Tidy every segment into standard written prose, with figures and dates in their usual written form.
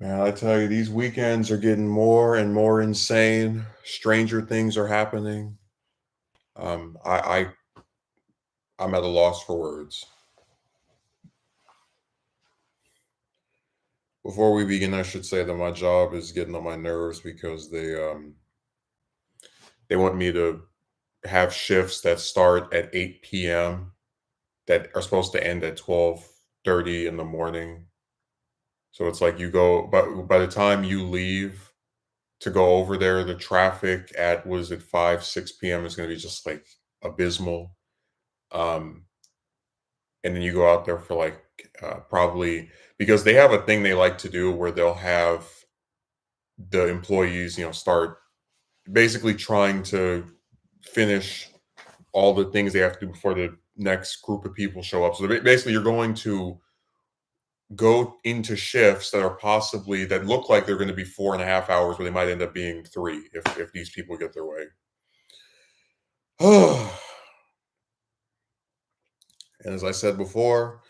Man, I tell you, these weekends are getting more and more insane. Stranger things are happening. Um, I, I I'm at a loss for words. Before we begin, I should say that my job is getting on my nerves because they want me to have shifts that start at 8 p.m. that are supposed to end at 12:30 in the morning. So it's like you go, but by the time you leave to go over there, the traffic at was it 5, 6 p.m. is going to be just like abysmal. Um, and then you go out there for like probably because they have a thing they like to do where they'll have the employees, start basically trying to finish all the things they have to do before the next group of people show up. So basically, you're going to go into shifts that are possibly that look like they're going to be 4.5 hours, but they might end up being three if these people get their way. And as I said before,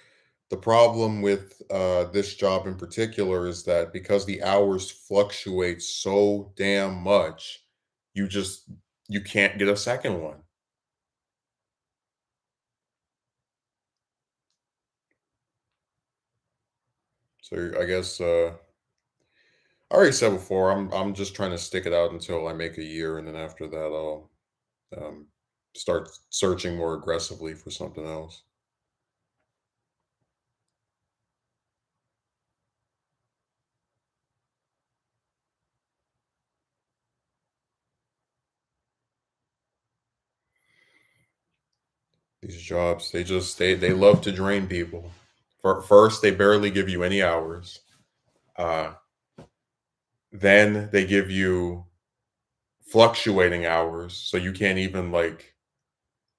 the problem with this job in particular is that because the hours fluctuate so damn much, you just you can't get a second one. So I guess I already said before I'm just trying to stick it out until I make a year, and then after that I'll um, start searching more aggressively for something else. These jobs, they love to drain people. First, they barely give you any hours. Uh, then they give you fluctuating hours, so you can't even like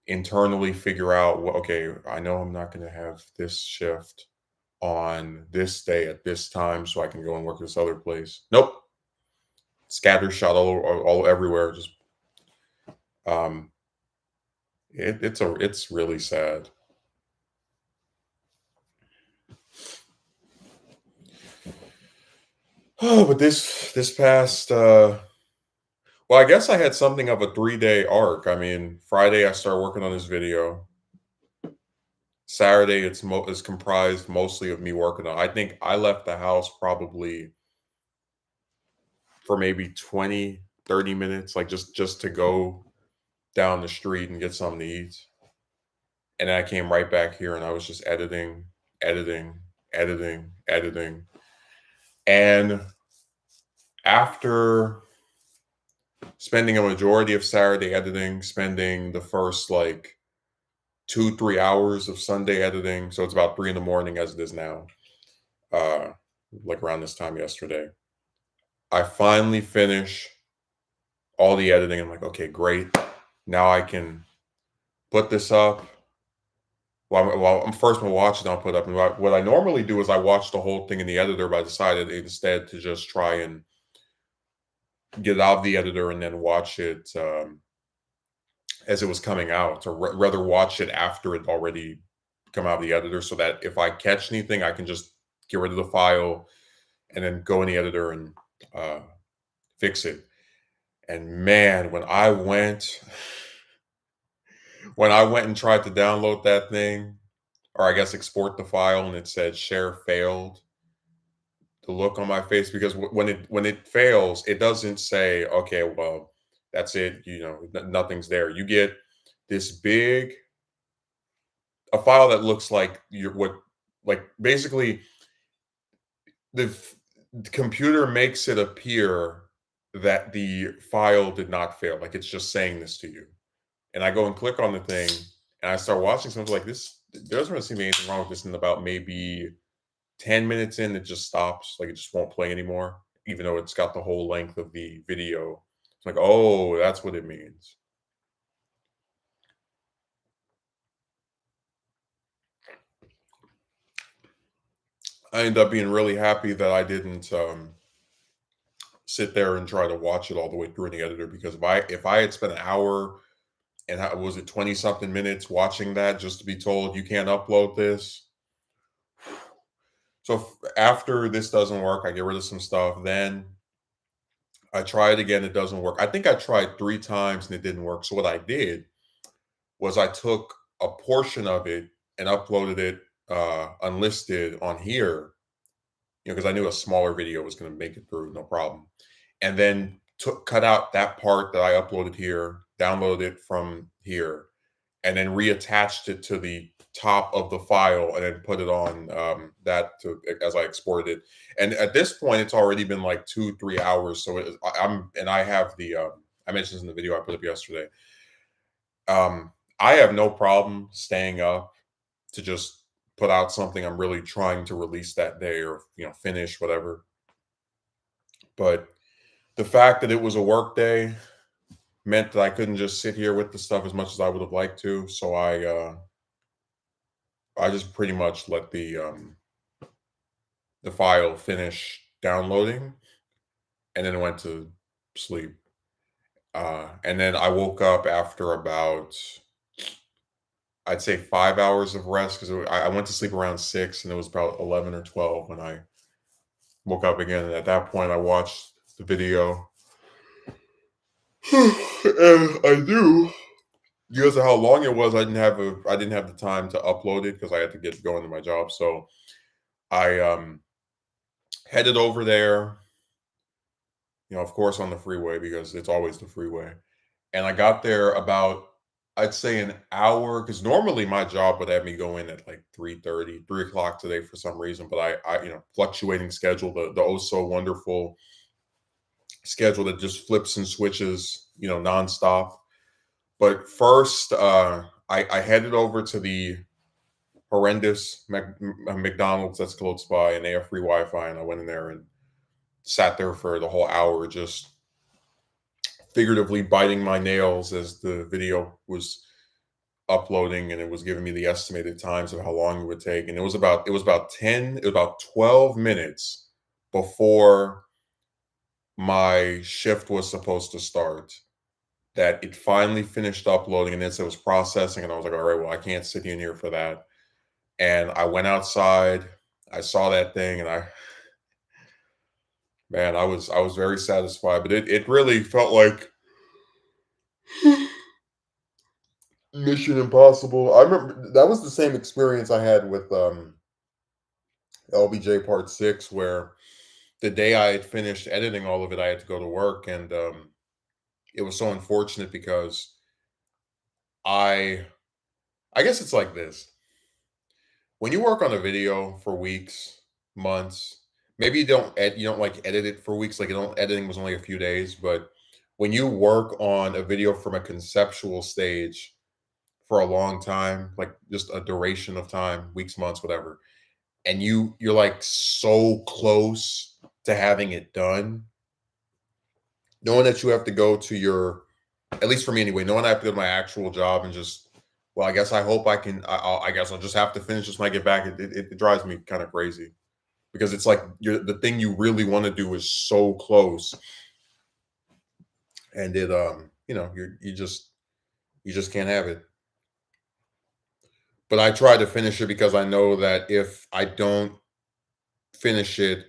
internally figure out, well, okay, I know I'm not going to have this shift on this day at this time, so I can go and work this other place. Nope, scattershot all everywhere. Just um, it's really sad. Oh, but this past well, I guess I had something of a 3-day arc. I mean, Friday I started working on this video. Saturday it's comprised mostly of me working on. I think I left the house probably for maybe 20, 30 minutes, like just to go down the street and get something to eat. And then I came right back here and I was just editing, editing, editing, editing. And after spending a majority of Saturday editing, spending the first like 2, 3 hours of Sunday editing. So it's about 3 in the morning as it is now. Uh like around this time yesterday. I finally finish all the editing. I'm like, okay, great. Now I can put this up. Well, I'm first gonna watch it. I'll put up. And what I normally do is I watch the whole thing in the editor, but I decided instead to just try and get it out of the editor and then watch it as it was coming out, or rather watch it after it already come out of the editor, so that if I catch anything, I can just get rid of the file and then go in the editor and uh, fix it. And man, when I went and tried to download that thing, or I guess export the file, and it said share failed, the look on my face, because when it fails, it doesn't say, okay, well, that's it. Nothing's there. You get this big a file that looks like like basically the computer makes it appear that the file did not fail, like it's just saying this to you. And I go and click on the thing, and I start watching something like this. There doesn't really seem to be anything wrong with this. And about maybe 10 minutes in, it just stops, like it just won't play anymore, even though it's got the whole length of the video. It's like, oh, that's what it means. I end up being really happy that I didn't sit there and try to watch it all the way through in the editor, because if I had spent an hour and was it 20 something minutes watching that just to be told you can't upload this, So after this doesn't work, I get rid of some stuff. Then I try it again. It doesn't work. I think I tried 3 times and it didn't work. So what I did was I took a portion of it and uploaded it unlisted on here, because I knew a smaller video was going to make it through, no problem. And then cut out that part that I uploaded here, downloaded it from here, and then reattached it to the top of the file, and then put it on as I exported it. And at this point, it's already been like 2-3 hours. So I have the I mentioned this in the video I put up yesterday. I have no problem staying up to just put out something I'm really trying to release that day, or finish whatever. But the fact that it was a work day meant that I couldn't just sit here with the stuff as much as I would have liked to. So I just pretty much let the file finish downloading, and then went to sleep. And then I woke up after about, I'd say, 5 hours of rest, because I went to sleep around 6, and it was about 11 or 12 when I woke up again. And at that point, I watched the video. And I knew, because of how long it was, I didn't have the time to upload it because I had to get going to my job. So I headed over there, of course, on the freeway, because it's always the freeway. And I got there about, I'd say, an hour, because normally my job would have me go in at like 3:30, 3 o'clock today for some reason. But I fluctuating schedule, the oh so wonderful schedule that just flips and switches, nonstop. But first, I headed over to the horrendous McDonald's that's close by, and they have free Wi-Fi. And I went in there and sat there for the whole hour, just figuratively biting my nails as the video was uploading, and it was giving me the estimated times of how long it would take. And it was about 12 minutes before my shift was supposed to start that it finally finished uploading, and then it was processing, and I was like, all right, well, I can't sit in here for that. And I went outside, I saw that thing, and I was very satisfied. But it really felt like Mission Impossible. I remember that was the same experience I had with LBJ Part 6, where the day I had finished editing all of it, I had to go to work. And it was so unfortunate because I guess it's like this. When you work on a video for weeks, months, maybe you don't like edit it for weeks, like editing was only a few days. But when you work on a video from a conceptual stage for a long time, like just a duration of time, weeks, months, whatever, and you're like so close to having it done, knowing that you have to go to your, at least for me anyway, knowing I have to go to my actual job and just, well, I guess I hope I can, I guess I'll just have to finish this when I get back. It drives me kind of crazy, because it's like the thing you really want to do is so close, and you just can't have it. But I try to finish it, because I know that if I don't finish it,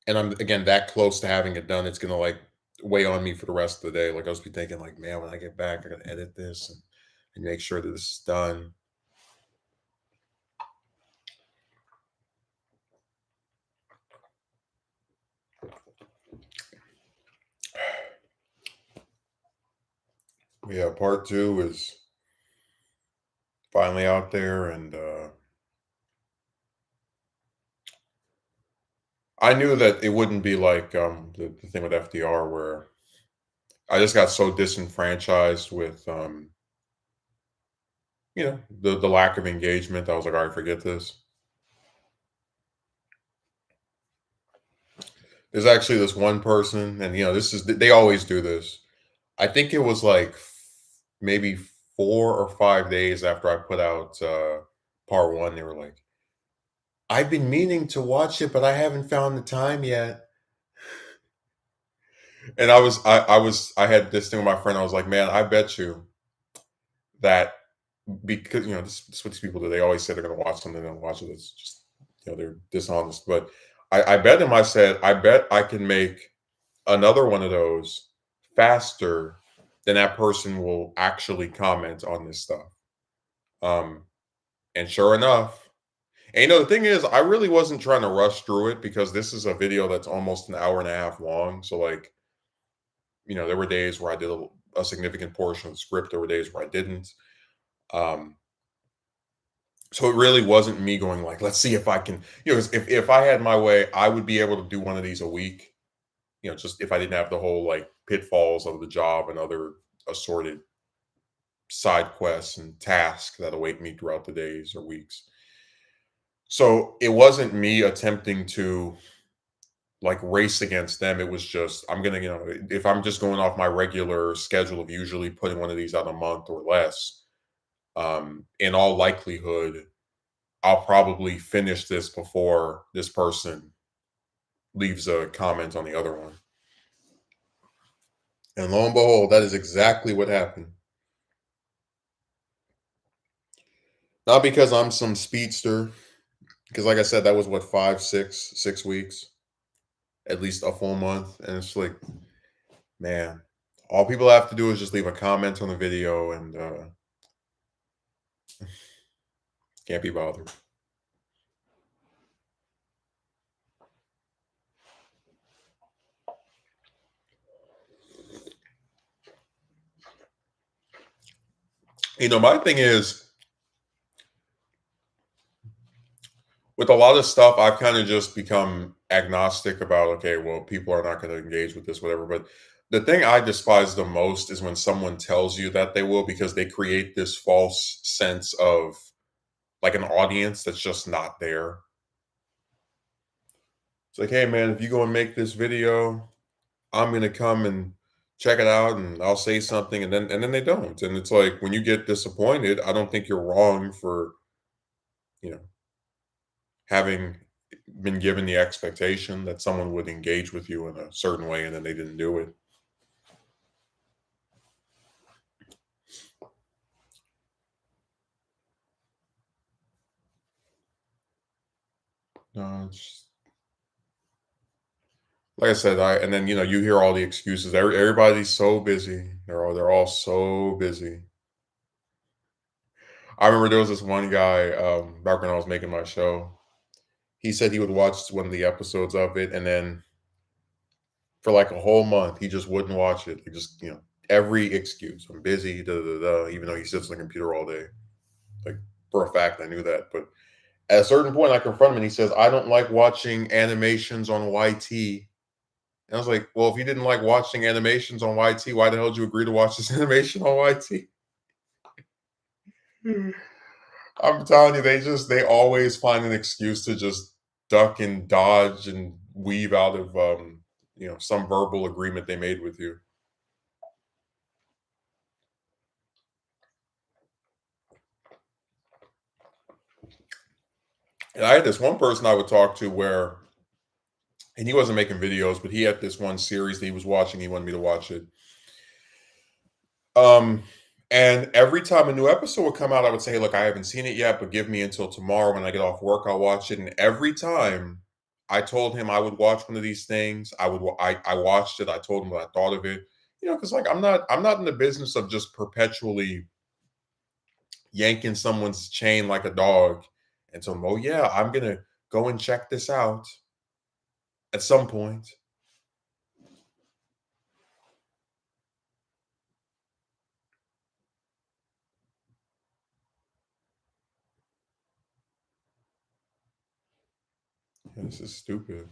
and I'm again that close to having it done, it's gonna like weigh on me for the rest of the day. Like I'll just be thinking, like, man, when I get back, I gotta edit this and make sure that this is done. Yeah, part 2 is finally out there, and I knew that it wouldn't be like the thing with FDR, where I just got so disenfranchised with the lack of engagement. I was like, all right, forget this. There's actually this one person, and they always do this. I think it was like maybe 4 or 5 days after I put out part 1, they were like, I've been meaning to watch it, but I haven't found the time yet. And I had this thing with my friend. I was like, man, I bet you that, because this is what these people do. They always say they're going to watch something and watch it. It's just they're dishonest. But I bet him. I said, I bet I can make another one of those faster than that person will actually comment on this stuff. Um, and sure enough, and the thing is, I really wasn't trying to rush through it because this is a video that's almost an hour and a half long. So, like, there were days where I did a significant portion of the script. There were days where I didn't. Um, so it really wasn't me going like, let's see if I can, 'cause if I had my way, I would be able to do one of these a week. Just if I didn't have the whole like pitfalls of the job and other assorted side quests and tasks that await me throughout the days or weeks. So it wasn't me attempting to like race against them. It was just I'm gonna, if I'm just going off my regular schedule of usually putting one of these out a month or less, in all likelihood, I'll probably finish this before this person leaves a comment on the other one. And lo and behold, that is exactly what happened. Not because I'm some speedster, because like I said, that was what 6 weeks, at least a full month. And it's like, man, all people have to do is just leave a comment on the video and can't be bothered. My thing is with a lot of stuff, I've kind of just become agnostic about, okay, well, people are not going to engage with this, whatever. But the thing I despise the most is when someone tells you that they will because they create this false sense of like an audience that's just not there. It's like, hey, man, if you go and make this video, I'm going to come and check it out and I'll say something and then they don't. And it's like when you get disappointed, I don't think you're wrong for, you know, having been given the expectation that someone would engage with you in a certain way and then they didn't do it. No, it's like I said, and then you hear all the excuses. Everybody's so busy. They're all so busy. I remember there was this one guy back when I was making my show. He said he would watch one of the episodes of it, and then for like a whole month, he just wouldn't watch it. He just every excuse. I'm busy. Da da da. Even though he sits on the computer all day, like for a fact, I knew that. But at a certain point, I confront him, and he says, "I don't like watching animations on YT." And I was like, well, if you didn't like watching animations on YT, why the hell did you agree to watch this animation on YT? I'm telling you, they always find an excuse to just duck and dodge and weave out of some verbal agreement they made with you. And I had this one person I would talk to where, and he wasn't making videos, but he had this one series that he was watching. He wanted me to watch it. Um, and every time a new episode would come out, I would say, "Look, I haven't seen it yet, but give me until tomorrow when I get off work, I'll watch it." And every time I told him I would watch one of these things, I watched it. I told him what I thought of it, because like I'm not in the business of just perpetually yanking someone's chain like a dog and tell them, "Oh yeah, I'm gonna go and check this out at some point." Yeah, this is stupid.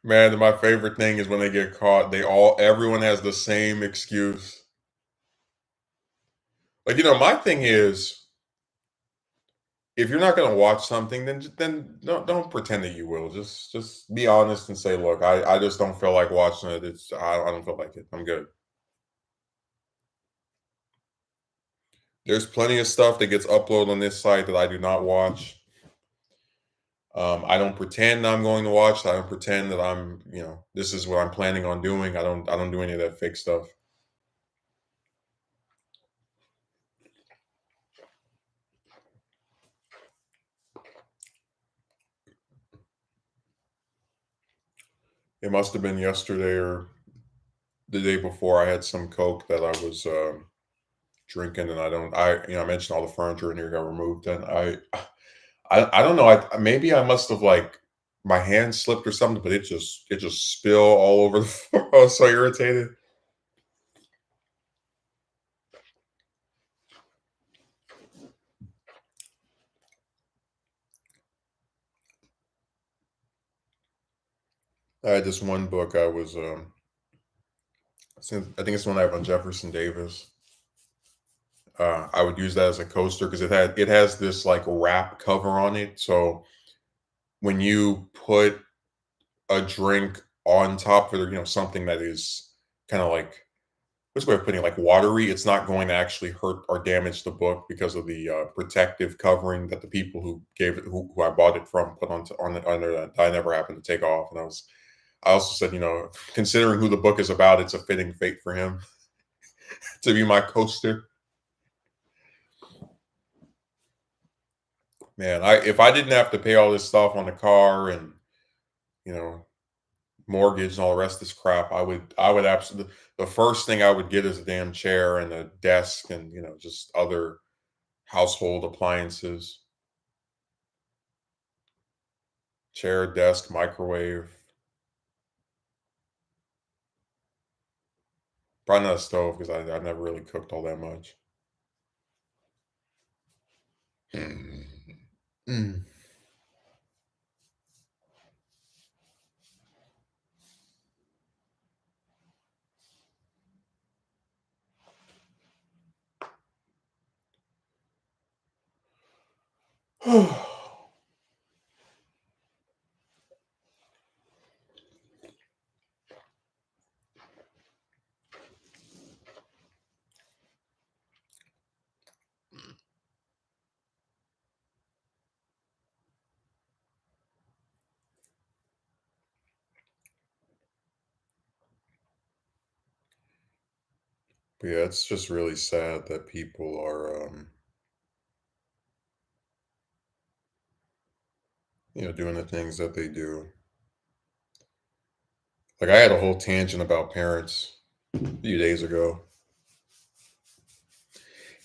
Man, my favorite thing is when they get caught, everyone has the same excuse. Like, my thing is, if you're not gonna watch something, then don't pretend that you will. Just be honest and say, look, I just don't feel like watching it. I don't feel like it. I'm good. There's plenty of stuff that gets uploaded on this site that I do not watch. I don't pretend I'm going to watch. I don't pretend that this is what I'm planning on doing. I don't do any of that fake stuff. It must have been yesterday or the day before. I had some Coke that I was drinking, and I mentioned all the furniture in here got removed, and I don't know. Maybe I must have like my hand slipped or something, but it just spilled all over the floor. I was so irritated. I had this one book I was I think it's the one I have on Jefferson Davis. I would use that as a coaster because it has this like wrap cover on it. So when you put a drink on top of it, something that is kind of like what's the way of putting it, like watery, it's not going to actually hurt or damage the book because of the protective covering that the people who gave it, who I bought it from, put on it under that I never happened to take off. And I also said, considering who the book is about, it's a fitting fate for him to be my coaster. Man, I if I didn't have to pay all this stuff on the car and you know mortgage and all the rest of this crap, I would absolutely the first thing I would get is a damn chair and a desk and just other household appliances. Chair, desk, microwave. Probably not a stove because I never really cooked all that much. Mm. Mm. But yeah, it's just really sad that people are, doing the things that they do. Like I had a whole tangent about parents a few days ago.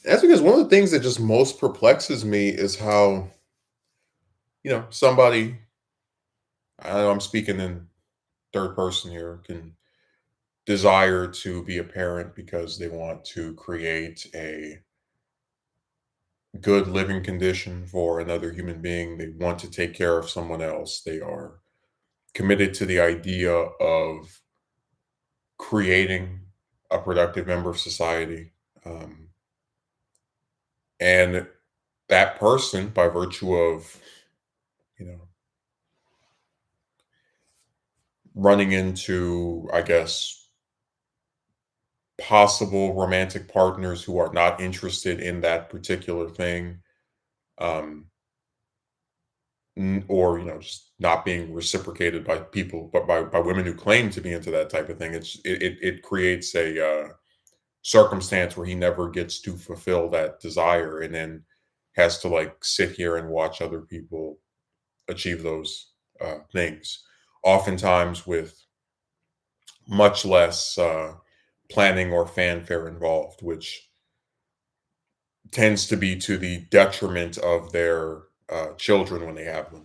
That's because one of the things that just most perplexes me is how, somebody, I know I'm speaking in third person here, can desire to be a parent because they want to create a good living condition for another human being. They want to take care of someone else. They are committed to the idea of creating a productive member of society. Um, and that person, by virtue of, you know, running into, I guess, possible romantic partners who are not interested in that particular thing, um, or just not being reciprocated by people, but by women who claim to be into that type of thing. It creates a circumstance where he never gets to fulfill that desire, and then has to like sit here and watch other people achieve those things, oftentimes with much less planning or fanfare involved, which tends to be to the detriment of their children when they have them.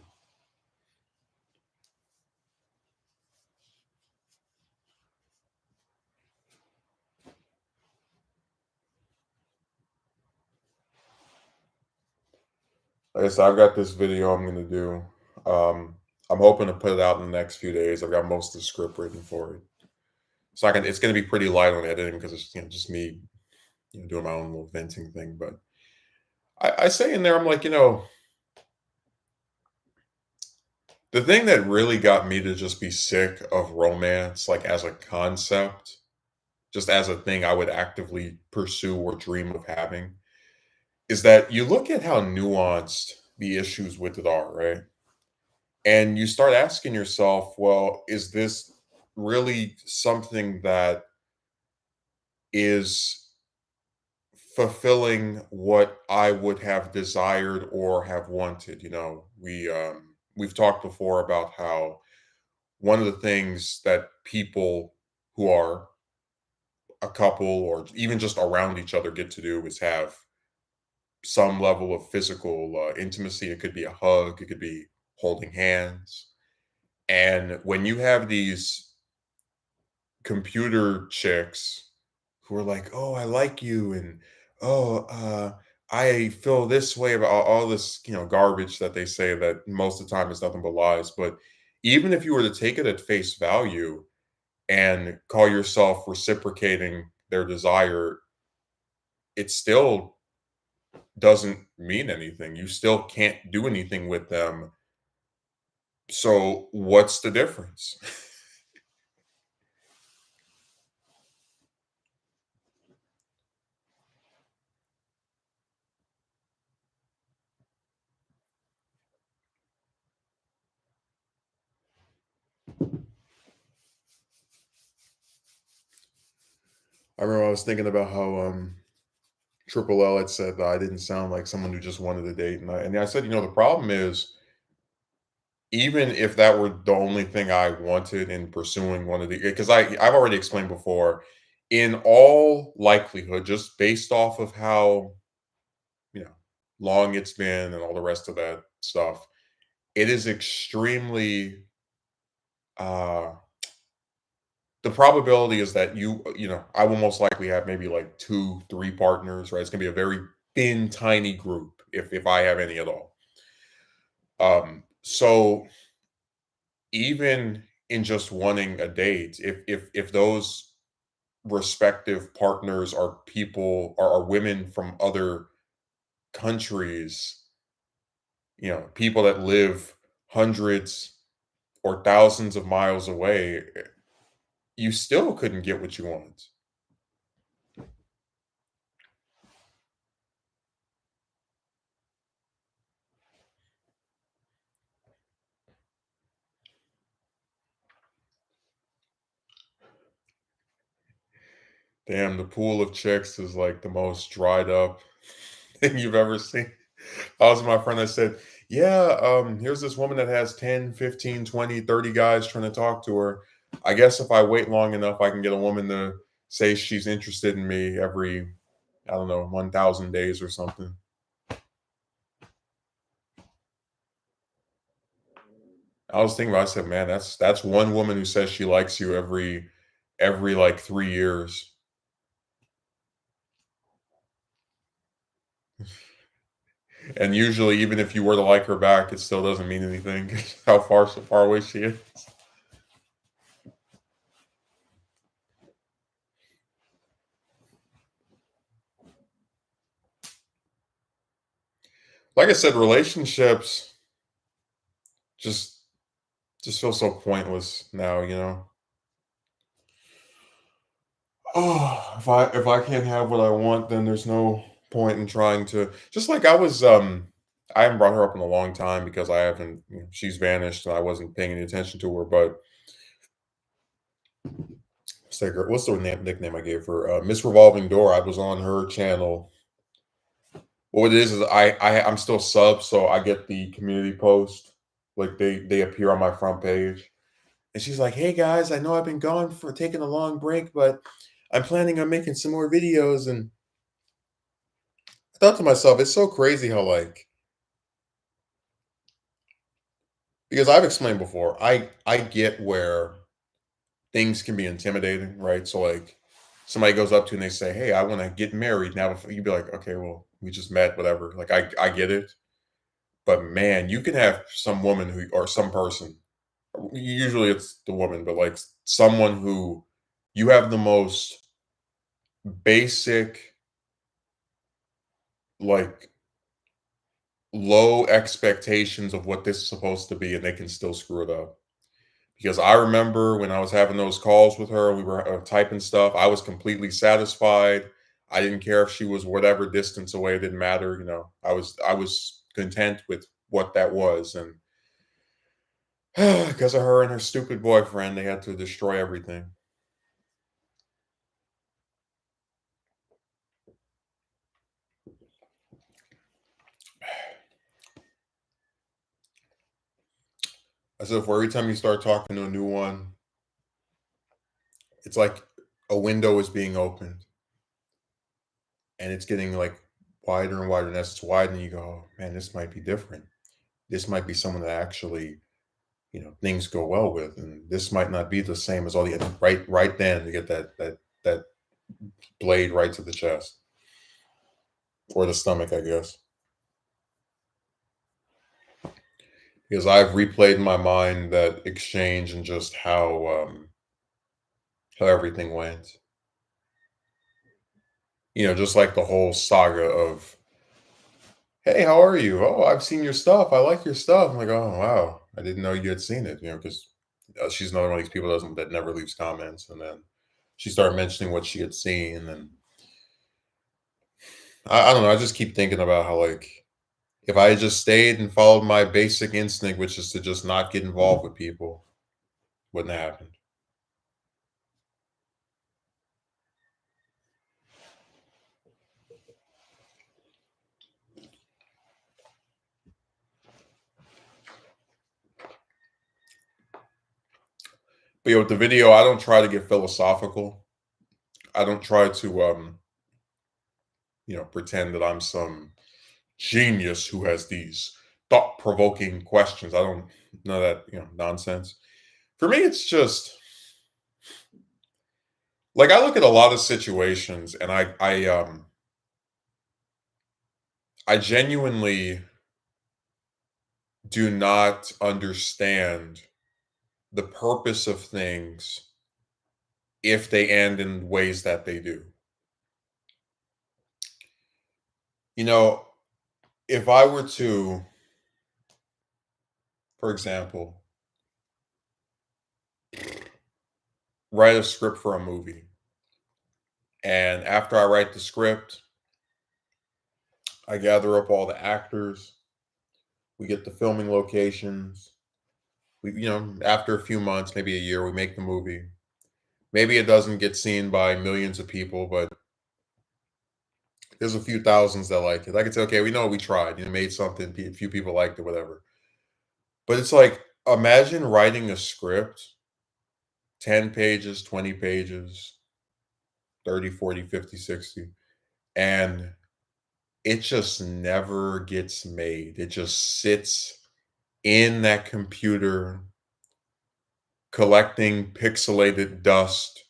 Like I said, I've got this video I'm going to do. Um, I'm hoping to put it out in the next few days. I've got most of the script written for it, so it's going to be pretty light on editing because it's just me doing my own little venting thing. But I say in there, I'm like, the thing that really got me to just be sick of romance, like as a concept, just as a thing I would actively pursue or dream of having, is that you look at how nuanced the issues with it are, right? And you start asking yourself, well, is this really something that is fulfilling what I would have desired or have wanted? We've talked before about how one of the things that people who are a couple or even just around each other get to do is have some level of physical intimacy. It could be a hug, it could be holding hands. And when you have these computer chicks who are like, "Oh, I like you," and "Oh, I feel this way about all this, garbage that they say that most of the time is nothing but lies." But even if you were to take it at face value and call yourself reciprocating their desire, it still doesn't mean anything. You still can't do anything with them. So what's the difference? I remember I was thinking about how Triple L had said that I didn't sound like someone who just wanted to date, and I said, the problem is, even if that were the only thing I wanted in pursuing one of the, because I've already explained before, in all likelihood, just based off of how you know long it's been and all the rest of that stuff, it is extremely uh the probability is that I will most likely have maybe like 2, 3 partners, right? It's gonna be a very thin, tiny group if I have any at all. So even in just wanting a date, if those respective partners are people are women from other countries, people that live hundreds or thousands of miles away, you still couldn't get what you want. Damn, the pool of chicks is like the most dried up thing you've ever seen. I was with my friend that said, "Yeah, here's this woman that has 10, 15, 20, 30 guys trying to talk to her. I guess if I wait long enough, I can get a woman to say she's interested in me every, I don't know, 1,000 days or something." I was thinking about, I said, "Man, that's one woman who says she likes you every like 3 years." And usually, even if you were to like her back, it still doesn't mean anything. How so far away she is. Like I said, relationships just feel so pointless now, you know? Oh, if I can't have what I want, then there's no point in trying to, just like I haven't brought her up in a long time because I haven't, she's vanished and I wasn't paying any attention to her, but what's the nickname I gave her? Miss Revolving Door. I was on her channel. What it is I'm still sub, so I get the community post. Like they appear on my front page. And she's like, "Hey guys, I know I've been gone for taking a long break, but I'm planning on making some more videos." And I thought to myself, it's so crazy how because I've explained before, I get where things can be intimidating, right? So like somebody goes up to you and they say, "Hey, I want to get married now." You'd be like, "Okay, well, we just met, whatever." Like I get it, but man, you can have some woman who or some person. Usually it's the woman, but like someone who you have the most basic, like low expectations of what this is supposed to be, and they can still screw it up. Because I remember when I was having those calls with her, we were typing stuff. I was completely satisfied. I didn't care if she was whatever distance away, it didn't matter, you know. I was content with what that was, and because of her and her stupid boyfriend, they had to destroy everything. As if every time you start talking to a new one, it's like a window is being opened and it's getting like wider and wider. And as it's widening, you go, oh, man, this might be different. This might be someone that actually, you know, things go well with, and this might not be the same as all the other. Right then to get that blade right to the chest or the stomach, I guess. Because I've replayed in my mind that exchange and just how everything went. You know, just like the whole saga of, "Hey, how are you? Oh, I've seen your stuff. I like your stuff." I'm like, "Oh, wow. I didn't know you had seen it." You know, because she's another one of these people that never leaves comments. And then she started mentioning what she had seen, and I don't know. I just keep thinking about how like if I had just stayed and followed my basic instinct, which is to just not get involved with people, wouldn't have happened. But with the video, I don't try to get philosophical. I don't try to pretend that I'm some genius who has these thought-provoking questions. I don't know that, nonsense. For me, it's just like I look at a lot of situations and I genuinely do not understand the purpose of things if they end in ways that they do. You know, if I were to, for example, write a script for a movie, and after I write the script, I gather up all the actors, we get the filming locations, after a few months, maybe a year, we make the movie. Maybe it doesn't get seen by millions of people, but there's a few thousands that like it. I can say, okay, we know we tried, made something, a few people liked it, whatever. But it's like, imagine writing a script, 10 pages, 20 pages, 30, 40, 50, 60, and it just never gets made. It just sits in that computer collecting pixelated dust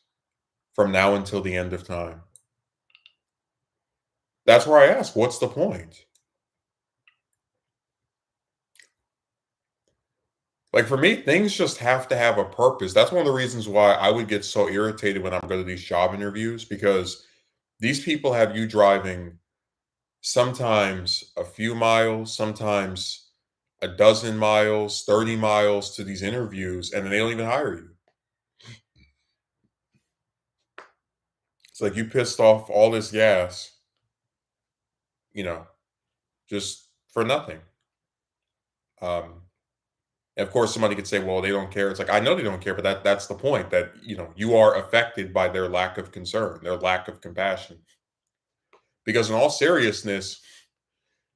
from now until the end of time. That's where I ask, what's the point? Like for me, things just have to have a purpose. That's one of the reasons why I would get so irritated when I'm going to these job interviews because these people have you driving sometimes a few miles, sometimes a dozen miles, 30 miles to these interviews, and then they don't even hire you. It's like you pissed off all this gas, you know, just for nothing. Um, and of course, somebody could say, "Well, they don't care." It's like I know they don't care, but that's the point. That you are affected by their lack of concern, their lack of compassion. Because in all seriousness,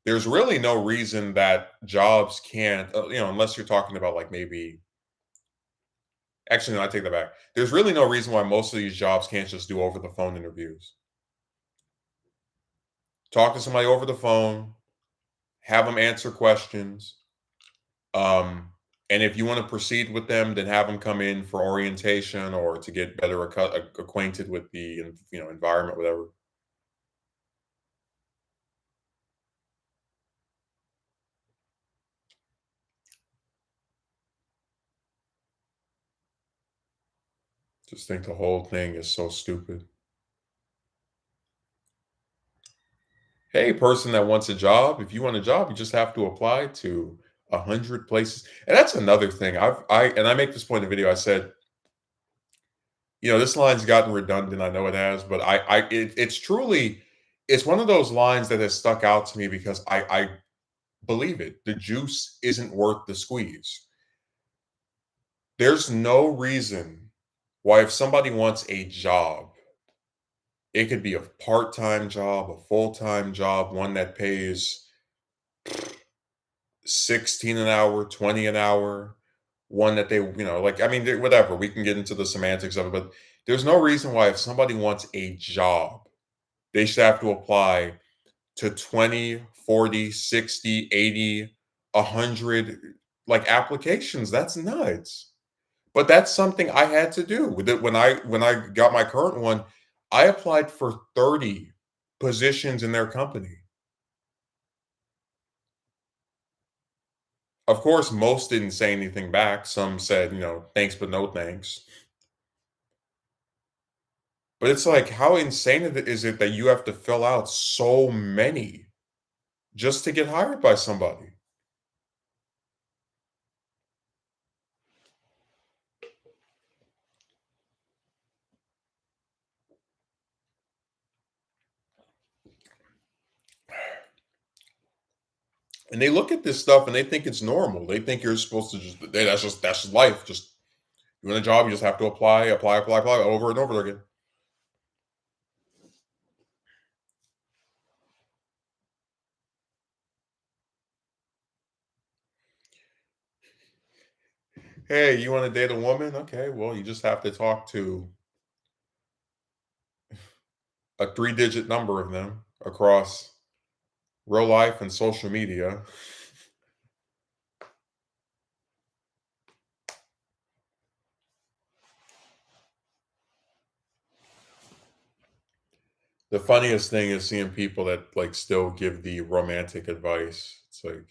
there's really no reason that jobs can't, unless you're talking about like maybe. Actually, no, I take that back. There's really no reason why most of these jobs can't just do over the phone interviews. Talk to somebody over the phone, have them answer questions. Um, and if you want to proceed with them, then have them come in for orientation or to get better acquainted with the environment, whatever. Just think the whole thing is so stupid. Hey, person that wants a job, if you want a job, you just have to apply to 100 places. And that's another thing. I make this point in the video. I said, This line's gotten redundant. I know it has, but it's truly, it's one of those lines that has stuck out to me because I believe it. The juice isn't worth the squeeze. There's no reason why, if somebody wants a job, it could be a part-time job, a full-time job, one that pays 16 an hour, 20 an hour, one that they, like, I mean, whatever. We can get into the semantics of it, but there's no reason why, if somebody wants a job, they should have to apply to 20, 40, 60, 80, 100 like applications. That's nuts. But that's something I had to do with it when I got my current one. I applied for 30 positions in their company. Of course, most didn't say anything back. Some said, thanks, but no thanks. But it's like, how insane is it that you have to fill out so many just to get hired by somebody? And they look at this stuff and they think it's normal. They think you're supposed to just, hey, that's just life. Just doing a job, you just have to apply, apply, apply, apply over and over again. Hey, you want to date a woman? Okay, well, you just have to talk to a three-digit number of them across real life and social media. The funniest thing is seeing people that like still give the romantic advice. It's like,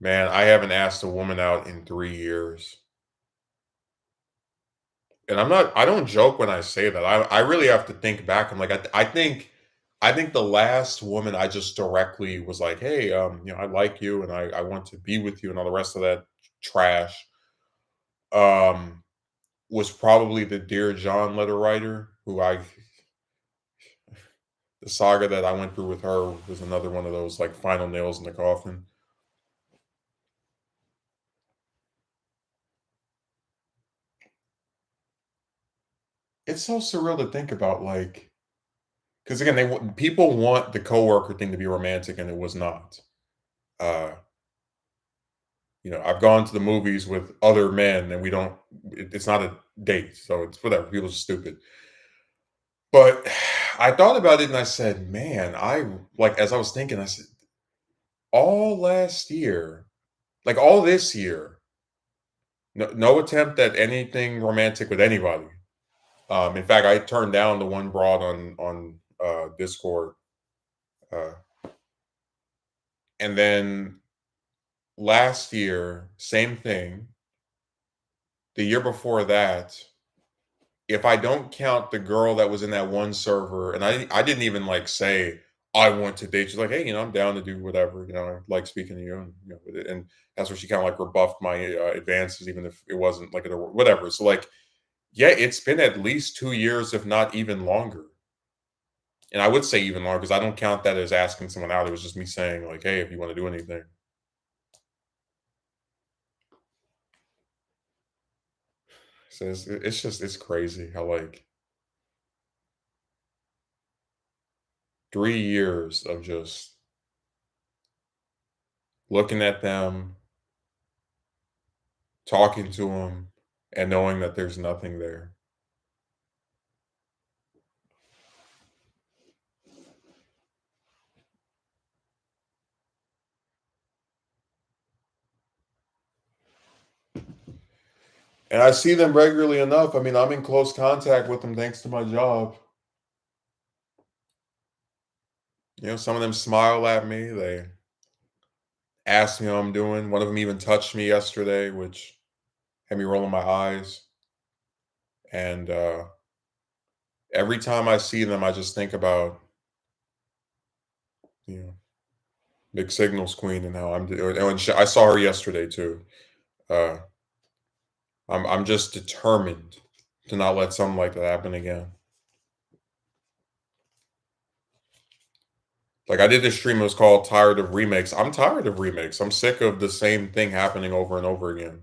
man, I haven't asked a woman out in 3 years. And I don't joke when I say that. I really have to think back. I'm like, I think the last woman I just directly was like, hey, I like you and I want to be with you and all the rest of that trash. Um, was probably the Dear John letter writer, the saga that I went through with her was another one of those like final nails in the coffin. It's so surreal to think about, like, because again, people want the coworker thing to be romantic, and it was not. Uh, I've gone to the movies with other men, and we don't. It's not a date, so it's whatever. People are stupid. But I thought about it, and I said, man, as I was thinking, I said, all last year, like all this year, no attempt at anything romantic with anybody. In fact, I turned down the one broad on Discord, uh, and then last year, same thing. The year before that, if I don't count the girl that was in that one server, and I didn't even like say I want to date. She's like, hey, I'm down to do whatever. I like speaking to you, and and that's where she kind of like rebuffed my advances, even if it wasn't like whatever. So like, yeah, it's been at least 2 years, if not even longer. And I would say even longer because I don't count that as asking someone out. It was just me saying like, "Hey, if you want to do anything." So it's crazy how like 3 years of just looking at them, talking to them, and knowing that there's nothing there. And I see them regularly enough. I mean, I'm in close contact with them thanks to my job. Some of them smile at me. They ask me how I'm doing. One of them even touched me yesterday, which had me rolling my eyes. And every time I see them, I just think about you know Big Signals Queen and how I'm. And I saw her yesterday too. Uh, I'm just determined to not let something like that happen again. Like I did this stream, it was called Tired of Remakes. I'm tired of remakes. I'm sick of the same thing happening over and over again.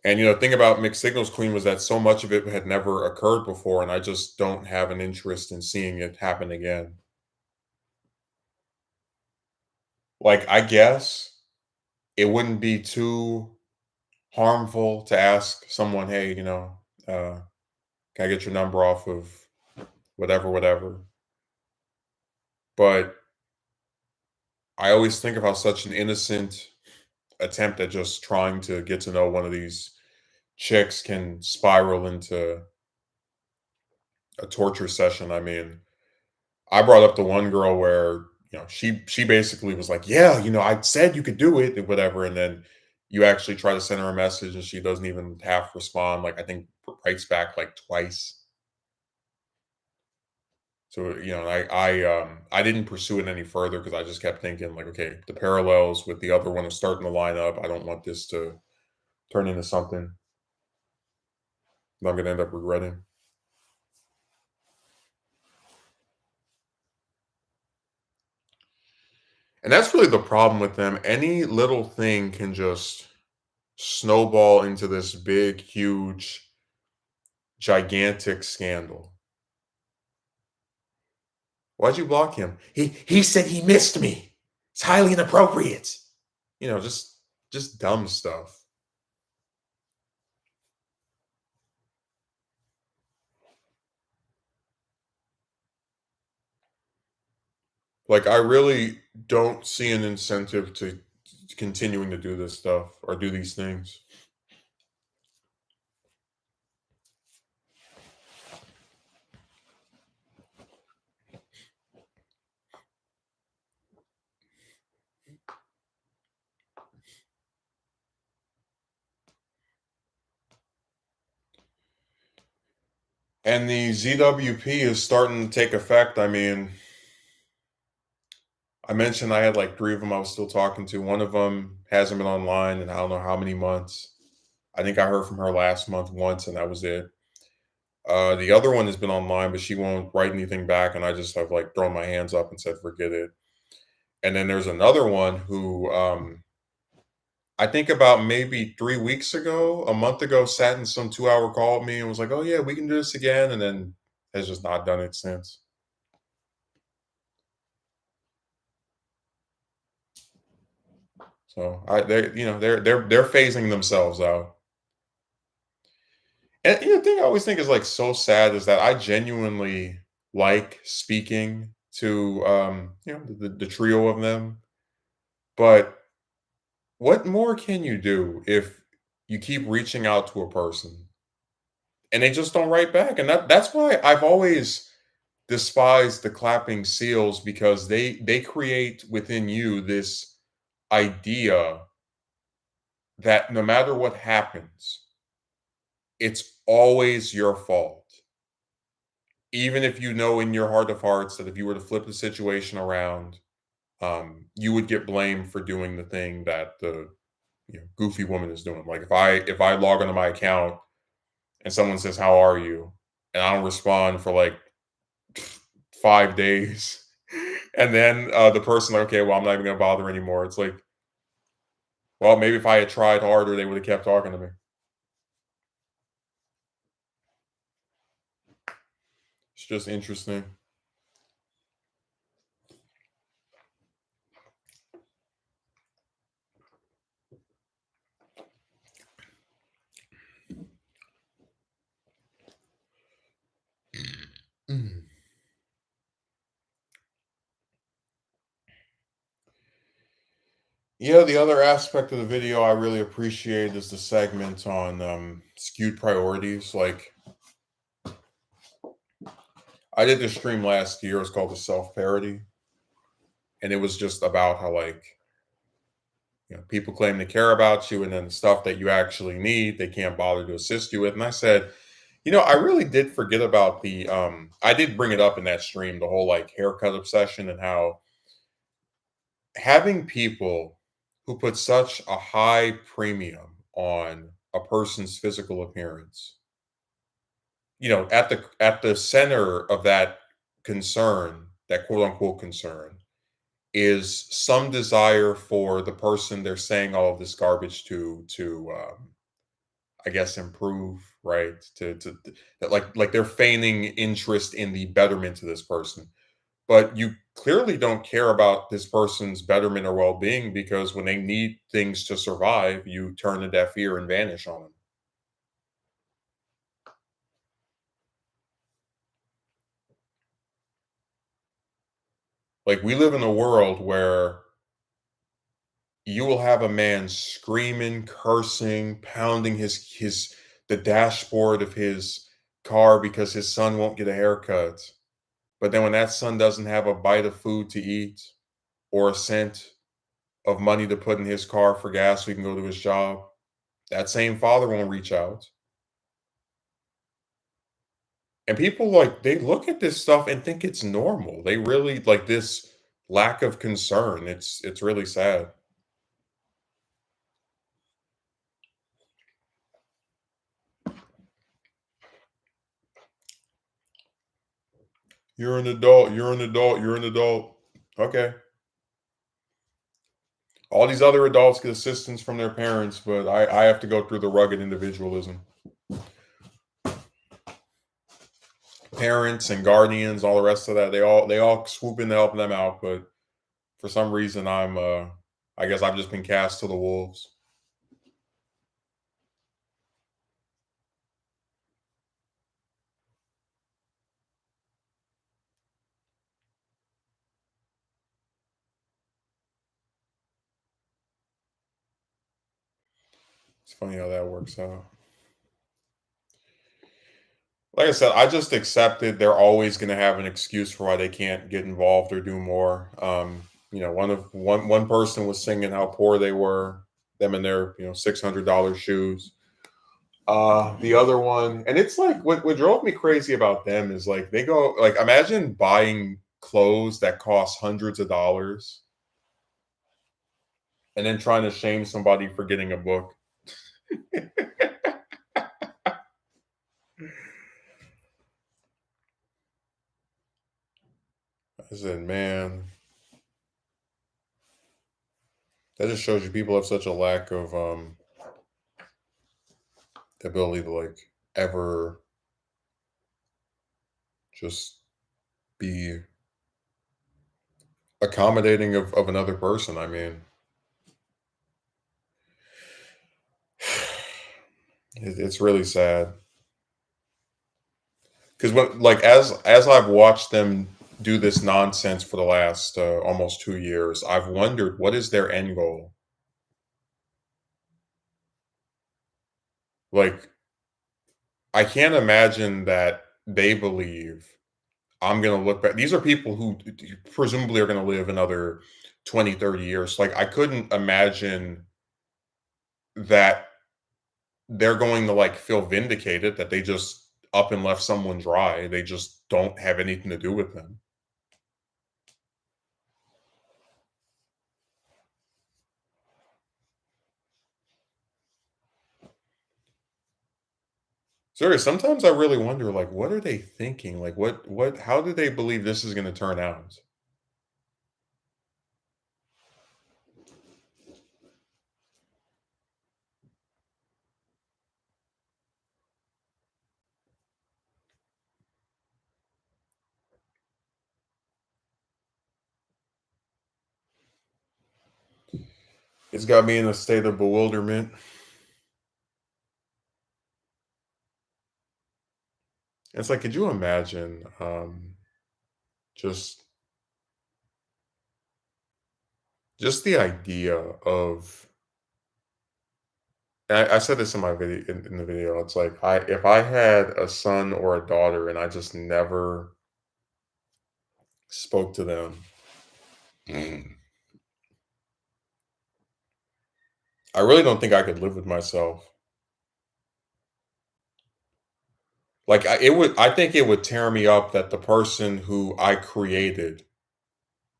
And the thing about Mixed Signals Queen was that so much of it had never occurred before, and I just don't have an interest in seeing it happen again. Like, I guess it wouldn't be too harmful to ask someone, hey, can I get your number off of whatever, whatever. But I always think of how such an innocent attempt at just trying to get to know one of these chicks can spiral into a torture session. I mean, I brought up the one girl where, she basically was like, "Yeah, I said you could do it and whatever," and then you actually try to send her a message and she doesn't even half respond. Like I think writes back like twice. So I didn't pursue it any further because I just kept thinking like, okay, the parallels with the other one are starting to line up. I don't want this to turn into something that I'm going to end up regretting. And that's really the problem with them. Any little thing can just snowball into this big, huge, gigantic scandal. Why'd you block him? He said he missed me. It's highly inappropriate. Just dumb stuff. Like I really don't see an incentive to continuing to do this stuff or do these things. And the ZWP is starting to take effect. I mean, I mentioned I had like three of them I was still talking to. One of them hasn't been online in I don't know how many months. I think I heard from her last month once, and that was it. The other one has been online, but she won't write anything back, and I just have like thrown my hands up and said, "Forget it." And then there's another one who I think about maybe 3 weeks ago, a month ago, sat in some 2 hour call with me and was like, "Oh yeah, we can do this again," and then has just not done it since. So they're phasing themselves out. And the thing I always think is like so sad is that I genuinely like speaking to the trio of them, but what more can you do if you keep reaching out to a person and they just don't write back? And that's why I've always despised the clapping seals because they create within you this idea that no matter what happens, it's always your fault. Even if you know in your heart of hearts that if you were to flip the situation around, you would get blamed for doing the thing that the goofy woman is doing. Like if I log onto my account and someone says, "How are you?" and I don't respond for like 5 days, and then the person like, "Okay, well, I'm not even gonna bother anymore." It's like, well, maybe if I had tried harder, they would have kept talking to me. It's just interesting. Mm. Yeah, the other aspect of the video I really appreciate is the segment on skewed priorities. Like I did this stream last year. It's called the self parody, and it was just about how like people claim to care about you, and then the stuff that you actually need, they can't bother to assist you with. And I said, I really did forget about the. I did bring it up in that stream, the whole like haircut obsession, and how having people who put such a high premium on a person's physical appearance. At the center of that concern, that quote unquote concern, is some desire for the person they're saying all of this garbage to I guess improve, right? That like they're feigning interest in the betterment of this person. But you clearly don't care about this person's betterment or well-being, because when they need things to survive, you turn a deaf ear and vanish on them. Like, we live in a world where you will have a man screaming, cursing, pounding his the dashboard of his car because his son won't get a haircut. But then when that son doesn't have a bite of food to eat or a cent of money to put in his car for gas so he can go to his job, that same father won't reach out. And people, like, they look at this stuff and think it's normal. They really like this lack of concern. It's really sad. You're an adult. You're an adult. You're an adult. Okay. All these other adults get assistance from their parents, but I have to go through the rugged individualism. Parents and guardians, all the rest of that, they all swoop in to help them out, but for some reason I guess I've just been cast to the wolves. It's funny how that works out. Like I said, I just accepted they're always going to have an excuse for why they can't get involved or do more. One person was singing how poor they were, them in their $600 shoes. The other one, and it's like what drove me crazy about them is like they go like imagine buying clothes that cost hundreds of dollars and then trying to shame somebody for getting a book. I said, man, that just shows you people have such a lack of ability to like ever just be accommodating of another person. I mean, it's really sad because when like as I've watched them do this nonsense for the last almost 2 years, I've wondered what is their end goal. Like, I can't imagine that they believe I'm going to look back. These are people who presumably are going to live another 20, 30 years. Like, I couldn't imagine that they're going to like feel vindicated that they just up and left someone dry. They just don't have anything to do with them. Serious. Sometimes I really wonder, like, what are they thinking? Like, how do they believe this is going to turn out? It's got me in a state of bewilderment. It's like, could you imagine just just the idea of and I said this in my video in the video. It's like I if I had a son or a daughter and I just never spoke to them, mm, I really don't think I could live with myself. Like I think it would tear me up that the person who I created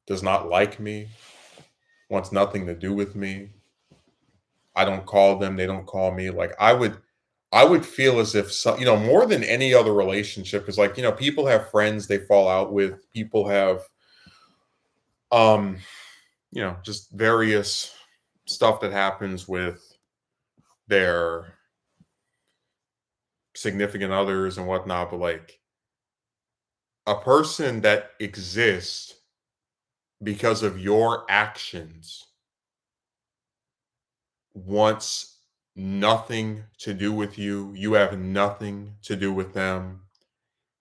does not like me, wants nothing to do with me. I don't call them, they don't call me. Like I would feel as if more than any other relationship, because like, people have friends they fall out with, people have um, just various stuff that happens with their significant others and whatnot, but like a person that exists because of your actions wants nothing to do with you. You have nothing to do with them.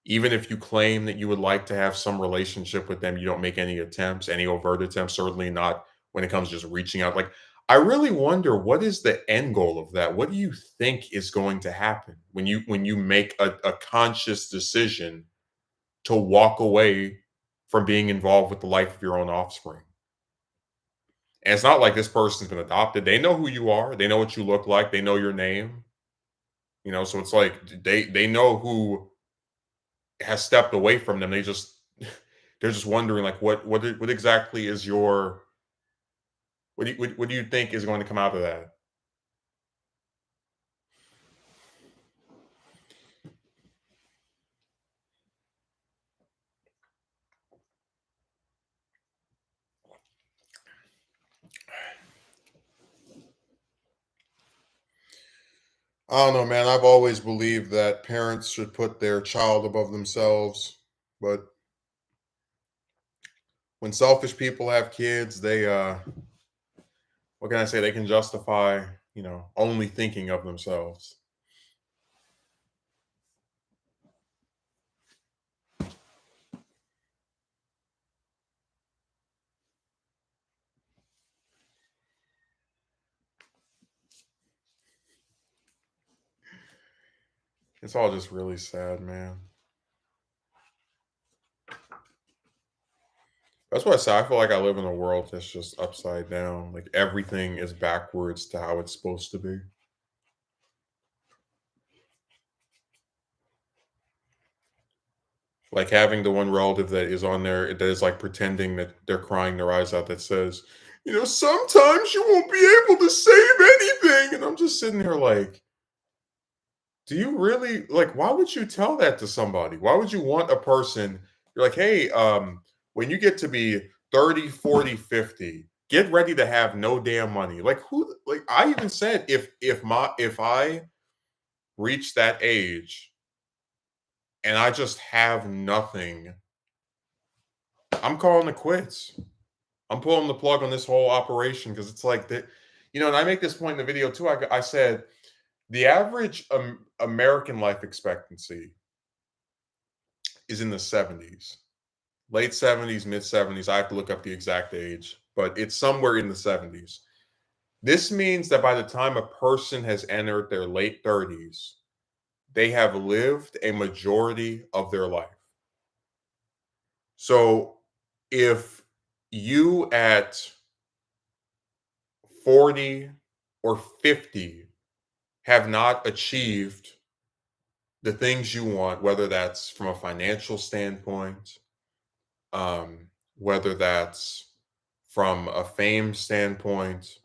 Even if you claim that you would like to have some relationship with them, you don't make any attempts, any overt attempts, certainly not when it comes to just reaching out. Like, I really wonder what is the end goal of that? What do you think is going to happen when you make a conscious decision to walk away from being involved with the life of your own offspring? And it's not like this person's been adopted. They know who you are. They know what you look like. They know your name. So it's like they know who has stepped away from them. They're just wondering like what exactly is your what do you think is going to come out of that? I don't know, man. I've always believed that parents should put their child above themselves, but when selfish people have kids, they what can I say? They can justify, only thinking of themselves. It's all just really sad, man. That's why I say I feel like I live in a world that's just upside down. Like everything is backwards to how it's supposed to be. Like having the one relative that is on there that is like pretending that they're crying their eyes out that says, sometimes you won't be able to save anything. And I'm just sitting here like, do you really like why would you tell that to somebody? Why would you want a person you're like, hey, when you get to be 30, 40, 50, get ready to have no damn money. Like who like I even said if I reach that age and I just have nothing, I'm calling it quits. I'm pulling the plug on this whole operation because it's like that, and I make this point in the video too. I said the average American life expectancy is in the 70s, late 70s, mid 70s. I have to look up the exact age, but it's somewhere in the 70s. This means that by the time a person has entered their late 30s, they have lived a majority of their life. So if you at 40 or 50 have not achieved the things you want, whether that's from a financial standpoint, whether that's from a fame standpoint,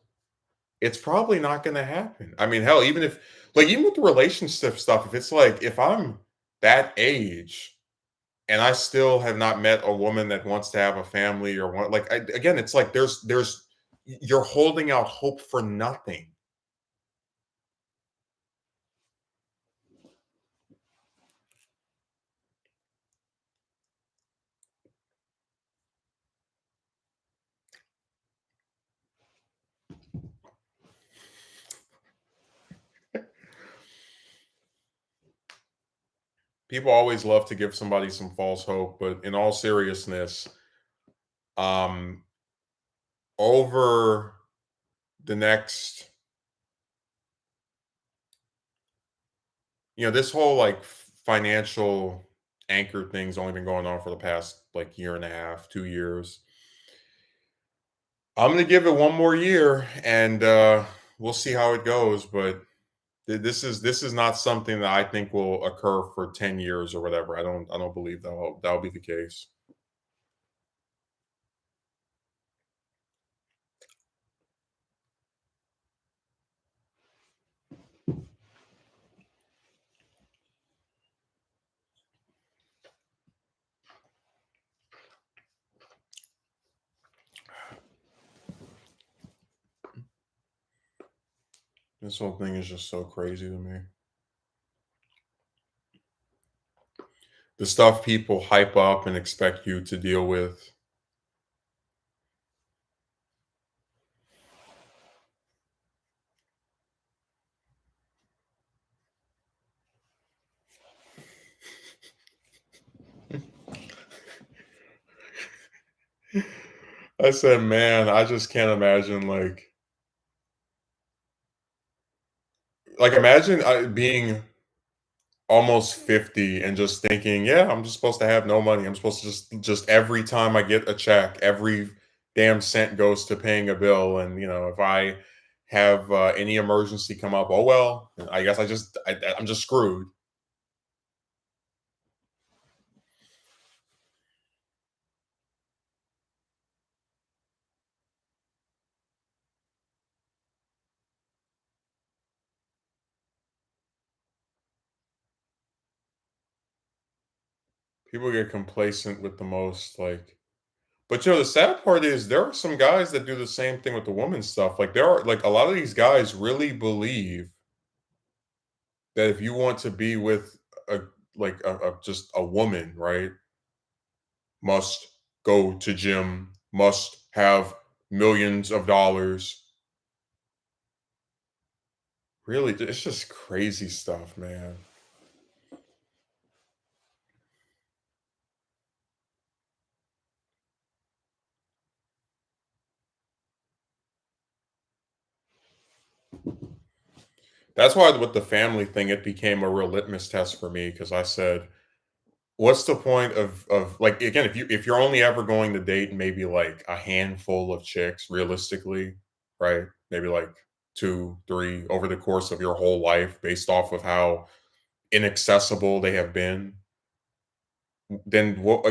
it's probably not going to happen. I mean, hell, even with the relationship stuff, if it's like, if I'm that age and I still have not met a woman that wants to have a family or want, like, again, it's like you're holding out hope for nothing. People always love to give somebody some false hope, but in all seriousness, um, over the next, this whole like financial anchor thing's only been going on for the past like year and a half, 2 years. I'm gonna give it one more year, and we'll see how it goes. But this is not something that I think will occur for 10 years or whatever. I don't believe that'll be the case. This whole thing is just so crazy to me. The stuff people hype up and expect you to deal with. I said, man, I just can't imagine imagine being almost 50 and just thinking, yeah, I'm just supposed to have no money. I'm supposed to just every time I get a check, every damn cent goes to paying a bill. And if I have any emergency come up, oh well, I guess I'm just screwed. People get complacent with the most but the sad part is there are some guys that do the same thing with the woman stuff. Like there are a lot of these guys really believe that if you want to be with a just a woman, right, must go to gym, must have millions of dollars. Really, it's just crazy stuff, man. That's why with the family thing, it became a real litmus test for me because I said, what's the point of like again, if you're only ever going to date maybe like a handful of chicks realistically, right? Maybe like two, three over the course of your whole life based off of how inaccessible they have been, then what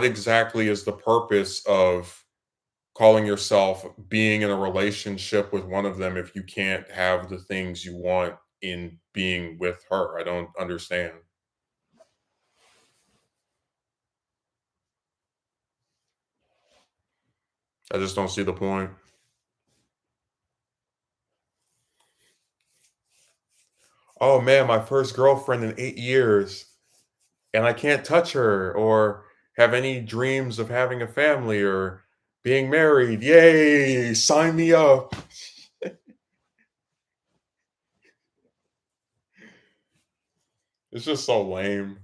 exactly is the purpose of calling yourself being in a relationship with one of them if you can't have the things you want in being with her? I don't understand. I just don't see the point. Oh man, my first girlfriend in 8 years, and I can't touch her or have any dreams of having a family or being married. Yay, sign me up. It's just so lame.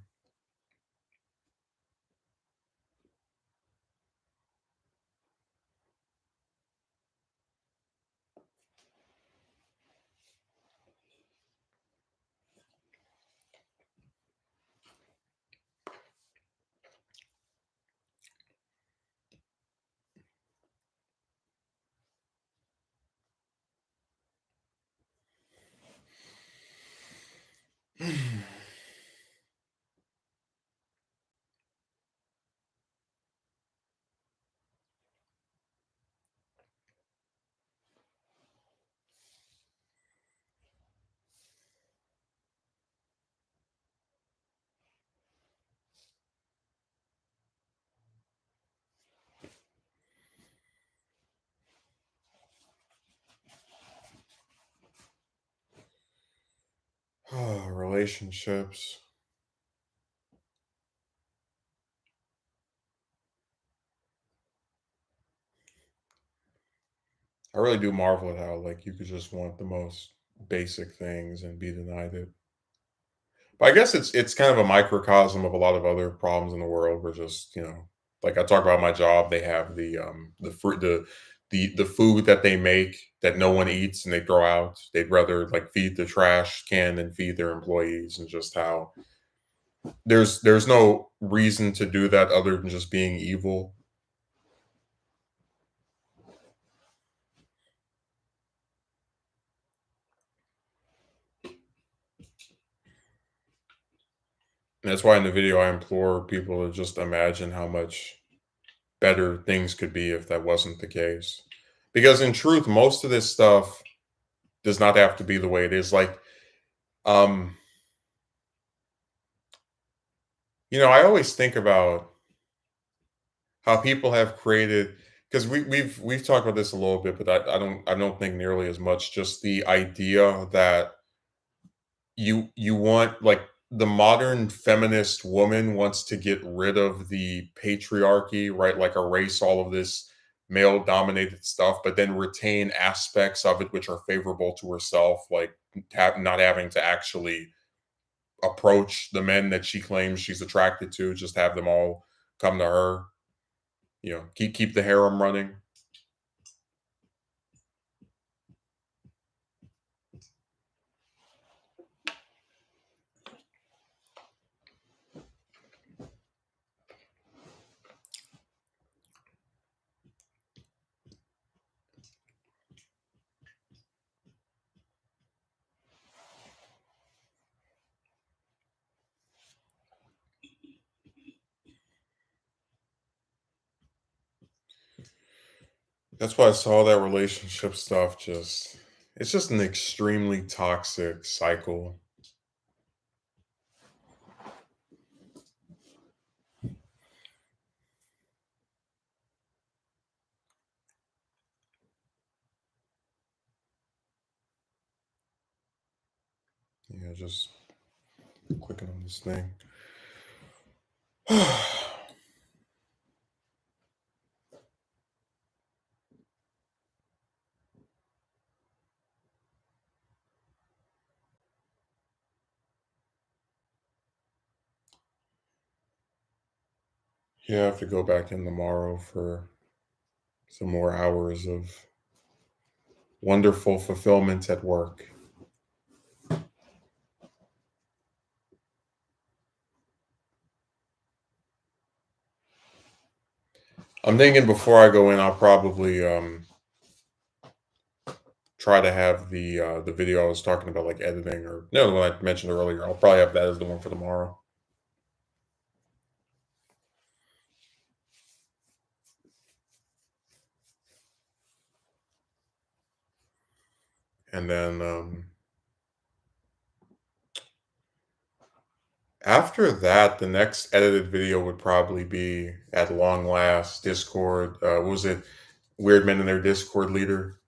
Relationships. I really do marvel at how you could just want the most basic things and be denied it. But I guess it's kind of a microcosm of a lot of other problems in the world where just, like I talk about my job, they have the fruit the food that they make that no one eats and they throw out. They'd rather feed the trash can than feed their employees, and just how there's no reason to do that other than just being evil. And that's why in the video I implore people to just imagine how much better things could be if that wasn't the case. Because in truth, most of this stuff does not have to be the way it is. Um, I always think about how people have created. because we've talked about this a little bit, but I don't think nearly as much. Just the idea that you want like the modern feminist woman wants to get rid of the patriarchy, right? Like erase all of this male dominated stuff, but then retain aspects of it which are favorable to herself, like not having to actually approach the men that she claims she's attracted to, just have them all come to her. Keep the harem running. That's why I saw that relationship stuff. It's just an extremely toxic cycle. Yeah, just clicking on this thing. Yeah, I have to go back in tomorrow for some more hours of wonderful fulfillment at work. I'm thinking before I go in, I'll probably try to have the video I was talking about, like editing, or no, the one I mentioned earlier. I'll probably have that as the one for tomorrow, and then after that, the next edited video would probably be at long last Discord. What was it? Weird Men and Their Discord leader.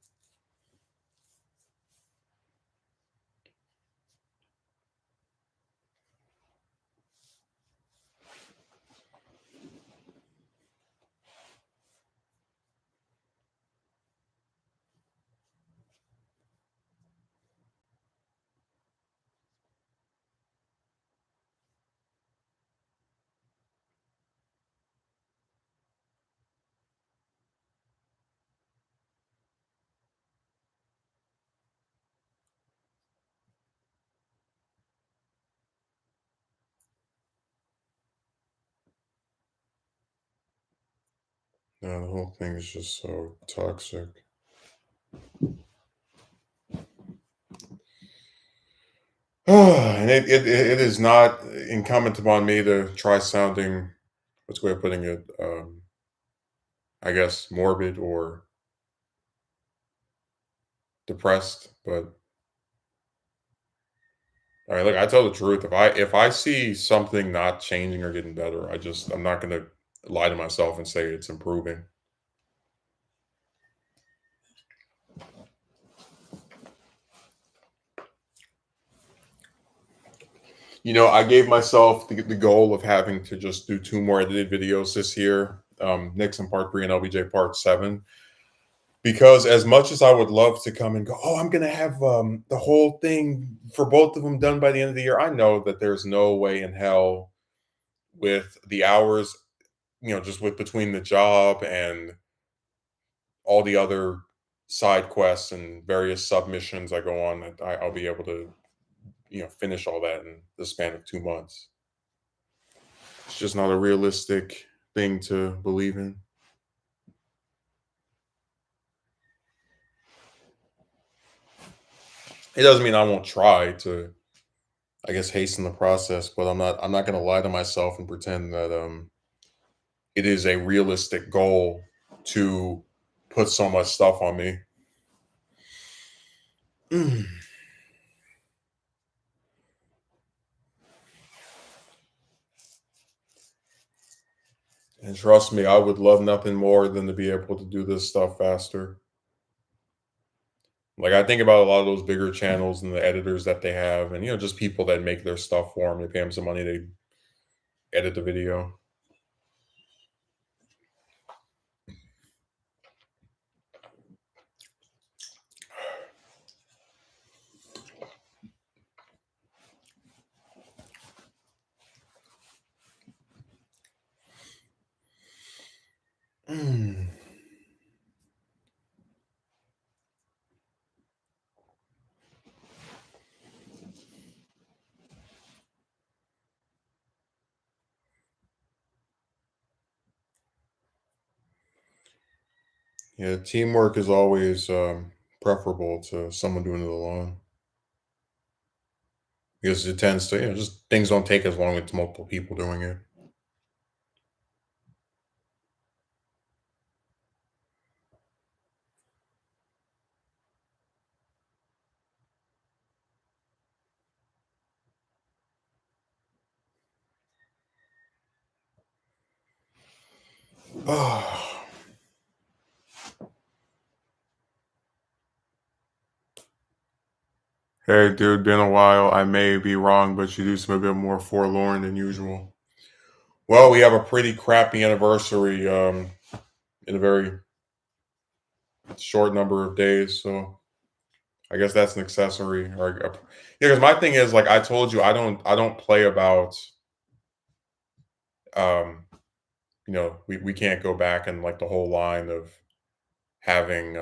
No, the whole thing is just so toxic. And it is not incumbent upon me to try sounding, what's the way of putting it, I guess morbid or depressed. But I mean, look, I tell the truth. If I see something not changing or getting better, I'm not gonna lie to myself and say it's improving. I gave myself the goal of having to just do two more edited videos this year, Nixon Part 3 and LBJ Part 7. Because as much as I would love to come and go, oh, I'm going to have the whole thing for both of them done by the end of the year, I know that there's no way in hell with the hours, just with between the job and all the other side quests and various submissions I go on, that I'll be able to, finish all that in the span of 2 months. It's just not a realistic thing to believe in. It doesn't mean I won't try to, I guess, hasten the process, but I'm not going to lie to myself and pretend that it is a realistic goal to put so much stuff on me. And And trust me, I would love nothing more than to be able to do this stuff faster. Like I think about a lot of those bigger channels and the editors that they have, and just people that make their stuff for them. They pay them some money, they edit the video. Mm. Yeah, teamwork is always preferable to someone doing it alone because it tends to, just things don't take as long as multiple people doing it. Hey, dude, been a while. I may be wrong, but you do seem a bit more forlorn than usual. Well, we have a pretty crappy anniversary in a very short number of days, so I guess that's an accessory. Or yeah, because my thing is like I told you, I don't play about um we can't go back and like the whole line of having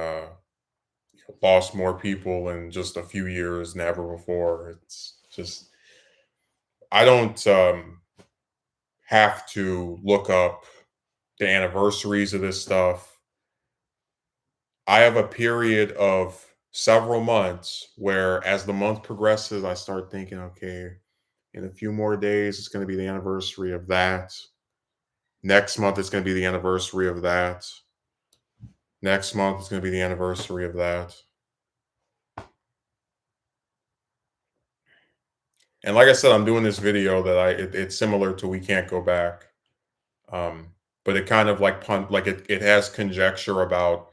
lost more people in just a few years than ever before. It's just I don't have to look up the anniversaries of this stuff. I have a period of several months where, as the month progresses, I start thinking, okay, in a few more days, it's going to be the anniversary of that. Next month, it's going to be the anniversary of that. Next month, it's going to be the anniversary of that. And like I said, I'm doing this video that it's similar to We Can't Go Back. Um, but it kind of like like it has conjecture about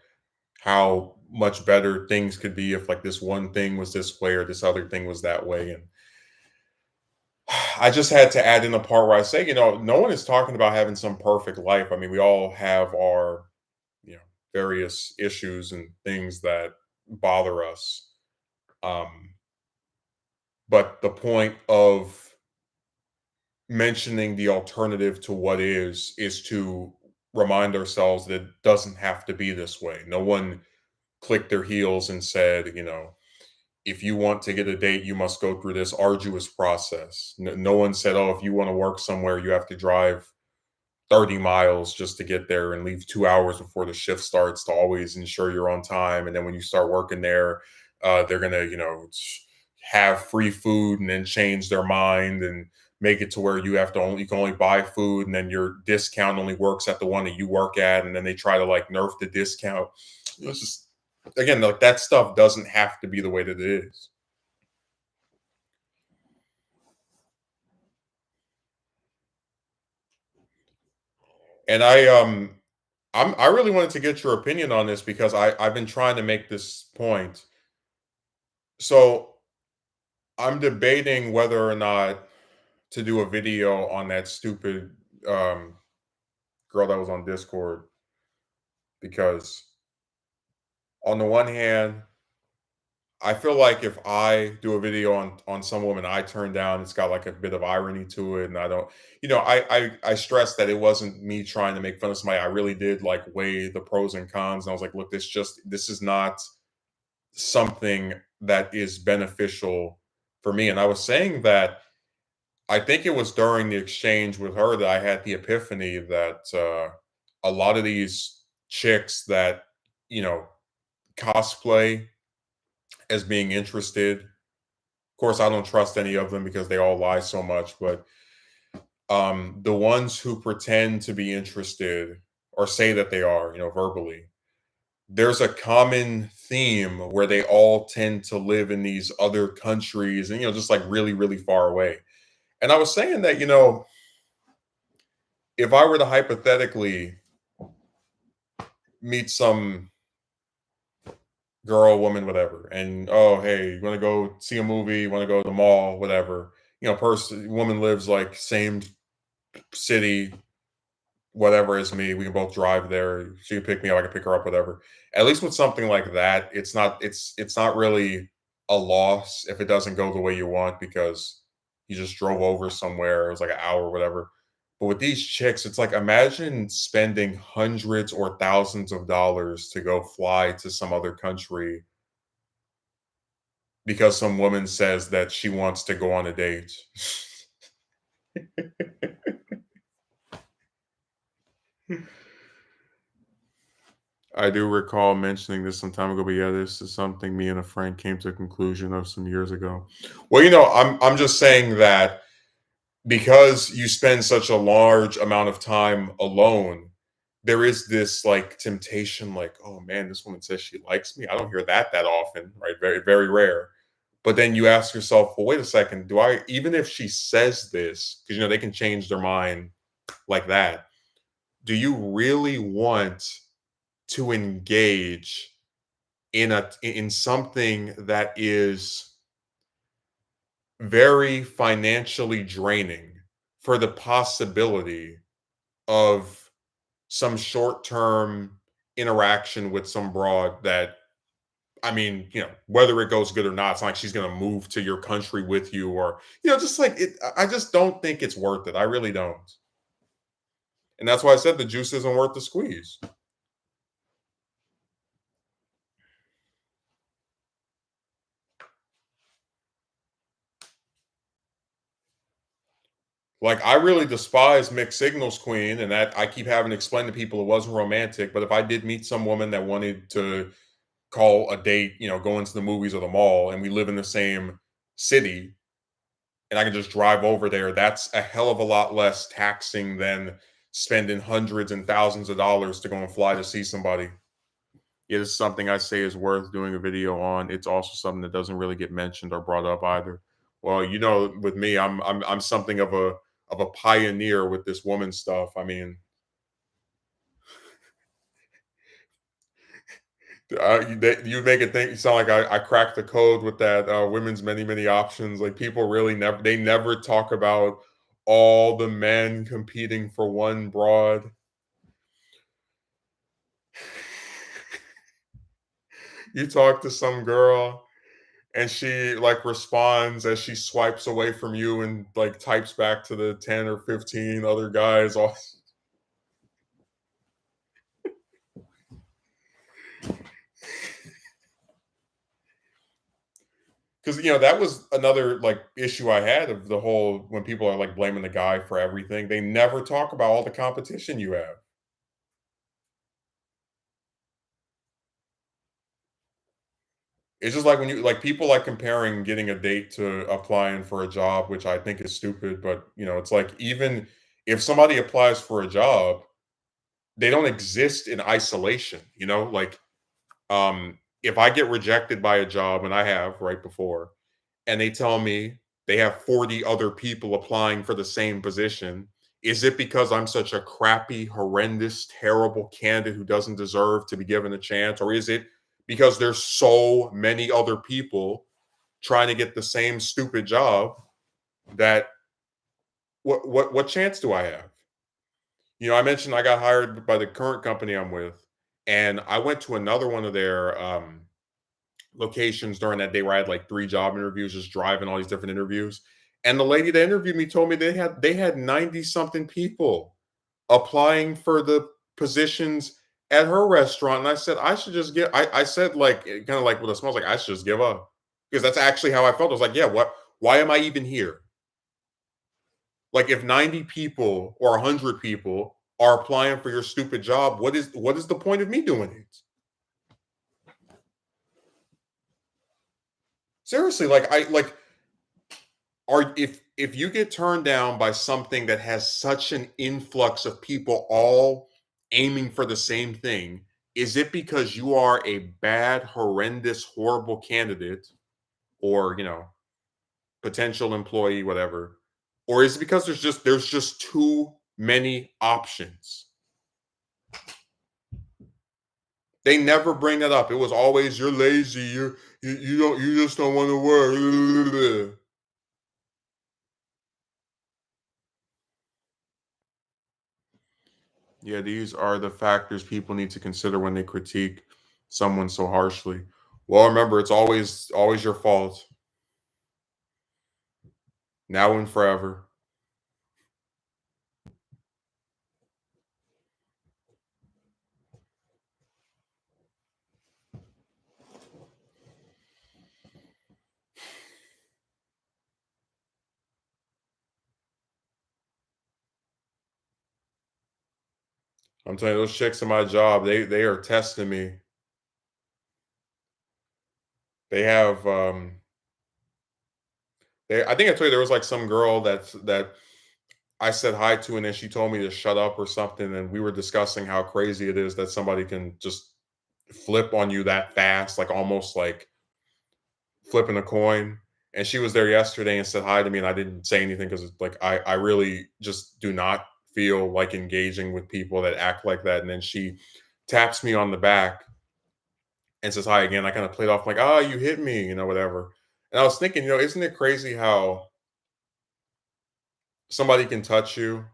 how much better things could be if like this one thing was this way or this other thing was that way. And I just had to add in a part where I say, no one is talking about having some perfect life. I mean, we all have our, you know, various issues and things that bother us. Um, but the point of mentioning the alternative to what is to remind ourselves that it doesn't have to be this way. No one clicked their heels and said, if you want to get a date, you must go through this arduous process. No one said, oh, if you want to work somewhere, you have to drive 30 miles just to get there and leave 2 hours before the shift starts to always ensure you're on time. And then when you start working there, they're going to, have free food and then change their mind and make it to where you can only buy food and then your discount only works at the one that you work at. And then they try to like nerf the discount. It's just, again, like that stuff doesn't have to be the way that it is. And I really wanted to get your opinion on this because I've been trying to make this point. So I'm debating whether or not to do a video on that stupid um, girl that was on Discord because on the one hand, I feel like if I do a video on some woman I turn down, it's got like a bit of irony to it, and I don't, I stressed that it wasn't me trying to make fun of somebody. I really did like weigh the pros and cons, and I was like, look, this is not something that is beneficial for me. And I was saying that I think it was during the exchange with her that I had the epiphany that a lot of these chicks that you know cosplay as being interested. Of course, I don't trust any of them because they all lie so much. But the ones who pretend to be interested or say that they are, verbally, there's a common theme where they all tend to live in these other countries and just like really, really far away. And I was saying that, if I were to hypothetically meet some girl, woman, whatever, and oh, hey, you want to go see a movie? You want to go to the mall, whatever. Person, woman lives like same city, whatever as me. We can both drive there. She can pick me up. I can pick her up. Whatever. At least with something like that, it's not really a loss if it doesn't go the way you want because you just drove over somewhere. It was like an hour, or whatever. But with these chicks, it's like imagine spending hundreds or thousands of dollars to go fly to some other country because some woman says that she wants to go on a date. I do recall mentioning this some time ago, but yeah, this is something me and a friend came to a conclusion of some years ago. Well, I'm just saying that because you spend such a large amount of time alone, there is this like temptation, like, oh man, this woman says she likes me. I don't hear that often, right? Very, very rare. But then you ask yourself, well, wait a second, do I, even if she says this, because they can change their mind like that, do you really want to engage in something that is very financially draining for the possibility of some short-term interaction with some broad that I mean, whether it goes good or not, it's not like she's going to move to your country with you or, just like it. I just don't think it's worth it. I really don't. And that's why I said the juice isn't worth the squeeze. Like I really despise mixed signals queen, and that I keep having to explain to people it wasn't romantic. But if I did meet some woman that wanted to call a date, go into the movies or the mall, and we live in the same city, and I can just drive over there, that's a hell of a lot less taxing than spending hundreds and thousands of dollars to go and fly to see somebody. It is something I say is worth doing a video on. It's also something that doesn't really get mentioned or brought up either. Well, with me, I'm something of a pioneer with this woman stuff. I mean, you make it think you sound like I cracked the code with that women's many options. Like people really never talk about all the men competing for one broad. You talk to some girl and she like responds as she swipes away from you and like types back to the 10 or 15 other guys all because that was another like issue I had of the whole when people are like blaming the guy for everything. They never talk about all the competition you have. It's just like when you like people like comparing getting a date to applying for a job, which I think is stupid, but it's like even if somebody applies for a job, they don't exist in isolation, like if I get rejected by a job and I have right before and they tell me they have 40 other people applying for the same position, is it because I'm such a crappy, horrendous, terrible candidate who doesn't deserve to be given a chance? Or is it because there's so many other people trying to get the same stupid job that what chance do I have? I mentioned I got hired by the current company I'm with, and I went to another one of their locations during that day where I had like 3 job interviews, just driving all these different interviews. And the lady that interviewed me told me they had 90 something people applying for the positions at her restaurant. And I said, I should just give I said like kind of like with a smell like I should just give up. Because that's actually how I felt. I was like, yeah, why am I even here? Like if 90 people or 100 people are applying for your stupid job, what is the point of me doing it? Seriously, like I like are if you get turned down by something that has such an influx of people all aiming for the same thing, is it because you are a bad, horrendous, horrible candidate or, potential employee, whatever? Or is it because there's just too many options. They never bring that up. It was always you're lazy, you don't you just don't want to work. Yeah, these are the factors people need to consider when they critique someone so harshly. Well, remember, it's always your fault, now and forever. I'm telling you, those chicks in my job, they are testing me. They have I think I told you there was like some girl that I said hi to, and then she told me to shut up or something, and we were discussing how crazy it is that somebody can just flip on you that fast, like almost like flipping a coin. And she was there yesterday and said hi to me, and I didn't say anything because like I really just do not feel like engaging with people that act like that. And then she taps me on the back and says hi again. I kind of played off like, oh, you hit me, whatever. And I was thinking, isn't it crazy how somebody can touch you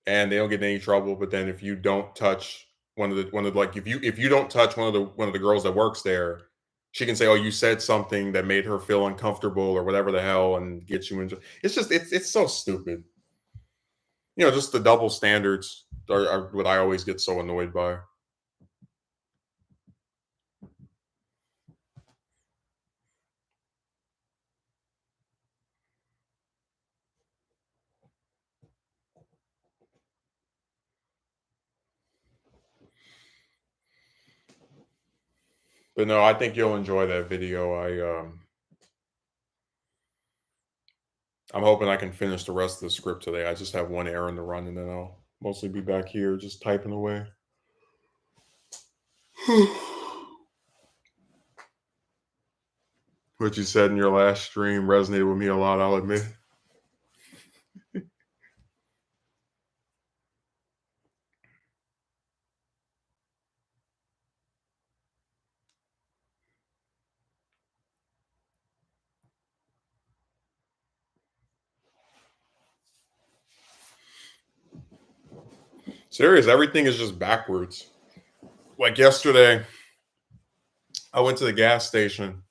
and they don't get in any trouble, but then if you don't touch one of the like if you don't touch one of the girls that works there, she can say, "Oh, you said something that made her feel uncomfortable or whatever the hell," and get you into. It's just it's so stupid. Just the double standards are what I always get so annoyed by. But no, I think you'll enjoy that video. I'm hoping I can finish the rest of the script today. I just have one errand to run, and then I'll mostly be back here just typing away. What you said in your last stream resonated with me a lot, I'll admit. Serious, everything is just backwards. Like yesterday, I went to the gas station.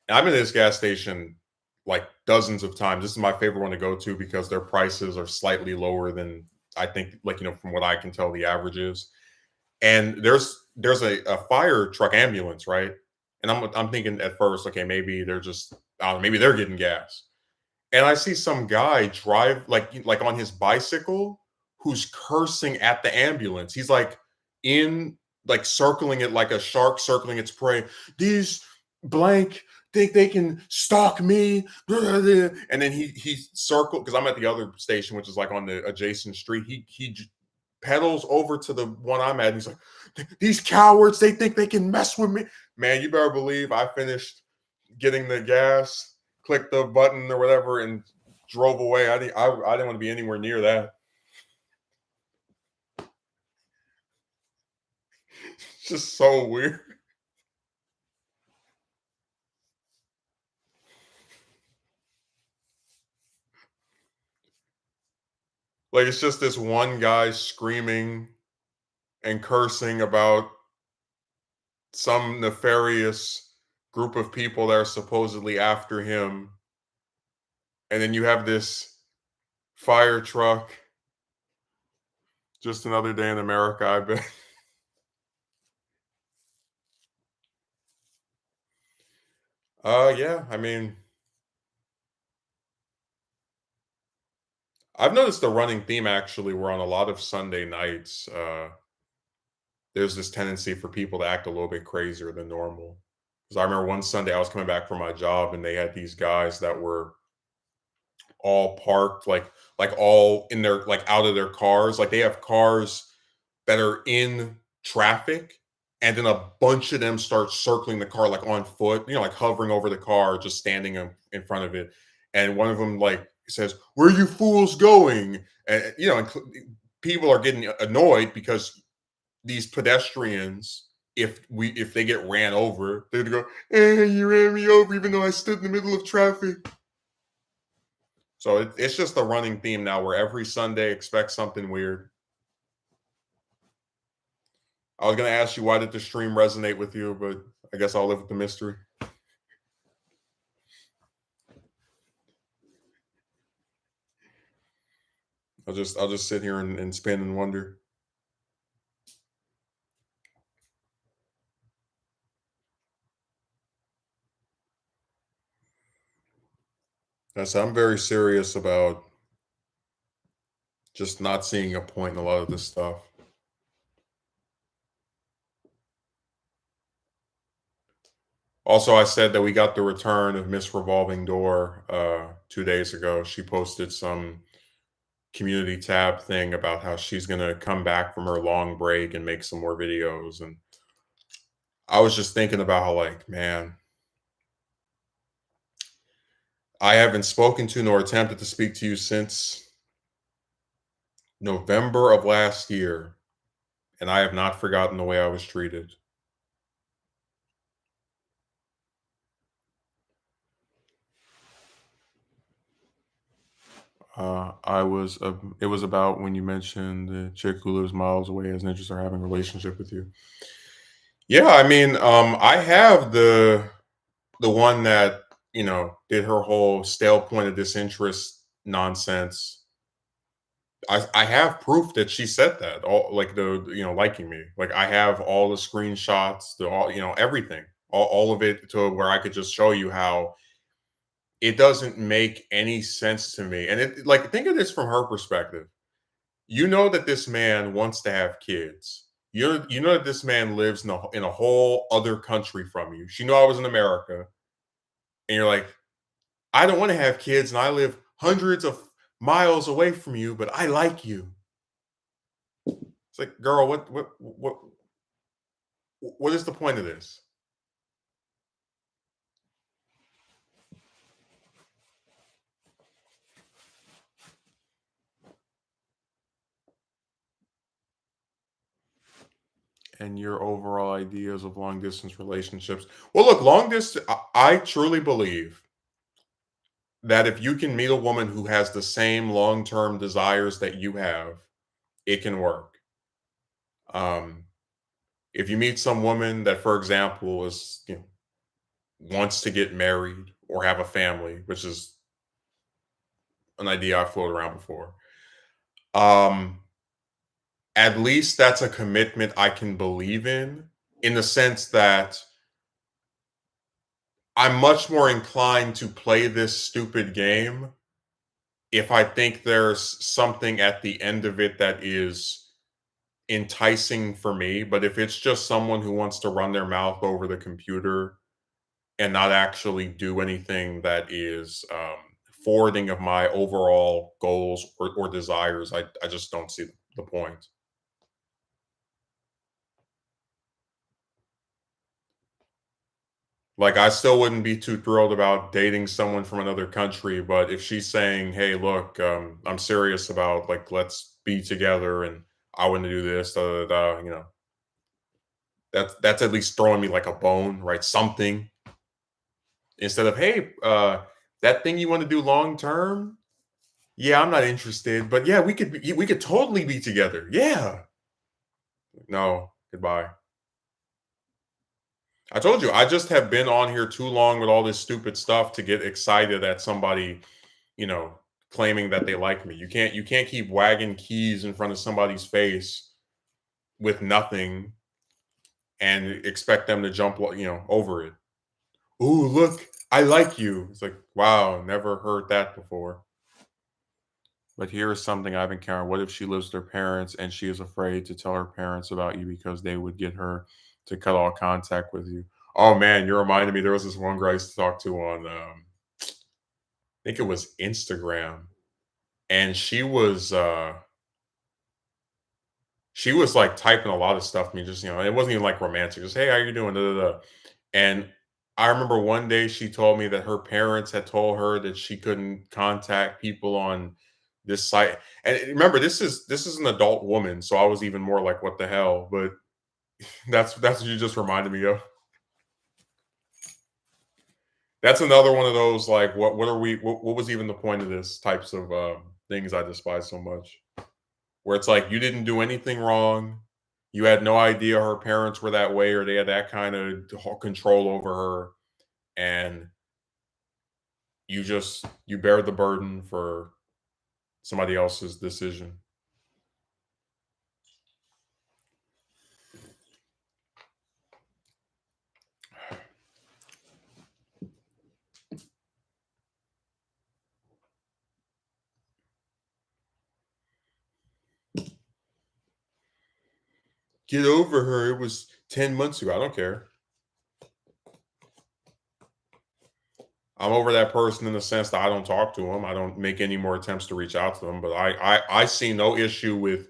I've been to this gas station like dozens of times. This is my favorite one to go to because their prices are slightly lower than I think, like, from what I can tell, the average is. And there's a fire truck ambulance, right? And I'm thinking at first, okay, maybe they're just I don't know, maybe they're getting gas. And I see some guy drive like on his bicycle who's cursing at the ambulance. He's like in like circling it like a shark circling its prey. These blank think they can stalk me. And then he circled because I'm at the other station, which is like on the adjacent street. He pedals over to the one I'm at. And he's like, these cowards, they think they can mess with me. Man, you better believe I finished getting the gas, clicked the button or whatever, and drove away. I didn't want to be anywhere near that. It's just so weird. Like it's just this one guy screaming and cursing about some nefarious group of people that are supposedly after him. And then you have this fire truck. Just another day in America, I bet. Yeah, I mean, I've noticed the running theme actually where on a lot of Sunday nights, there's this tendency for people to act a little bit crazier than normal. Because I remember one Sunday I was coming back from my job and they had these guys that were all parked like all in their like out of their cars. Like they have cars that are in traffic and then a bunch of them start circling the car like on foot, like hovering over the car, just standing in front of it. And one of them like says, "Where are you fools going?" And people are getting annoyed because these pedestrians, if they get ran over, they're gonna go, you ran me over even though I stood in the middle of traffic. So it's just a running theme now where every Sunday expect something weird. I was gonna ask you, why did the stream resonate with you, but I guess I'll live with the mystery. I'll just sit here and spin and wonder. Yes, I'm very serious about just not seeing a point in a lot of this stuff. Also, I said that we got the return of Miss Revolving Door 2 days ago. She posted some community tab thing about how she's gonna come back from her long break and make some more videos. And I was just thinking about how, like, man, I haven't spoken to nor attempted to speak to you since November of last year, and I have not forgotten the way I was treated. It was about when you mentioned the chick who lives miles away has an interest in having a relationship with you. Yeah, I mean, I have the one that did her whole stale point of disinterest nonsense. I have proof that she said that, all like the liking me. Like, I have all the screenshots, the all everything, all of it, to where I could just show you how it doesn't make any sense to me. And it, like, think of this from her perspective. You know that this man wants to have kids. You know that this man lives in a whole other country from you. She know I was in America, and you're like, I don't want to have kids, and I live hundreds of miles away from you, but I like you. It's like, girl, what is the point of this? And your overall ideas of long distance relationships. Well, look, long distance. I truly believe that if you can meet a woman who has the same long term desires that you have, it can work. Um, if you meet some woman that, for example, is wants to get married or have a family, which is an idea I floated around before. Um, at least that's a commitment I can believe in the sense that I'm much more inclined to play this stupid game if I think there's something at the end of it that is enticing for me. But if it's just someone who wants to run their mouth over the computer and not actually do anything that is forwarding of my overall goals or desires, I just don't see the point. Like, I still wouldn't be too thrilled about dating someone from another country, but if she's saying, "Hey, look, I'm serious about, like, let's be together, and I want to do this," da, da, da, that's at least throwing me like a bone, right? Something instead of, "Hey, that thing you want to do long term? Yeah, I'm not interested, but yeah, we could totally be together. Yeah." No, goodbye. I told you, I just have been on here too long with all this stupid stuff to get excited at somebody, you know, claiming that they like me. You can't keep wagging keys in front of somebody's face with nothing and expect them to jump, over it. Ooh, look, I like you. It's like, wow, never heard that before. But here is something I've encountered. What if she lives with her parents and she is afraid to tell her parents about you because they would get her to cut all contact with you? Oh man, you reminded me. There was this one girl I used to talk to on, I think it was Instagram, and she was like typing a lot of stuff to me. Just it wasn't even like romantic. Just, hey, how you doing? Da, da, da. And I remember one day she told me that her parents had told her that she couldn't contact people on this site. And remember, this is an adult woman, so I was even more like, "What the hell?" But that's what you just reminded me of. That's another one of those like, what are we? What was even the point of this? Types of things I despise so much. Where it's like you didn't do anything wrong. You had no idea her parents were that way, or they had that kind of control over her, and you bear the burden for somebody else's decision. Get over her. It was 10 months ago. I don't care. I'm over that person in the sense that I don't talk to them. I don't make any more attempts to reach out to them. But I see no issue with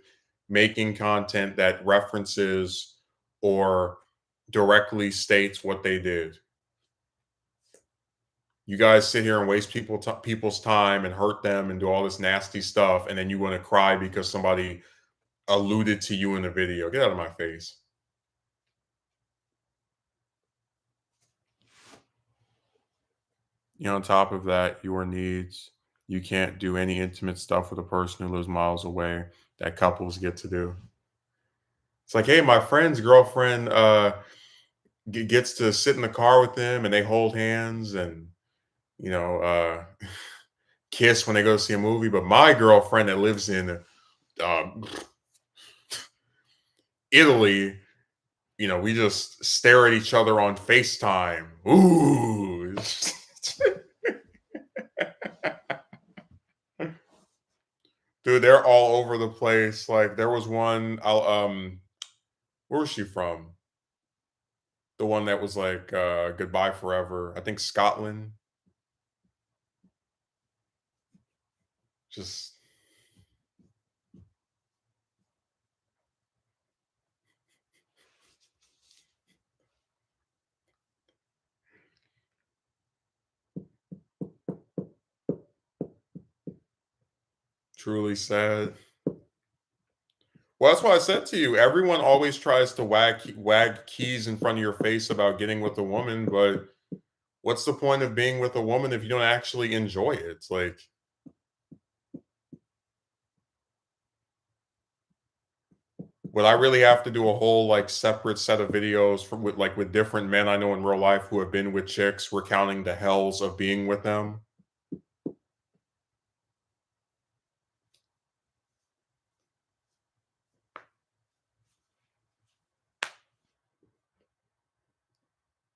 making content that references or directly states what they did. You guys sit here and waste people's time and hurt them and do all this nasty stuff, and then you want to cry because somebody alluded to you in a video. Get out of my face. On top of that, your needs, you can't do any intimate stuff with a person who lives miles away that couples get to do. It's like, hey, my friend's girlfriend gets to sit in the car with them and they hold hands and, you know, kiss when they go see a movie. But my girlfriend that lives in um, Italy, we just stare at each other on FaceTime. Ooh. Dude, they're all over the place. Like there was one, where was she from? The one that was like Goodbye Forever. I think Scotland. Just truly sad. Well, that's why I said to you, everyone always tries to wag keys in front of your face about getting with a woman, but what's the point of being with a woman if you don't actually enjoy it? It's like, would I really have to do a whole like separate set of videos with different men I know in real life who have been with chicks recounting the hells of being with them?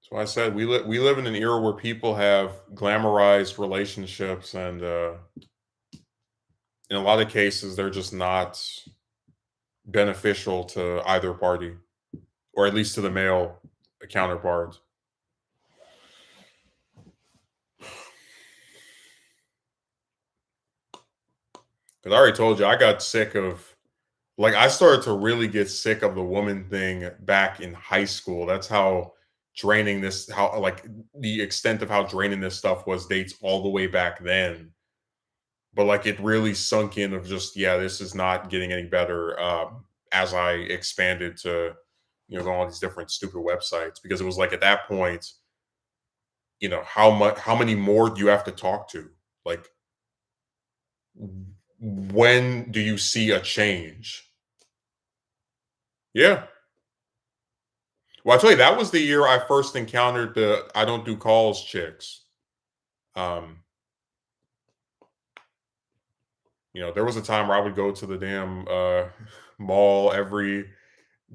So I said we live in an era where people have glamorized relationships, and in a lot of cases, they're just not beneficial to either party, or at least to the male counterpart. Because I already told you, I got sick of like I started to really get sick of the woman thing back in high school. That's how draining this, how like the extent of how draining this stuff was dates all the way back then. But like it really sunk in of just, yeah, this is not getting any better as I expanded to, go on all these different stupid websites, because it was like at that point, how many more do you have to talk to? Like, when do you see a change? Yeah. Well, I tell you, that was the year I first encountered the I don't do calls chicks. Um, there was a time where I would go to the damn mall every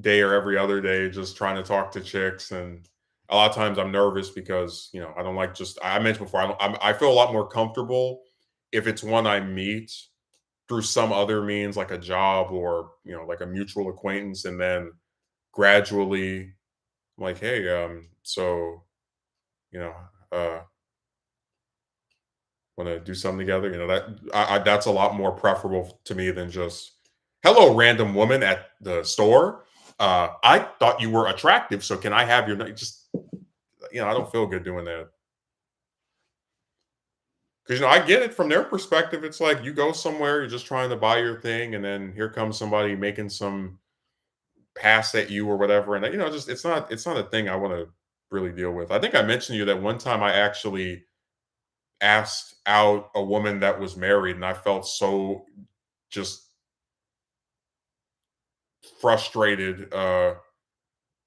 day or every other day just trying to talk to chicks, and a lot of times I'm nervous because I don't like, just I mentioned before, I feel a lot more comfortable if it's one I meet through some other means like a job or like a mutual acquaintance, and then gradually I'm like, hey, so you know uh want to do something together, that's a lot more preferable to me than just, hello, random woman at the store, I thought you were attractive, so can I have your just I don't feel good doing that. Because I get it from their perspective. It's like you go somewhere, you're just trying to buy your thing, and then here comes somebody making some pass at you or whatever, and just it's not a thing I want to really deal with. I think I mentioned to you that one time I actually asked out a woman that was married, and I felt so just frustrated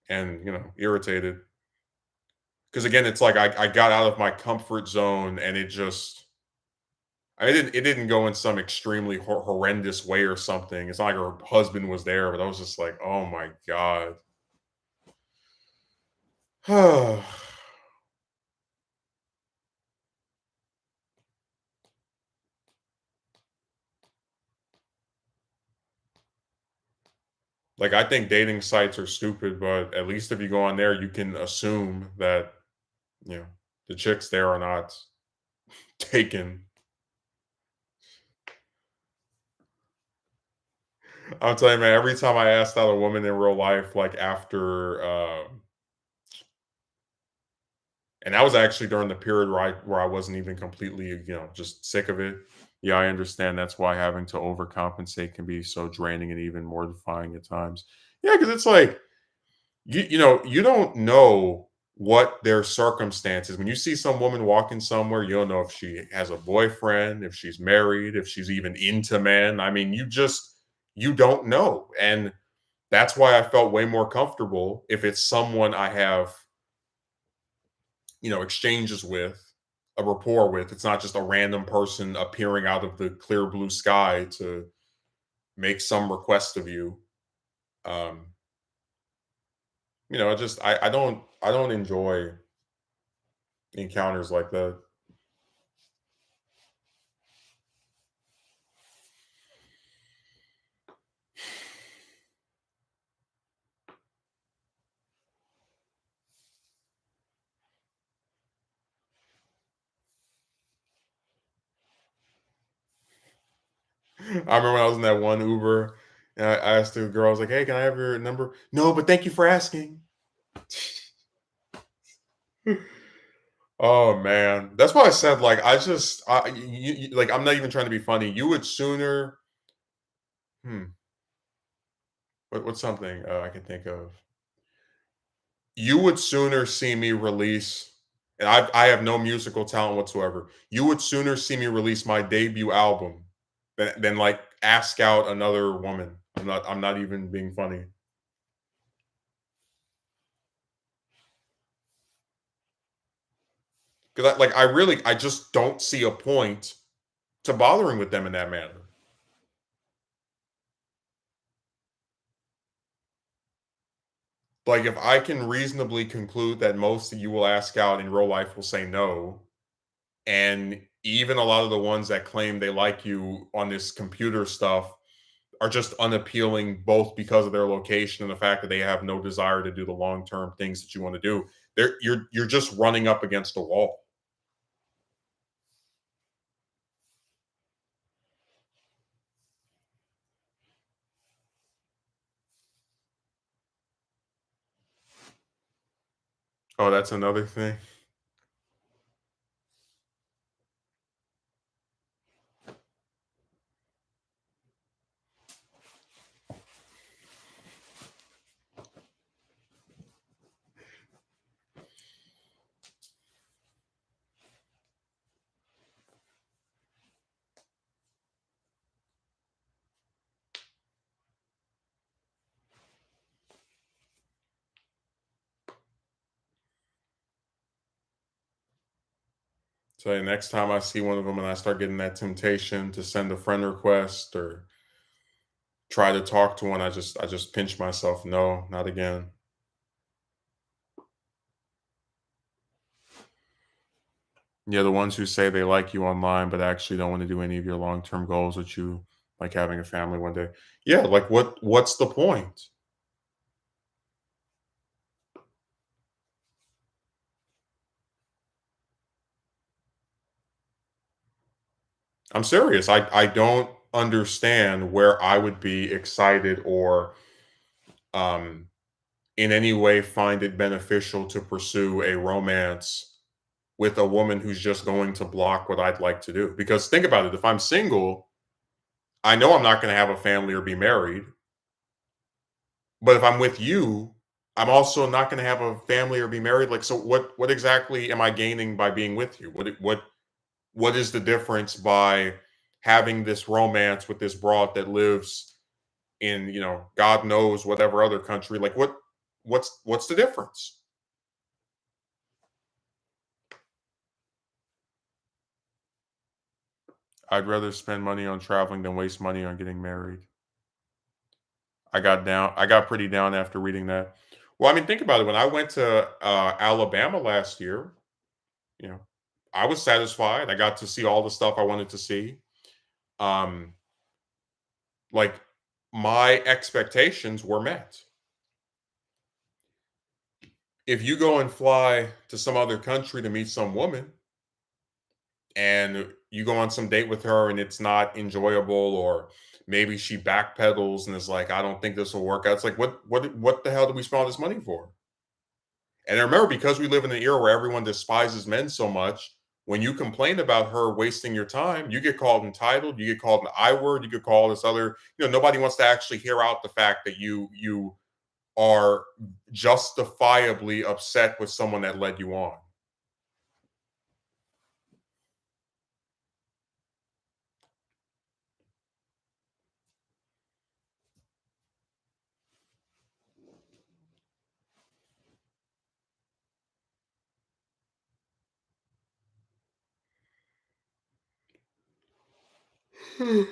and irritated because again, it's like I got out of my comfort zone, and it didn't go in some extremely horrendous way or something. It's not like her husband was there, but I was just like, oh my god. Like, I think dating sites are stupid, but at least if you go on there, you can assume that, you know, the chicks there are not taken. I'll tell you, man, every time I asked out a woman in real life, like after, and that was actually during the period where I wasn't even completely, just sick of it. Yeah, I understand. That's why having to overcompensate can be so draining and even mortifying at times. Yeah, because it's like, you don't know what their circumstances. When you see some woman walking somewhere, you don't know if she has a boyfriend, if she's married, if she's even into men. I mean, you don't know. And that's why I felt way more comfortable if it's someone I have, exchanges with, a rapport with. It's not just a random person appearing out of the clear blue sky to make some request of you. Um, I don't enjoy encounters like that. I remember when I was in that one Uber, and I asked the girl, I was like, "Hey, can I have your number?" No, but thank you for asking. Oh man, that's why I said like like I'm not even trying to be funny. You would sooner. Hmm. What's something I can think of? You would sooner see me release, and I have no musical talent whatsoever. You would sooner see me release my debut album than like ask out another woman. I'm not even being funny. Because I just don't see a point to bothering with them in that manner. Like if I can reasonably conclude that most of you will ask out in real life will say no, and even a lot of the ones that claim they like you on this computer stuff are just unappealing both because of their location and the fact that they have no desire to do the long-term things that you want to do. You're just running up against a wall. Oh, that's another thing. So next time I see one of them and I start getting that temptation to send a friend request or try to talk to one, I just pinch myself. No, not again. Yeah, the ones who say they like you online, but actually don't want to do any of your long-term goals with you, like having a family one day. Yeah, like what's the point? I'm serious. I don't understand where I would be excited or um in any way find it beneficial to pursue a romance with a woman who's just going to block what I'd like to do. Because think about it, if I'm single, I know I'm not going to have a family or be married. But if I'm with you, I'm also not going to have a family or be married. Like, so what exactly am I gaining by being with you? What is the difference by having this romance with this broad that lives in, God knows whatever other country? Like, what's the difference? I'd rather spend money on traveling than waste money on getting married. I got pretty down after reading that. Well, I mean, think about it. When I went to Alabama last year, you know, I was satisfied. I got to see all the stuff I wanted to see. Um, like my expectations were met. If you go and fly to some other country to meet some woman and you go on some date with her and it's not enjoyable, or maybe she backpedals and is like, I don't think this will work out. It's like, what the hell do we spend all this money for? And I remember, because we live in an era where everyone despises men so much, when you complain about her wasting your time, you get called entitled, you get called an I word, you get called this other, nobody wants to actually hear out the fact that you are justifiably upset with someone that led you on. Mm.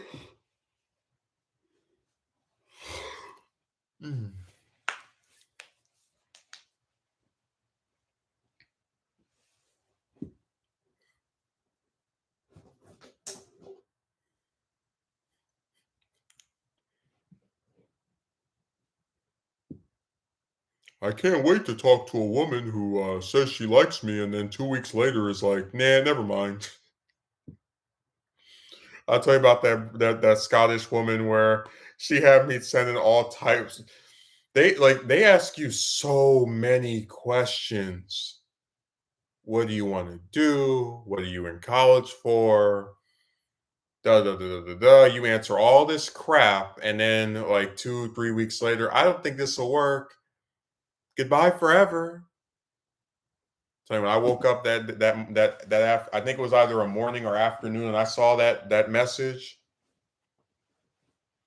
I can't wait to talk to a woman who says she likes me and then 2 weeks later is like, nah, never mind. I'll tell you about that Scottish woman where she had me sending all types. They ask you so many questions. What do you want to do? What are you in college for? Da da da da da da. You answer all this crap, and then like 2, 3 weeks later, I don't think this will work. Goodbye forever. So when I woke up I think it was either a morning or afternoon, and I saw that message.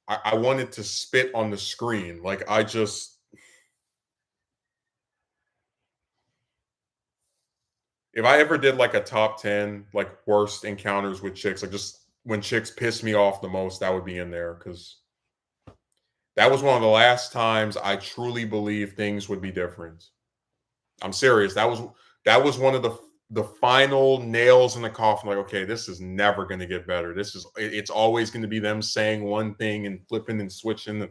I wanted to spit on the screen. Like, I just, if I ever did like a top 10 like worst encounters with chicks, like just when chicks piss me off the most, that would be in there, because that was one of the last times I truly believed things would be different. I'm serious. That was one of the final nails in the coffin. Like, okay, this is never going to get better. It's always going to be them saying one thing and flipping and switching.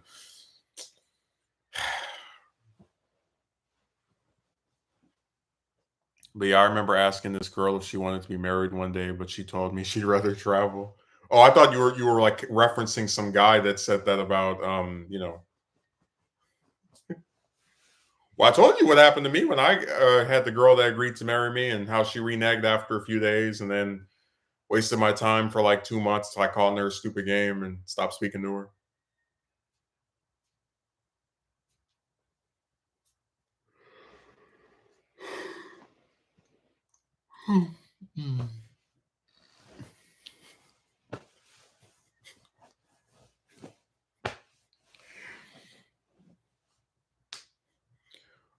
But yeah, I remember asking this girl if she wanted to be married one day, but she told me she'd rather travel. Oh, I thought you were like referencing some guy that said that about well, I told you what happened to me when I had the girl that agreed to marry me, and how she reneged after a few days and then wasted my time for like 2 months till I called her a stupid game and stopped speaking to her.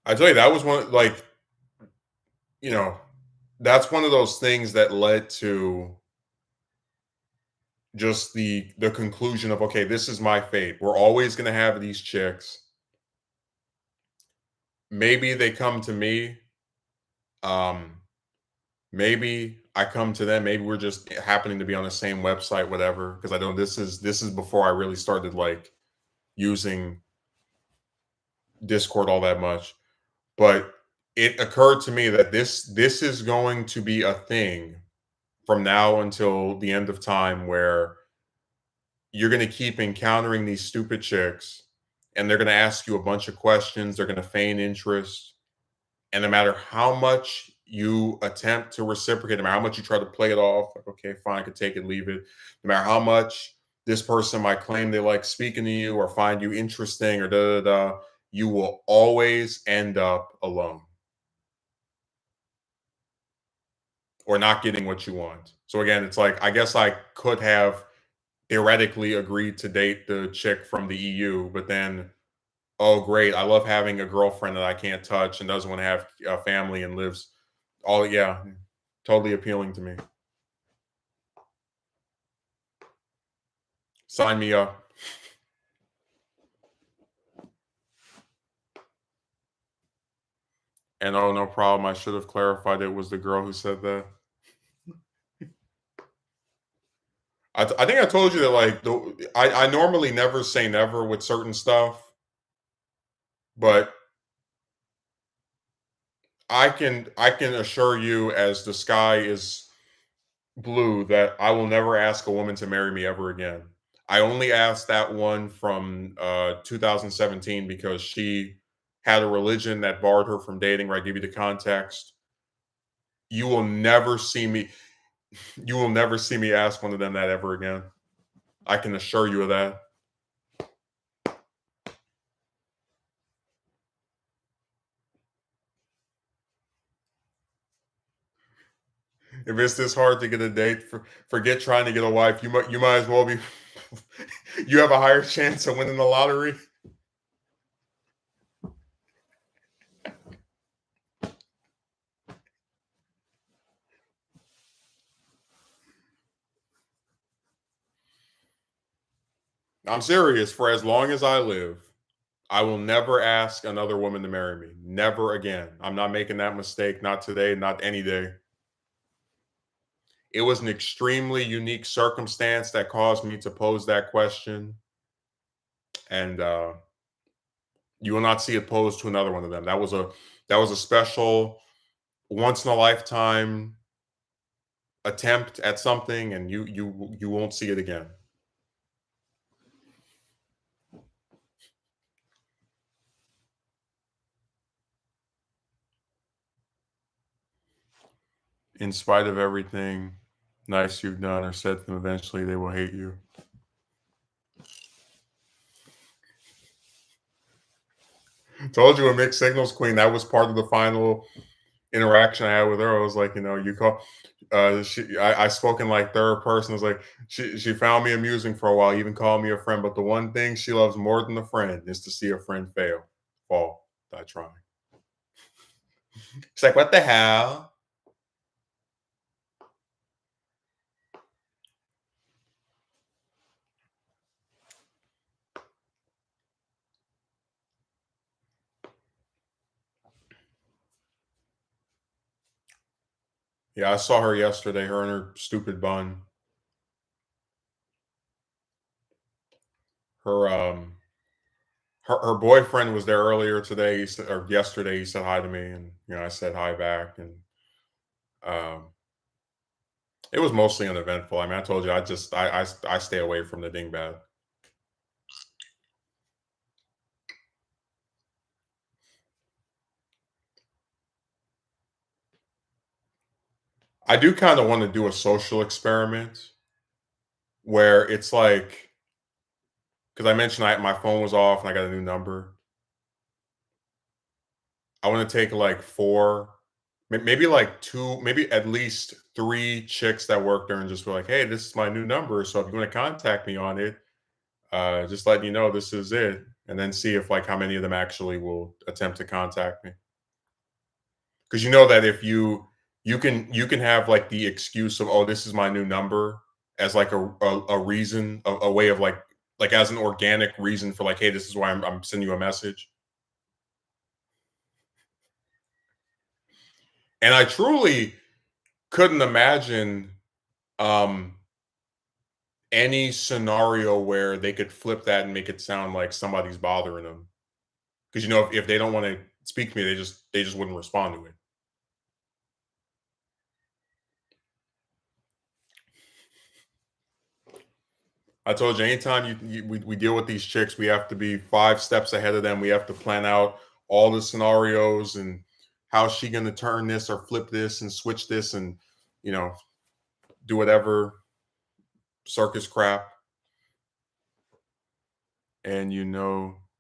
I tell you, that was you know, that's one of those things that led to just the conclusion of, okay, this is my fate. We're always going to have these chicks. Maybe they come to me. Um, maybe I come to them. Maybe we're just happening to be on the same website, whatever. Because I don't. This is before I really started like using Discord all that much. But it occurred to me that this is going to be a thing from now until the end of time, where you're going to keep encountering these stupid chicks. and they're going to ask you a bunch of questions. They're going to feign interest. And no matter how much you attempt to reciprocate, no matter how much you try to play it off, like, okay, fine, I could take it, leave it. No matter how much this person might claim they like speaking to you or find you interesting or da da da, you will always end up alone or not getting what you want. So again, it's like I guess I could have theoretically agreed to date the chick from the EU, but then oh great, I love having a girlfriend that I can't touch and doesn't want to have a family and lives all yeah, totally appealing to me. Sign me up. And oh, no problem. I should have clarified it was the girl who said that. I think I told you that like I normally never say never with certain stuff, but I can assure you as the sky is blue that I will never ask a woman to marry me ever again. I only asked that one from 2017 because she had a religion that barred her from dating. Right, give you the context. You will never see me. You will never see me ask one of them that ever again. I can assure you of that. If it's this hard to get a date, forget trying to get a wife. You might as well be. You have a higher chance of winning the lottery. I'm serious. For as long as I live, I will never ask another woman to marry me. Never again. I'm not making that mistake. Not today. Not any day. It was an extremely unique circumstance that caused me to pose that question, and you will not see it posed to another one of them. That was a special, once in a lifetime attempt at something, and you won't see it again. In spite of everything nice you've done or said to them, eventually they will hate you. Told you a mixed signals queen. That was part of the final interaction I had with her. I was like, you call. I spoke in like third person. I was like, she found me amusing for a while. Even called me a friend. But the one thing she loves more than a friend is to see a friend fall, die trying. She's like, what the hell? Yeah, I saw her yesterday. Her and her stupid bun. Her her boyfriend was there earlier today. He said, or yesterday. He said hi to me, and I said hi back, and um, it was mostly uneventful. I mean, I told you, I stay away from the dingbat. I do kind of want to do a social experiment where it's like, because I mentioned my phone was off and I got a new number. I want to take like four, maybe like two, maybe at least three chicks that work there and just be like, hey, this is my new number. So if you want to contact me on it, just letting you know this is it. And then see if like how many of them actually will attempt to contact me. Because you know that if you can have like the excuse of, oh, this is my new number, as like a reason, a way of like as an organic reason for like, hey, this is why I'm sending you a message. And I truly couldn't imagine um any scenario where they could flip that and make it sound like somebody's bothering them. Because if they don't want to speak to me, they just wouldn't respond to it. I told you, anytime we deal with these chicks, we have to be 5 steps ahead of them. We have to plan out all the scenarios and how's she going to turn this or flip this and switch this and, you know, do whatever circus crap. And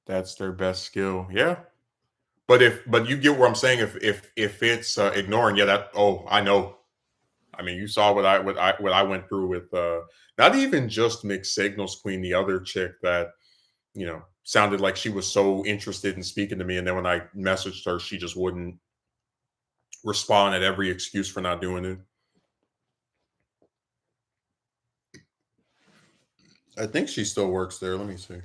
that's their best skill. Yeah. But you get what I'm saying. If it's ignoring, yeah, that, oh, I know. I mean, you saw what I went through with not even just mixed signals queen, the other chick that sounded like she was so interested in speaking to me, and then when I messaged her, she just wouldn't respond at every excuse for not doing it. I think she still works there. Let me see.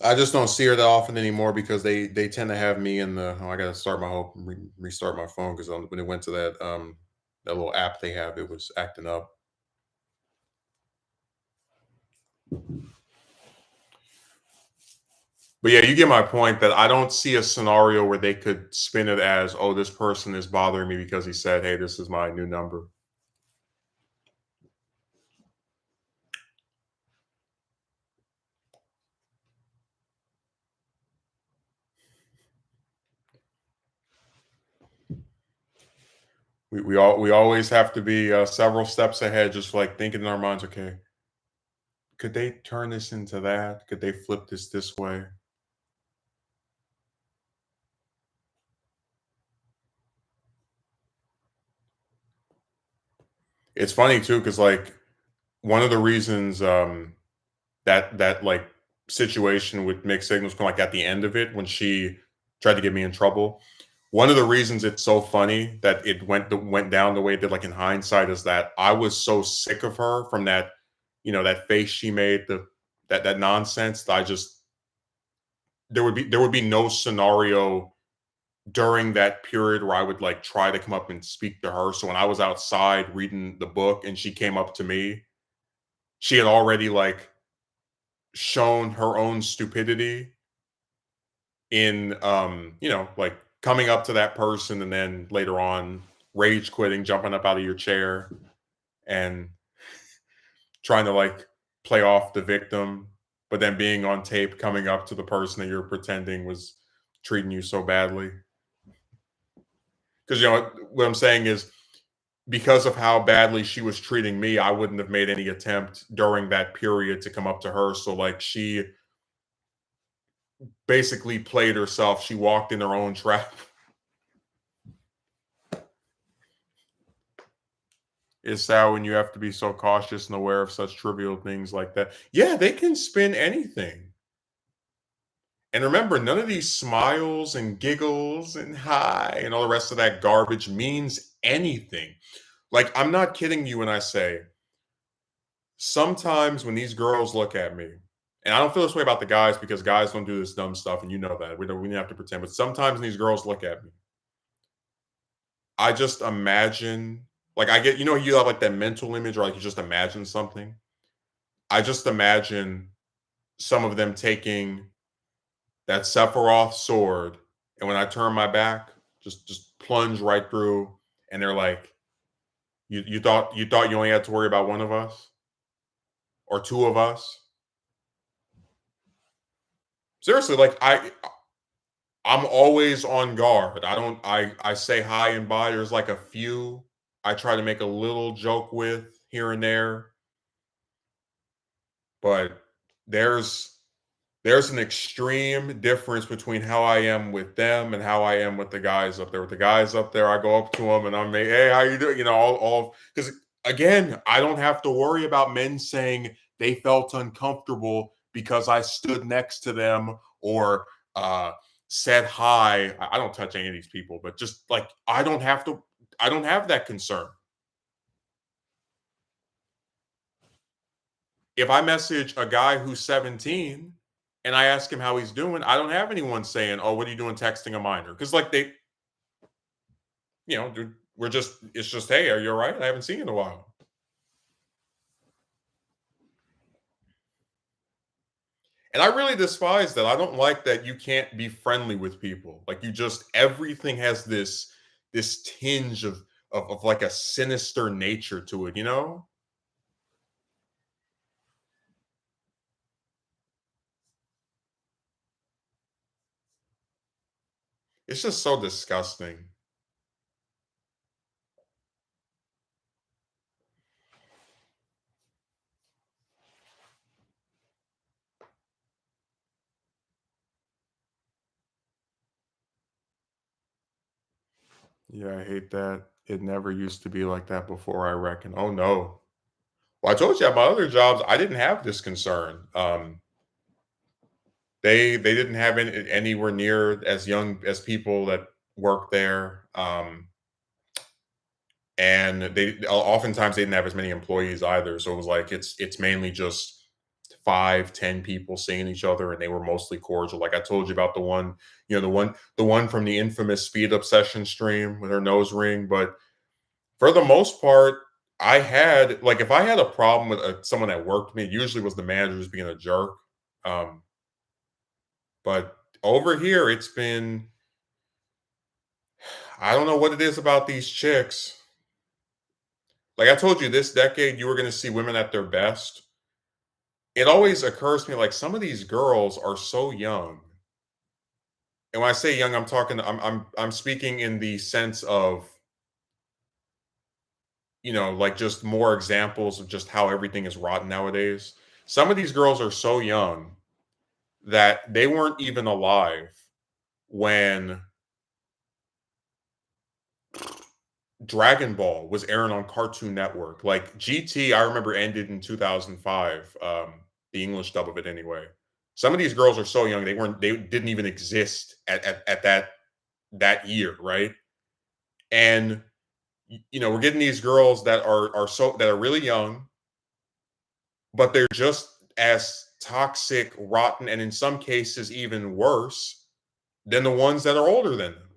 I just don't see her that often anymore because they tend to have me in the. Oh, I gotta start my whole restart my phone because when it went to that little app they have, it was acting up. But yeah, you get my point that I don't see a scenario where they could spin it as, oh, this person is bothering me because he said, hey, this is my new number. We always have to be several steps ahead, just like thinking in our minds, okay, could they turn this into that? Could they flip this way? It's funny too, because like one of the reasons that like situation with mixed signals, kind of like at the end of it when she tried to get me in trouble. One of the reasons it's so funny that it went down the way it did, like in hindsight, is that I was so sick of her from that, that face she made, that nonsense. That I just there would be no scenario during that period where I would like try to come up and speak to her. So when I was outside reading the book and she came up to me, she had already like shown her own stupidity in like coming up to that person and then later on rage quitting, jumping up out of your chair and trying to like play off the victim, but then being on tape coming up to the person that you're pretending was treating you so badly. Because what I'm saying is because of how badly she was treating me, I wouldn't have made any attempt during that period to come up to her. So like she basically played herself. She walked in her own trap. It's sad when you have to be so cautious and aware of such trivial things like that. Yeah, they can spin anything. And remember, none of these smiles and giggles and hi and all the rest of that garbage means anything. Like, I'm not kidding you when I say sometimes when these girls look at me, and I don't feel this way about the guys because guys don't do this dumb stuff, and you know that. We don't have to pretend, but sometimes when these girls look at me, I just imagine, like I get, you have like that mental image, or like you just imagine something. I just imagine some of them taking that Sephiroth sword, and when I turn my back, just plunge right through, and they're like, you thought you only had to worry about one of us or two of us? Seriously, like I'm always on guard. I say hi and bye. There's like a few I try to make a little joke with here and there, but there's there's an extreme difference between how I am with them and how I am with the guys up there. With the guys up there, I go up to them and I'm like, hey, how you doing? All because again, I don't have to worry about men saying they felt uncomfortable because I stood next to them or said hi. I don't touch any of these people, but just like I don't have that concern. If I message a guy who's 17 and I ask him how he's doing, I don't have anyone saying, "Oh, what are you doing texting a minor?" Because like dude, it's just, "Hey, are you all right? I haven't seen you in a while." And I really despise that. I don't like that you can't be friendly with people. Like you just everything has this tinge of like a sinister nature to it, you know? It's just so disgusting. Yeah, I hate that. It never used to be like that before, I reckon. Oh no. Well, I told you at my other jobs, I didn't have this concern. They didn't have anywhere near as young as people that work there. And oftentimes they didn't have as many employees either. So it was like it's mainly just 5, 10 people seeing each other, and they were mostly cordial. Like I told you about the one, the one from the infamous speed obsession stream with her nose ring. But for the most part, I had like if I had a problem with someone that worked with me, it usually was the manager just being a jerk. Um, but over here, it's been I don't know what it is about these chicks. Like I told you, this decade you were going to see women at their best. It always occurs to me like some of these girls are so young. And when I say young, I'm speaking in the sense of, like just more examples of just how everything is rotten nowadays. Some of these girls are so young that they weren't even alive when Dragon Ball was airing on Cartoon Network. Like GT, I remember ended in 2005. The English dub of it anyway. Some of these girls are so young they didn't even exist at that year, right? And we're getting these girls that are really young, but they're just as toxic, rotten, and in some cases even worse than the ones that are older than them.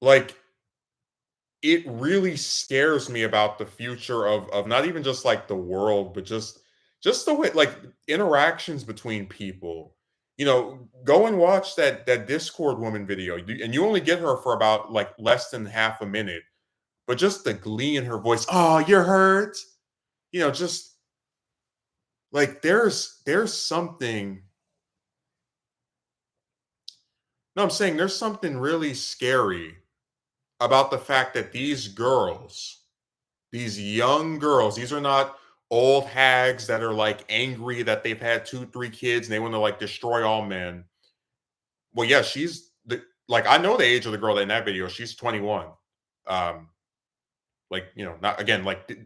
Like it really scares me about the future of not even just like the world, but just the way like interactions between people. Go and watch that Discord woman video, and you only get her for about like less than half a minute, but just the glee in her voice. Oh, you're hurt. Just like there's something. No, I'm saying there's something really scary about the fact that these young girls, these are not old hags that are like angry that they've had 2, 3 kids and they want to like destroy all men. Well, yeah, she's like I know the age of the girl in that video. She's 21. Um, like not again, like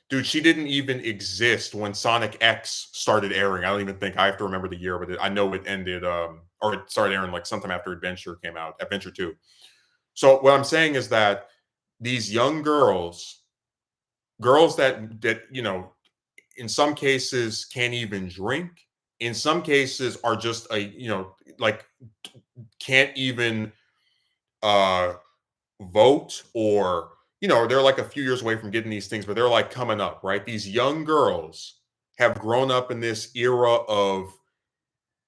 dude, she didn't even exist when Sonic X started airing. I don't even think I have to remember the year, but I know it ended or it started airing like sometime after Adventure came out, Adventure 2. So what I'm saying is that these young girls that in some cases can't even drink, in some cases are just like can't even uh vote, or they're like a few years away from getting these things, but they're like coming up, right? These young girls have grown up in this era of,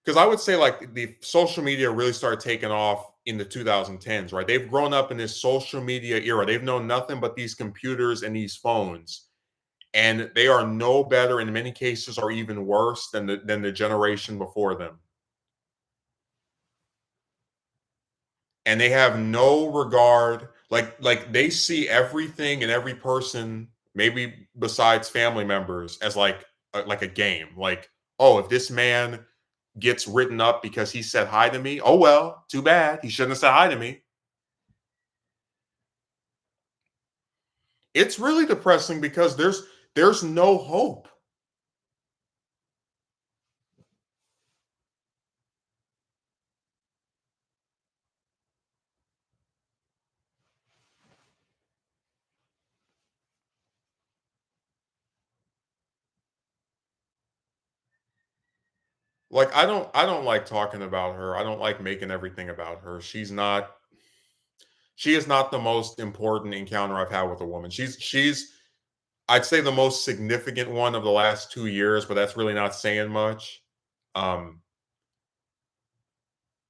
because I would say like the social media really started taking off in the 2010s, right? They've grown up in this social media era. They've known nothing but these computers and these phones, and they are no better, in many cases are even worse than the generation before them. And they have no regard, like they see everything and every person, maybe besides family members, as like a game. Like, oh, if this man gets written up because he said hi to me, oh well, too bad, he shouldn't have said hi to me. It's really depressing because there's no hope. Like I don't like talking about her. I don't like making everything about her. She is not the most important encounter I've had with a woman. She's I'd say the most significant one of the last 2 years, but that's really not saying much. Um,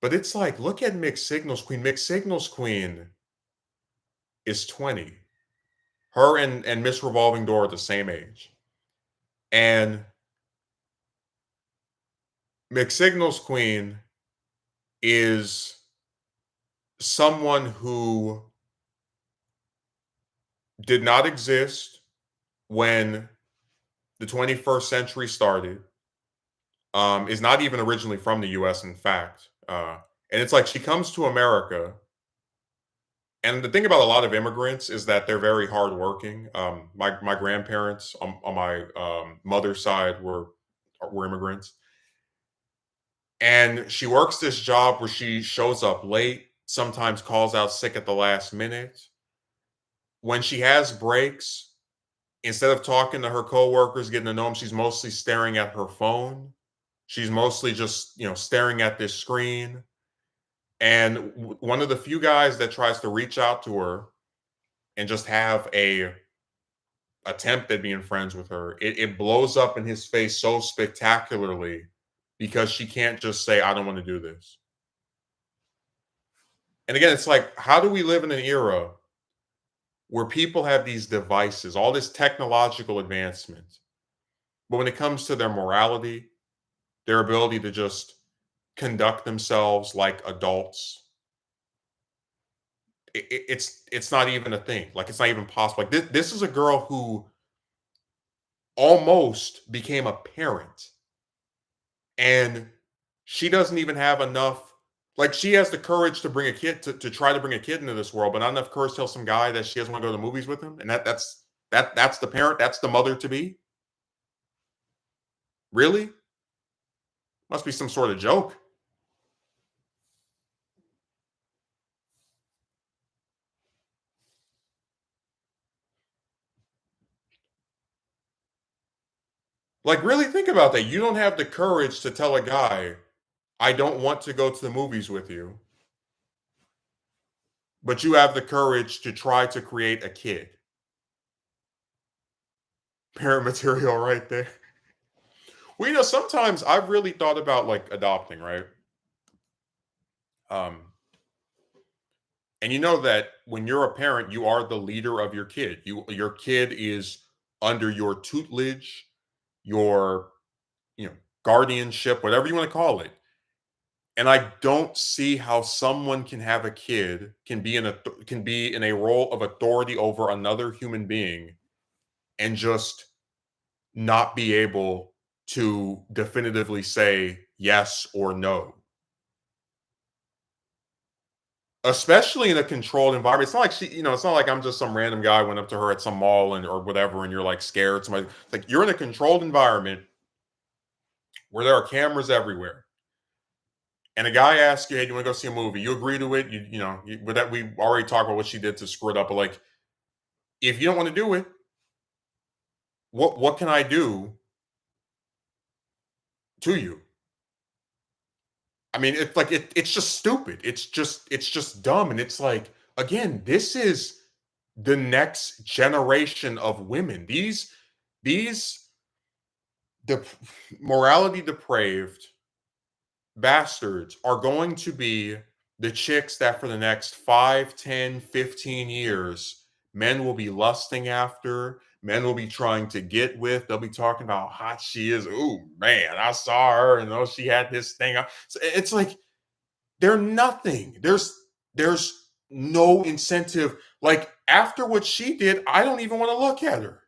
but it's like, look at Mixed Signals Queen. Mixed Signals Queen. is 20. Her and Miss Revolving Door are the same age. And McSignal's queen is someone who did not exist when the 21st century started, is not even originally from the US, in fact. And it's like she comes to America. And the thing about a lot of immigrants is that they're very hardworking. My grandparents on my mother's side were immigrants, and she works this job where she shows up late, sometimes calls out sick at the last minute. When she has breaks, instead of talking to her coworkers, getting to know them, she's mostly staring at her phone. She's mostly just staring at this screen. And one of the few guys that tries to reach out to her and just have a attempt at being friends with her, it blows up in his face so spectacularly because she can't just say, I don't want to do this. And again, it's like, how do we live in an era where people have these devices, all this technological advancement, but when it comes to their morality, their ability to just conduct themselves like adults, it's not even a thing. Like, it's not even possible. Like, this is a girl who almost became a parent, and she doesn't even have enough. Like, she has the courage to bring a kid to try to bring a kid into this world, but not enough courage to tell some guy that she doesn't want to go to the movies with him. And that's the parent, that's the mother to be. Really? Must be some sort of joke. Like, really think about that. You don't have the courage to tell a guy, I don't want to go to the movies with you, but you have the courage to try to create a kid. Parent material right there. Well, sometimes I've really thought about like adopting, right? Um, and you know that when you're a parent, you are the leader of your kid. Your kid is under your tutelage, your you know guardianship, whatever you want to call it. And I don't see how someone can have a kid, can be in a role of authority over another human being, and just not be able to definitively say yes or no. Especially in a controlled environment. It's not like it's not like I'm just some random guy went up to her at some mall and or whatever, and you're like scared. Somebody, it's like you're in a controlled environment where there are cameras everywhere. And a guy asks you, "Hey, do you want to go see a movie?" You agree to it. But that we already talked about what she did to screw it up. But like, if you don't want to do it, what can I do to you? I mean, it's like it's just stupid. It's just dumb. And it's like, again, this is the next generation of women. These the morality depraved bastards are going to be the chicks that for the next 5, 10, 15 years, men will be lusting after, men will be trying to get with. They'll be talking about how hot she is. Oh man, I saw her and oh, she had this thing. So it's like they're nothing. There's no incentive. Like, after what she did, I don't even want to look at her,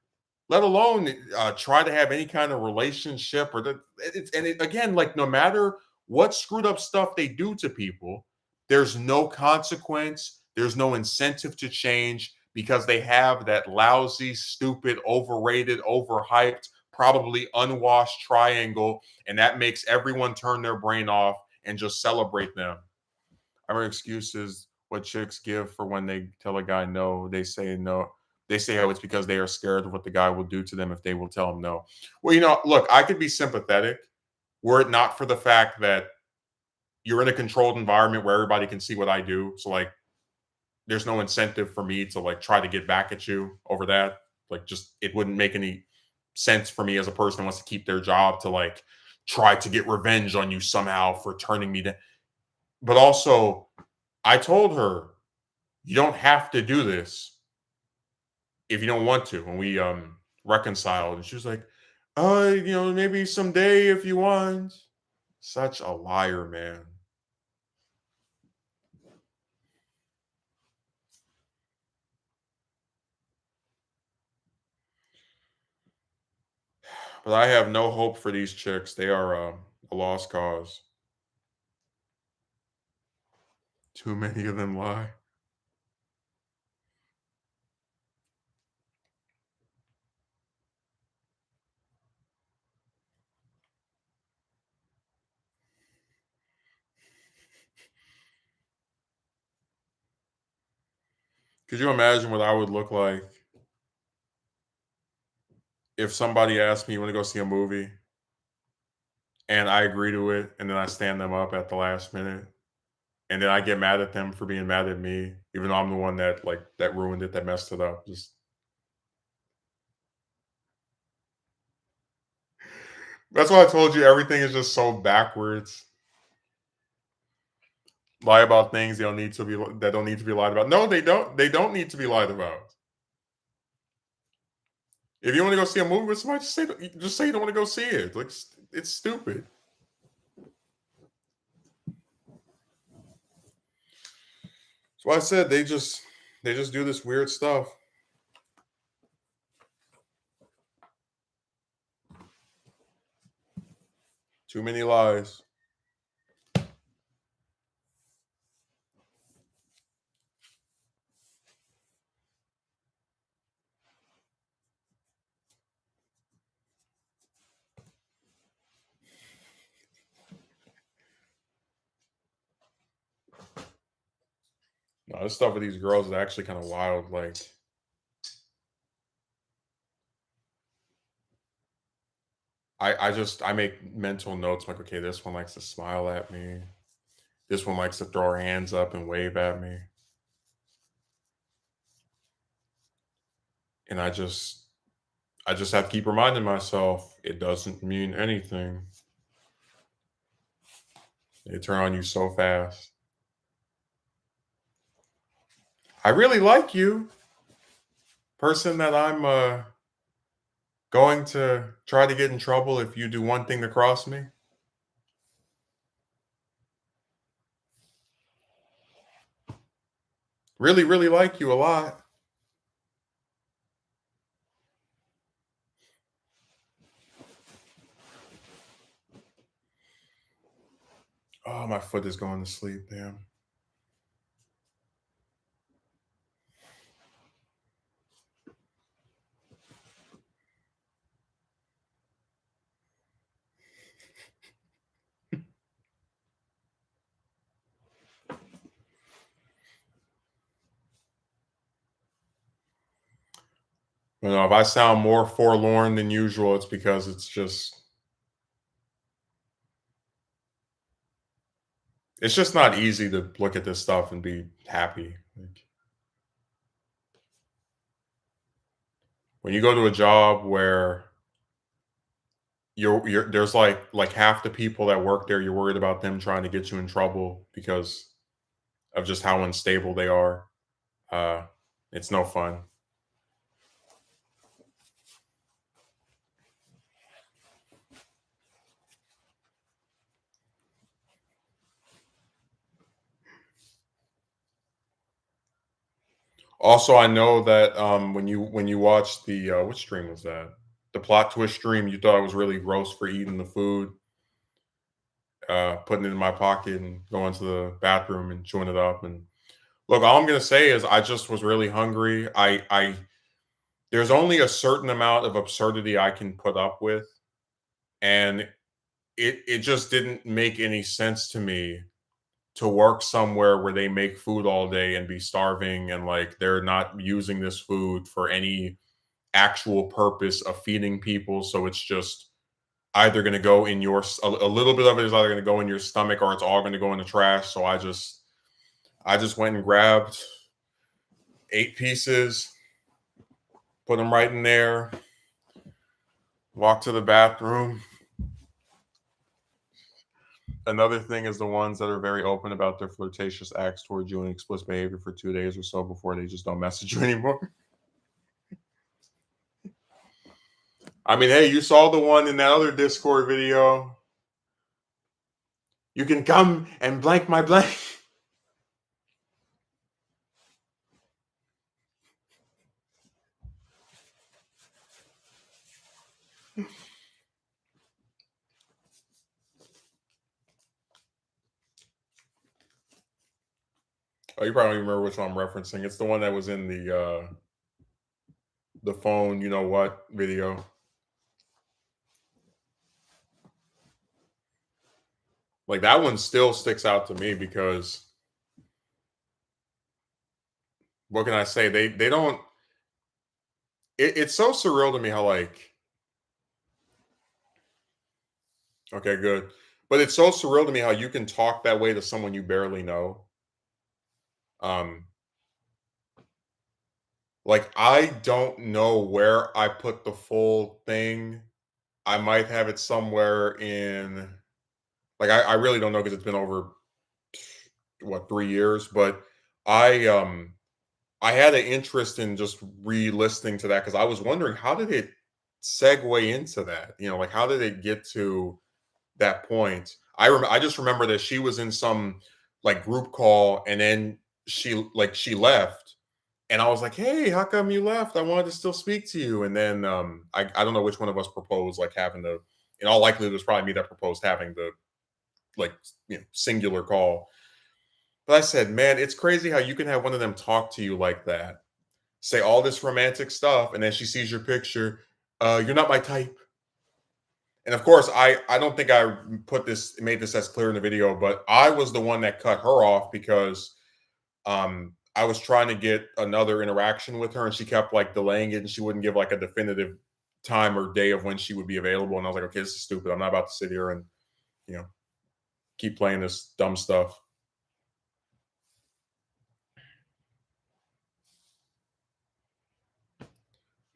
let alone try to have any kind of relationship. Again, like, no matter what screwed up stuff they do to people, there's no consequence. There's no incentive to change because they have that lousy, stupid, overrated, overhyped, probably unwashed triangle, and that makes everyone turn their brain off and just celebrate them. Our excuses what chicks give for when they tell a guy no. They say no. They say, oh, it's because they are scared of what the guy will do to them if they will tell him no. Well, look, I could be sympathetic were it not for the fact that you're in a controlled environment where everybody can see what I do. So, like, there's no incentive for me to like try to get back at you over that. Like, just it wouldn't make any sense for me as a person who wants to keep their job to like try to get revenge on you somehow for turning me down. But also, I told her You don't have to do this if you don't want to. When we reconciled, and she was like, maybe someday if you want. Such a liar, man. But I have no hope for these chicks. They are a lost cause. Too many of them lie. Could you imagine what I would look like if somebody asked me, "You want to go see a movie?" and I agree to it, and then I stand them up at the last minute, and then I get mad at them for being mad at me, even though I'm the one that ruined it, that messed it up. Just that's why I told you everything is just so backwards. Lie about things they don't need to be that don't need to be lied about. No, they don't. They don't need to be lied about. If you want to go see a movie with somebody, just say you don't want to go see it. Like it's stupid. So I said they just do this weird stuff. Too many lies. No, this stuff with these girls is actually kind of wild. Like I make mental notes like, okay, this one likes to smile at me. This one likes to throw her hands up and wave at me. And I just have to keep reminding myself it doesn't mean anything. They turn on you so fast. I really like you, person that I'm going to try to get in trouble if you do one thing to cross me. Really, really like you a lot. Oh, my foot is going to sleep, damn. If I sound more forlorn than usual, it's because it's just not easy to look at this stuff and be happy. Like, when you go to a job where you're there's like half the people that work there, you're worried about them trying to get you in trouble because of just how unstable they are. Uh, it's no fun. Also, I know that when you watch the which stream was that? The plot twist stream, you thought I was really gross for eating the food, putting it in my pocket and going to the bathroom and chewing it up. And look, all I'm gonna say is I just was really hungry. I there's only a certain amount of absurdity I can put up with, and it just didn't make any sense to me to work somewhere where they make food all day and be starving and like they're not using this food for any actual purpose of feeding people. So it's just either going to go in a little bit of it is either going to go in your stomach or it's all going to go in the trash. So I just went and grabbed 8 pieces, put them right in there, walked to the bathroom, Another thing is the ones that are very open about their flirtatious acts towards you and explicit behavior for 2 days or so before they just don't message you anymore. I mean, hey, you saw the one in that other Discord video. You can come and blank my blank. Oh, you probably don't even remember which one I'm referencing. It's the one that was in the phone, you know what video. Like that one still sticks out to me because what can I say? They don't. It's so surreal to me how like okay, good, but it's so surreal to me how you can talk that way to someone you barely know. Um, like I don't know where I put the full thing. I might have it somewhere in like I really don't know because it's been over what 3 years, but I um I had an interest in just re-listening to that because I was wondering how did it segue into that? You know, like how did it get to that point? I just remember that she was in some like group call and then she left and I was like, "Hey, how come you left? I wanted to still speak to you." And then I don't know which one of us proposed like having the in all likelihood it was probably me that proposed having the like singular call. But I said, "Man, it's crazy how you can have one of them talk to you like that." Say all this romantic stuff, and then she sees your picture. You're not my type. And of course, I don't think I made this as clear in the video, but I was the one that cut her off because I was trying to get another interaction with her, and she kept like delaying it, and she wouldn't give like a definitive time or day of when she would be available. And I was like, okay, this is stupid. I'm not about to sit here and you know keep playing this dumb stuff.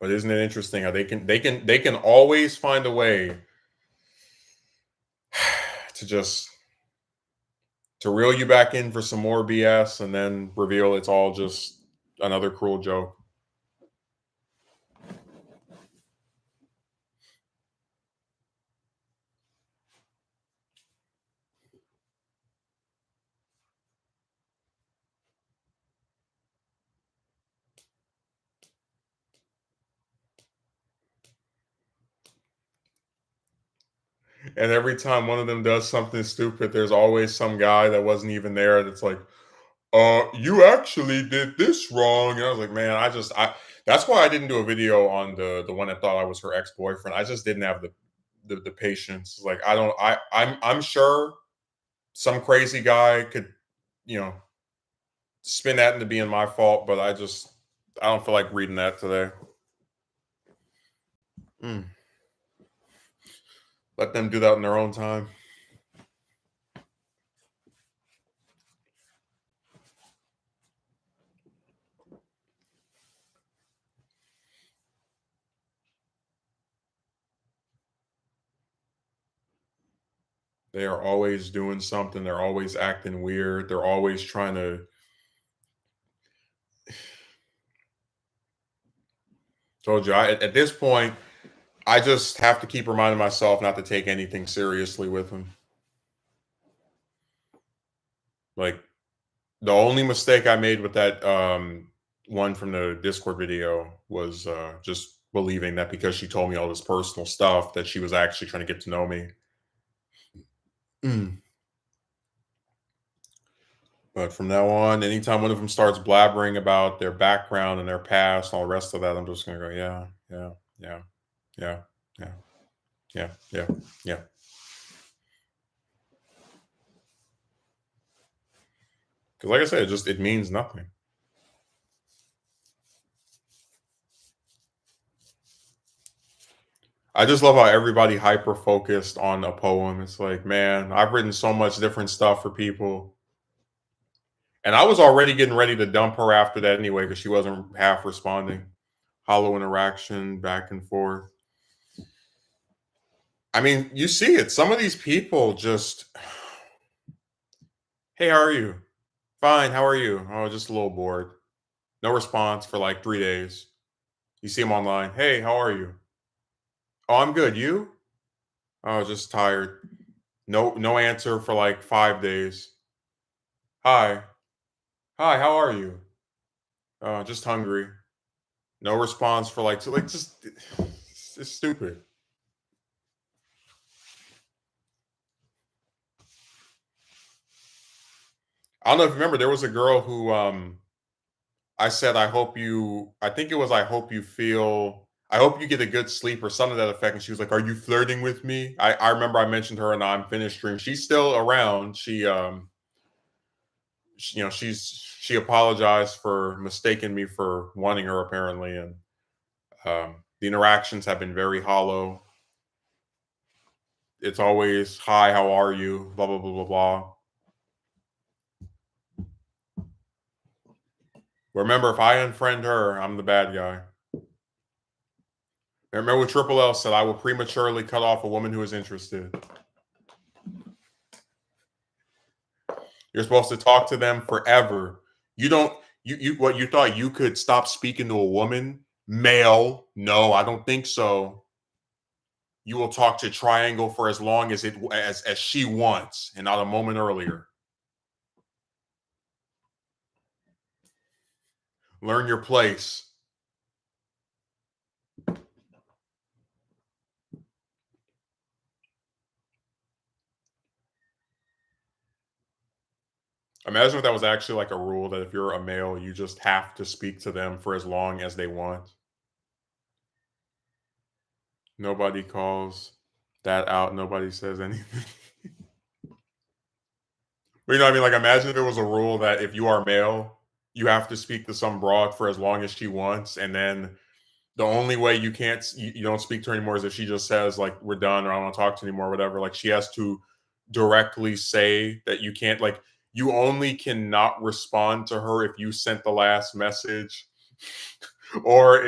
But isn't it interesting how they can always find a way to just to reel you back in for some more BS and then reveal it's all just another cruel joke. And every time one of them does something stupid, there's always some guy that wasn't even there that's like, you actually did this wrong. And I was like, man, I that's why I didn't do a video on the one that thought I was her ex-boyfriend. I just didn't have the patience. Like I don't I'm sure some crazy guy could, you know, spin that into being my fault, but I don't feel like reading that today. Mm. Let them do that in their own time. They are always doing something. They're always acting weird. They're always trying to. Told you, at this point, I just have to keep reminding myself not to take anything seriously with them. Like the only mistake I made with that one from the Discord video was just believing that because she told me all this personal stuff that she was actually trying to get to know me. Mm. But from now on, anytime one of them starts blabbering about their background and their past, and all the rest of that, I'm just gonna go, yeah, yeah, yeah, yeah, yeah, yeah, yeah, yeah. Because, like I said, it means nothing. I just love how everybody hyper focused on a poem. It's like, man, I've written so much different stuff for people, and I was already getting ready to dump her after that anyway because she wasn't half responding. Hollow interaction, back and forth. I mean, you see it. Some of these people just Hey, how are you? Fine, how are you? Oh, just a little bored. No response for like 3 days. You see him online. Hey, how are you? Oh, I'm good. You? Oh, just tired. No answer for like 5 days. Hi. Hi, how are you? Just hungry. No response for like just it's stupid. I don't know if you remember there was a girl who I said I think it was I hope you get a good sleep or something to that effect. And she was like, "Are you flirting with me?" I remember I mentioned her in the I'm finished stream. She's still around. She apologized for mistaking me for wanting her apparently, and the interactions have been very hollow. It's always hi, how are you? Blah blah blah blah blah. Remember, if I unfriend her, I'm the bad guy. Remember what Triple L said, I will prematurely cut off a woman who is interested. You're supposed to talk to them forever. You don't you what you thought you could stop speaking to a woman, male? No, I don't think so. You will talk to Triangle for as long as as she wants, and not a moment earlier. Learn your place. Imagine if that was actually like a rule that if you're a male, you just have to speak to them for as long as they want. Nobody calls that out. Nobody says anything. But you know what I mean? Like, imagine if there was a rule that if you are male, you have to speak to some broad for as long as she wants, and then the only way you don't speak to her anymore is if she just says like we're done or I don't want to talk to you anymore, or whatever. Like she has to directly say that you can't like you only cannot respond to her if you sent the last message, or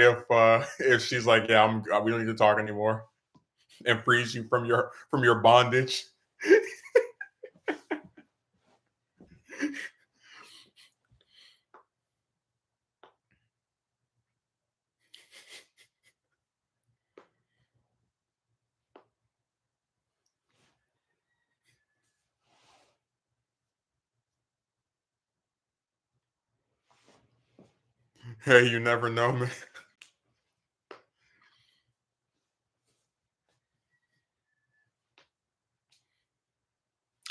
if she's like yeah we don't need to talk anymore and frees you from your bondage. Hey, you never know, man.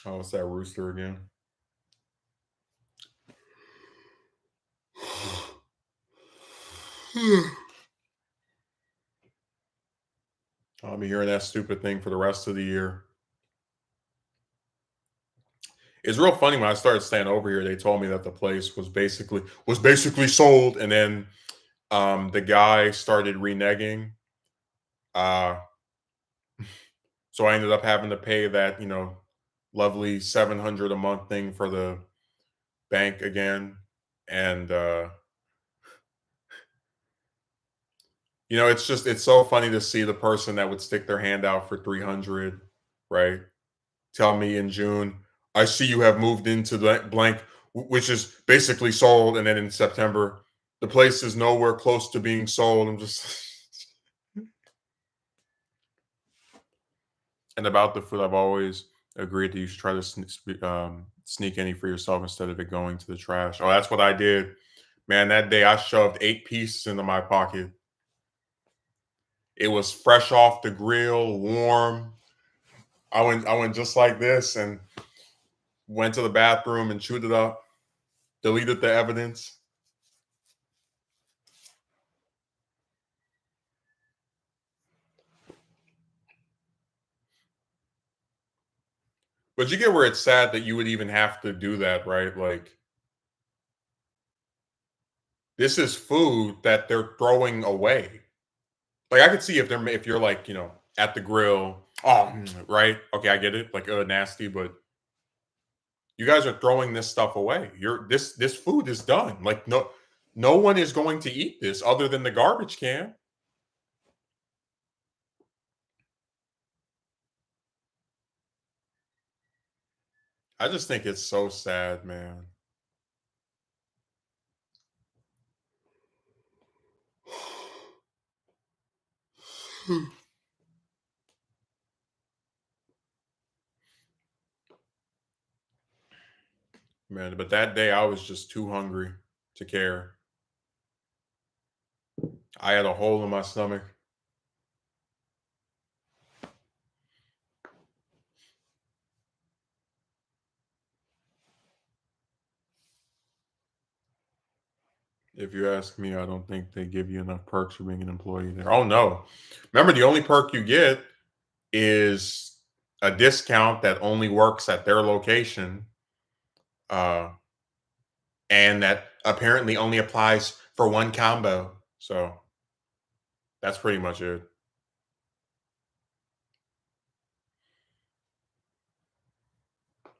Oh, it's that rooster again. I'll be hearing that stupid thing for the rest of the year. It's real funny when I started staying over here. They told me that the place was basically sold, and then the guy started reneging. Uh, so I ended up having to pay that lovely 700 a month thing for the bank again, and it's so funny to see the person that would stick their hand out for 300, right? Tell me in June, I see you have moved into the blank, which is basically sold. And then in September, the place is nowhere close to being sold. I'm just, and about the food, I've always agreed that you should try to sneak any for yourself instead of it going to the trash. Oh, that's what I did. Man, that day I shoved 8 pieces into my pocket. It was fresh off the grill, warm. I went just like this and went to the bathroom and chewed it up, deleted the evidence. But you get where it's sad that you would even have to do that, right? Like, this is food that they're throwing away. Like, I could see if you're like, at the grill, oh, right, okay, I get it, like, nasty, but you guys are throwing this stuff away. This food is done. Like, no one is going to eat this other than the garbage can. I just think it's so sad, man. Man, but that day I was just too hungry to care. I had a hole in my stomach. If you ask me, I don't think they give you enough perks for being an employee there. Oh no. Remember, the only perk you get is a discount that only works at their location. Uh, and that apparently only applies for one combo. So that's pretty much it.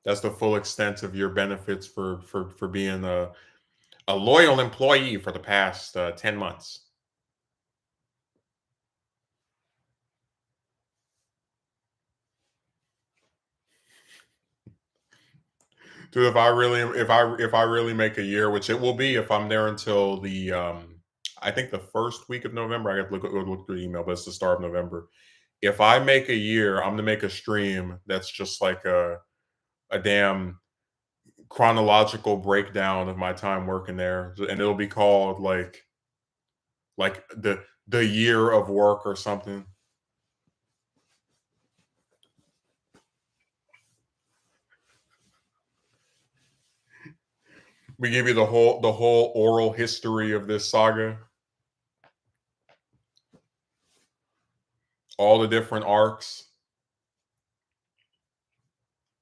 That's the full extent of your benefits for being a loyal employee for the past 10 months. Dude, if I really make a year, which it will be if I'm there until the I think the first week of November. I have to look through the email, but it's the start of November. If I make a year, I'm gonna make a stream that's just like a damn chronological breakdown of my time working there, and it'll be called like the year of work or something. We give you the whole oral history of this saga, all the different arcs,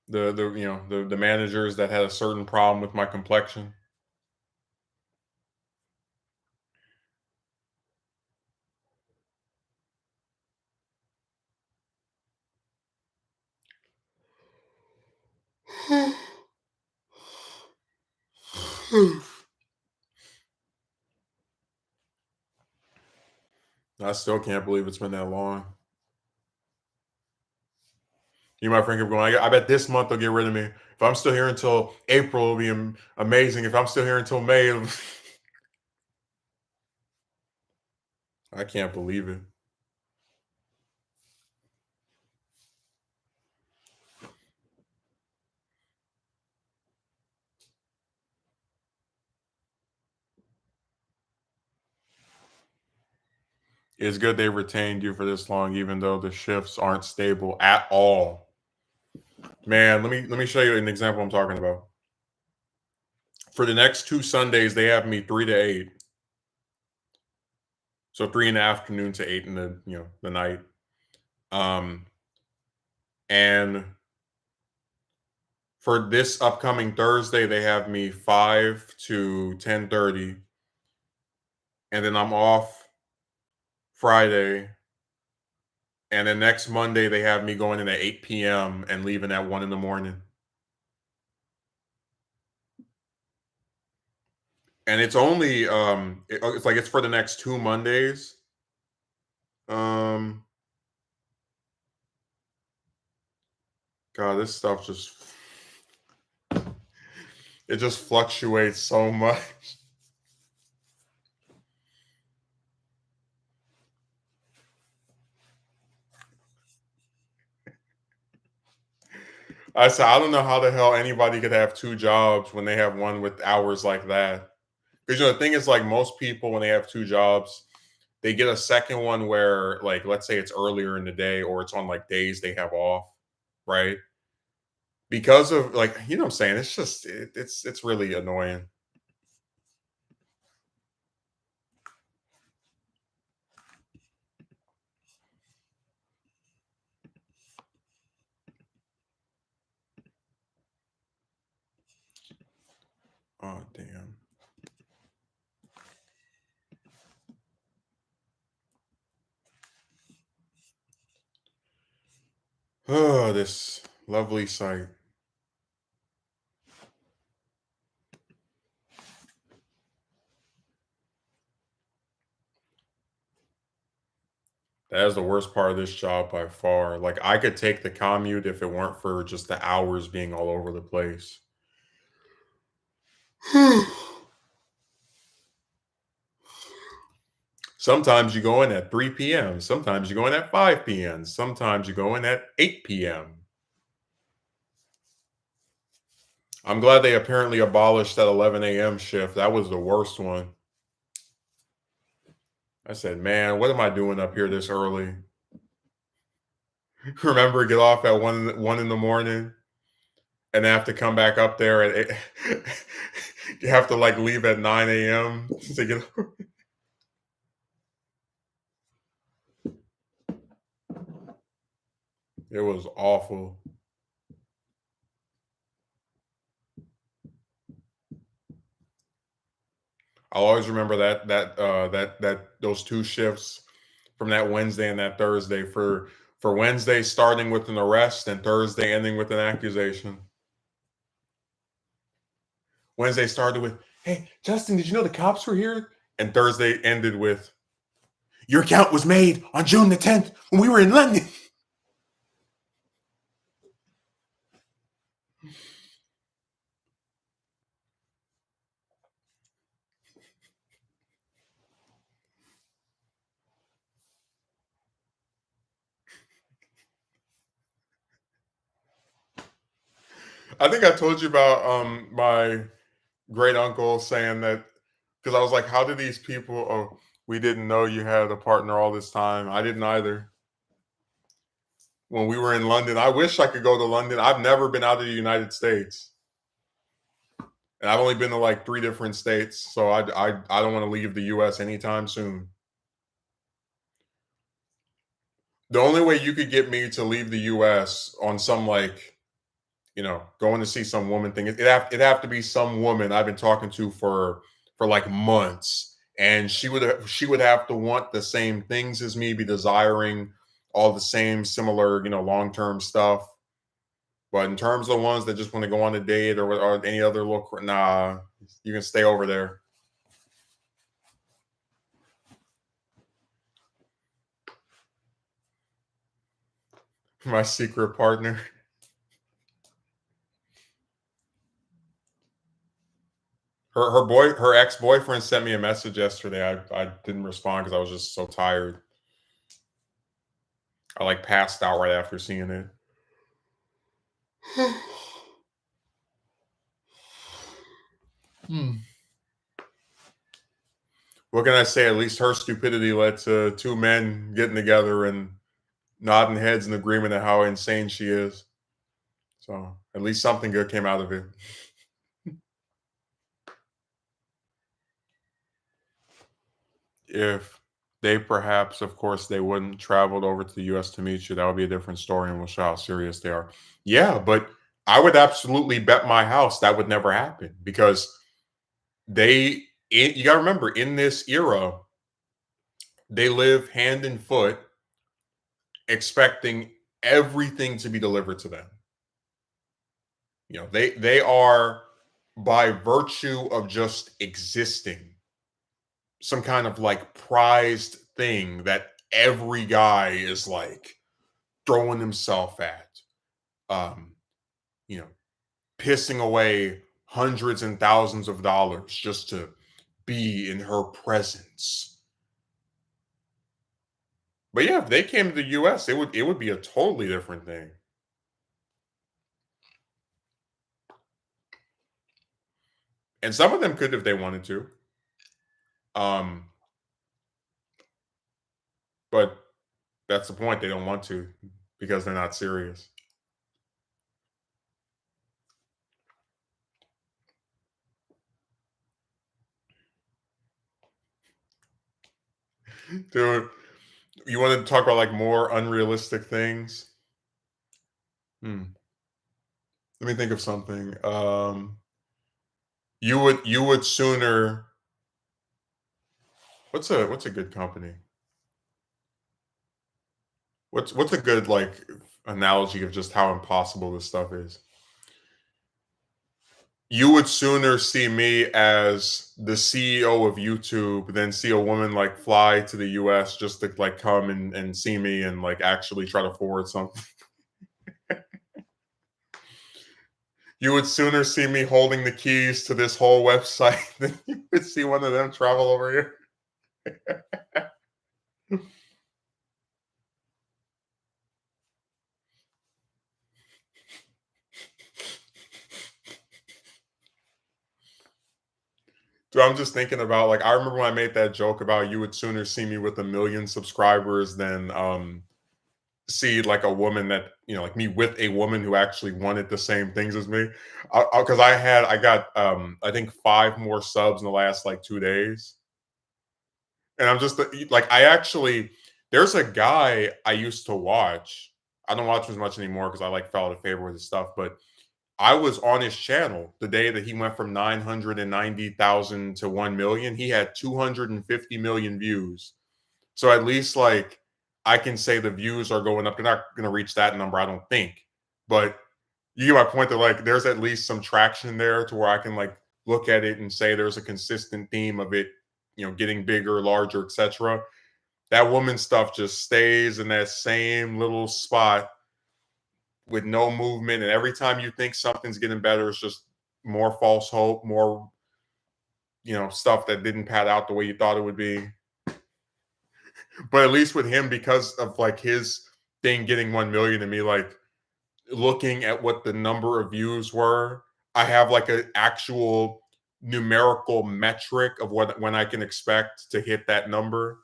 the managers that had a certain problem with my complexion. I still can't believe it's been that long. You might think of going, I bet this month they'll get rid of me. If I'm still here until April, it'll be amazing. If I'm still here until May, I can't believe it. It's good they retained you for this long, even though the shifts aren't stable at all. Man, let me show you an example I'm talking about. For the next 2 Sundays, they have me 3 to 8. So 3 in the afternoon to 8 in the night. Um, and for this upcoming Thursday, they have me 5 to 10:30, and then I'm off Friday. And then next Monday, they have me going in at 8 p.m. and leaving at 1 in the morning. And it's only it's like it's for the next 2 Mondays. Um, God, this stuff just fluctuates so much. I said, I don't know how the hell anybody could have two jobs when they have one with hours like that. Because the thing is, like most people, when they have two jobs, they get a second one where, like, let's say it's earlier in the day or it's on like days they have off, right? Because of like, what I'm saying, it's just it's really annoying. Oh damn. Oh, this lovely sight. That is the worst part of this job by far. Like, I could take the commute if it weren't for just the hours being all over the place. Sometimes you go in at 3 p.m., sometimes you go in at 5 p.m., sometimes you go in at 8 p.m. I'm glad they apparently abolished that 11 a.m. shift. That was the worst one. I said, man, what am I doing up here this early? Remember, get off at one in the morning and have to come back up there at eight. You have to like leave at 9 a.m. to get. It was awful. I'll always remember that those two shifts from that Wednesday and that Thursday. For Wednesday starting with an arrest and Thursday ending with an accusation. Wednesday started with, "Hey, Justin, did you know the cops were here?" And Thursday ended with, "Your account was made on June the 10th when we were in London." I think I told you about my great uncle saying that because I was like, "How did these people? Oh, we didn't know you had a partner all this time. I didn't either." When we were in London, I wish I could go to London. I've never been out of the United States, and I've only been to like 3 different states. So I don't want to leave the U.S. anytime soon. The only way you could get me to leave the U.S. on some like going to see some woman thing. It'd have to be some woman I've been talking to for like months, and she would have to want the same things as me, be desiring all the same similar long term stuff. But in terms of the ones that just want to go on a date or any other little, nah, you can stay over there. My secret partner. Her ex boyfriend sent me a message yesterday. I didn't respond because I was just so tired. I like passed out right after seeing it. Hmm. What can I say? At least her stupidity led to two men getting together and nodding heads in agreement of how insane she is. So at least something good came out of it. If they perhaps, of course, they wouldn't traveled over to the US to meet you, that would be a different story and we'll show how serious they are. Yeah, but I would absolutely bet my house that would never happen because you got to remember in this era, they live hand and foot expecting everything to be delivered to them. They are by virtue of just existing some kind of like prized thing that every guy is like throwing himself at. Um, you know, pissing away hundreds and thousands of dollars just to be in her presence. But yeah, if they came to the US, it would be a totally different thing. And some of them could if they wanted to. Um, but that's the point. They don't want to because they're not serious. Dude, you want to talk about like more unrealistic things? Hmm. Let me think of something. You would sooner. What's a good company? What's a good like analogy of just how impossible this stuff is? You would sooner see me as the CEO of YouTube than see a woman like fly to the US just to like come and see me and like actually try to forward something. You would sooner see me holding the keys to this whole website than you would see one of them travel over here. Dude, I'm just thinking about like I remember when I made that joke about you would sooner see me with 1 million subscribers than see like a woman that like me with a woman who actually wanted the same things as me. Because I got I think 5 more subs in the last like 2 days, and I'm just like I actually there's a guy I used to watch. I don't watch him as much anymore because I like fell out of favor with his stuff, but I was on his channel the day that he went from 990,000 to 1 million. He had 250 million views. So at least like I can say the views are going up. They're not going to reach that number, I don't think. But you get my point that like there's at least some traction there to where I can like look at it and say there's a consistent theme of it, getting bigger, larger, etc. That woman stuff just stays in that same little spot with no movement. And every time you think something's getting better, it's just more false hope, more, stuff that didn't pad out the way you thought it would be. But at least with him, because of like his thing getting 1 million and me like looking at what the number of views were, I have like an actual numerical metric of what when I can expect to hit that number.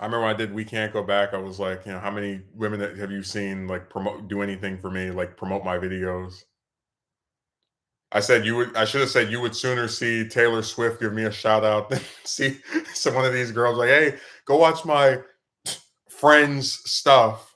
I remember when I did We Can't Go Back, I was like, how many women that have you seen like promote do anything for me, like promote my videos? I should have said you would sooner see Taylor Swift give me a shout out than see some one of these girls like, hey, go watch my friends stuff.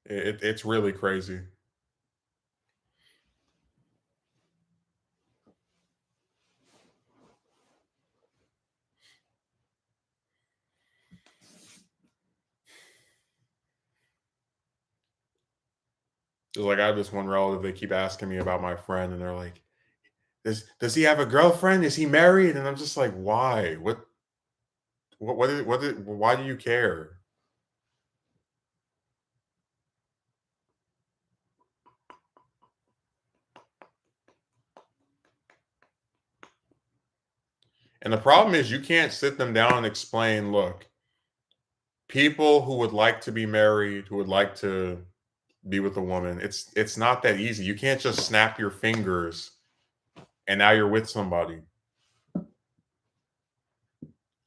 It's really crazy. Just like I have this one relative, they keep asking me about my friend, and they're like, does he have a girlfriend? Is he married? And I'm just like, why? Why do you care? And the problem is you can't sit them down and explain, look, people who would like to be married, who would like to be with a woman, it's not that easy. You can't just snap your fingers and now you're with somebody.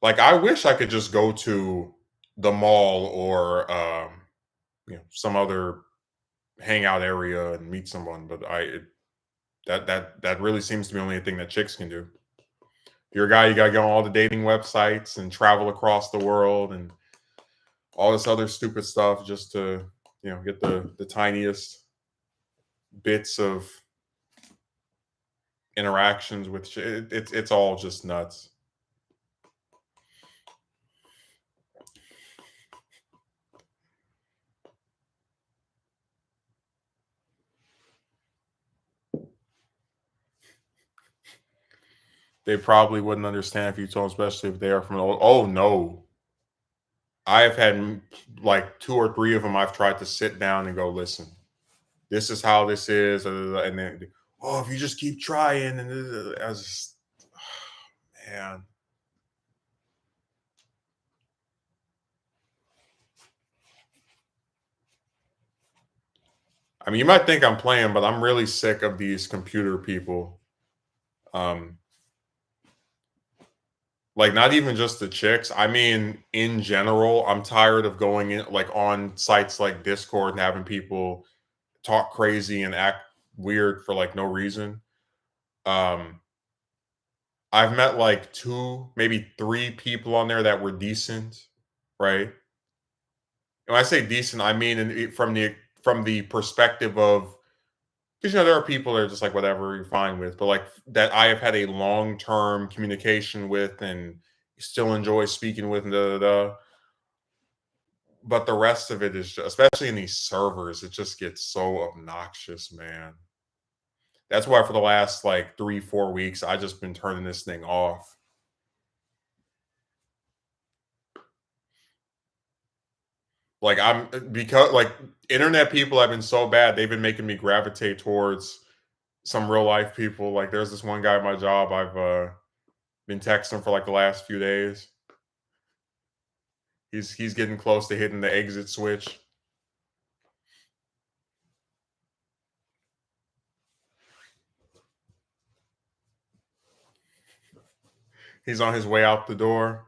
Like I wish I could just go to the mall or some other hangout area and meet someone, but that really seems to be the only thing that chicks can do. If you're a guy, you gotta go on all the dating websites and travel across the world and all this other stupid stuff just to get the tiniest bits of interactions with it's all just nuts. They probably wouldn't understand if you told them, especially if they are from oh no. I've had like 2 or 3 of them. I've tried to sit down and go, listen, this is how this is, and then oh, if you just keep trying, and I was just, man. I mean, you might think I'm playing, but I'm really sick of these computer people. Um, Like, not even just the chicks. I mean, in general, I'm tired of going in like on sites like Discord and having people talk crazy and act weird for like no reason. Um, I've met like two, maybe three people on there that were decent, right? And when I say decent, I mean from the perspective of because you know there are people that are just like whatever you're fine with, but like that I have had a long term communication with and still enjoy speaking with and da da da. But the rest of it is just, especially in these servers, it just gets so obnoxious, man. That's why for the last like 3, 4 weeks, I just been turning this thing off. Like because like internet people have been so bad, they've been making me gravitate towards some real life people. Like there's this one guy at my job I've been texting for like the last few days. He's getting close to hitting the exit switch. He's on his way out the door.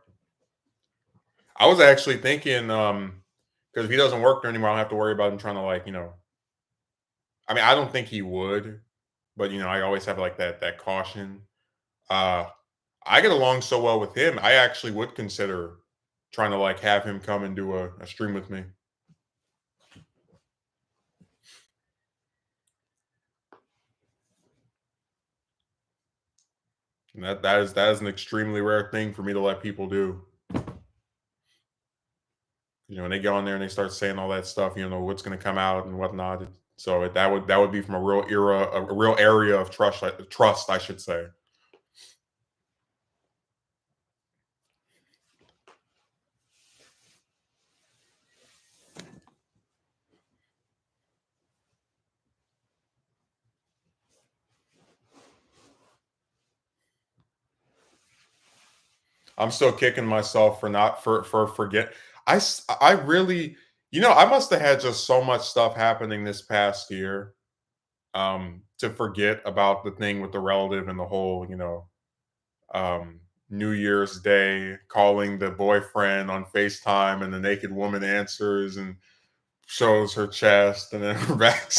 I was actually thinking, because if he doesn't work there anymore, I don't have to worry about him trying to like, I mean, I don't think he would, but I always have like that caution. Uh I get along so well with him. I actually would consider trying to like have him come and do a stream with me. And that is an extremely rare thing for me to let people do. When they get on there and they start saying all that stuff, what's going to come out and whatnot. So that would be from a real area of trust, I should say. I'm still kicking myself for not for forget. I really, I must have had just so much stuff happening this past year, to forget about the thing with the relative and the whole, um, New Year's Day calling the boyfriend on FaceTime and the naked woman answers and shows her chest and then her back.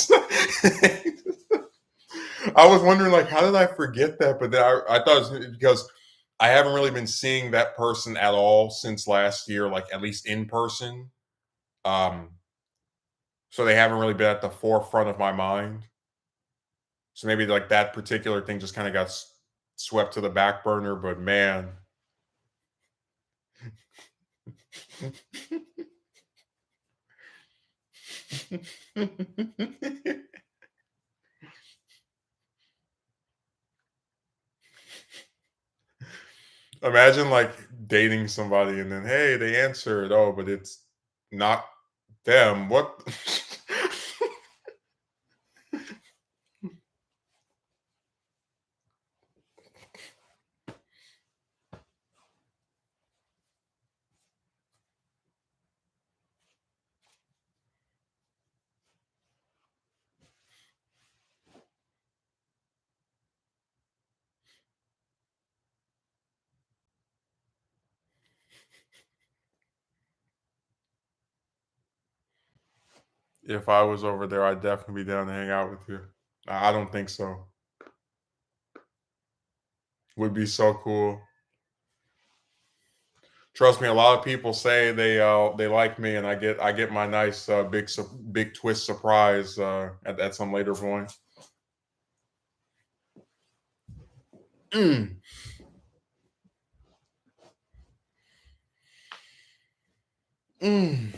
I was wondering, like, how did I forget that? But then I thought it was because I haven't really been seeing that person at all since last year, like at least in person. Um, so they haven't really been at the forefront of my mind. So maybe like that particular thing just kind of got swept to the back burner. But man, imagine like dating somebody and then hey, they answered, oh, but it's not them. What? If I was over there, I'd definitely be down to hang out with you. I don't think so. Would be so cool. Trust me, a lot of people say they like me, and I get my nice big twist surprise at some later point. Mm. Mm.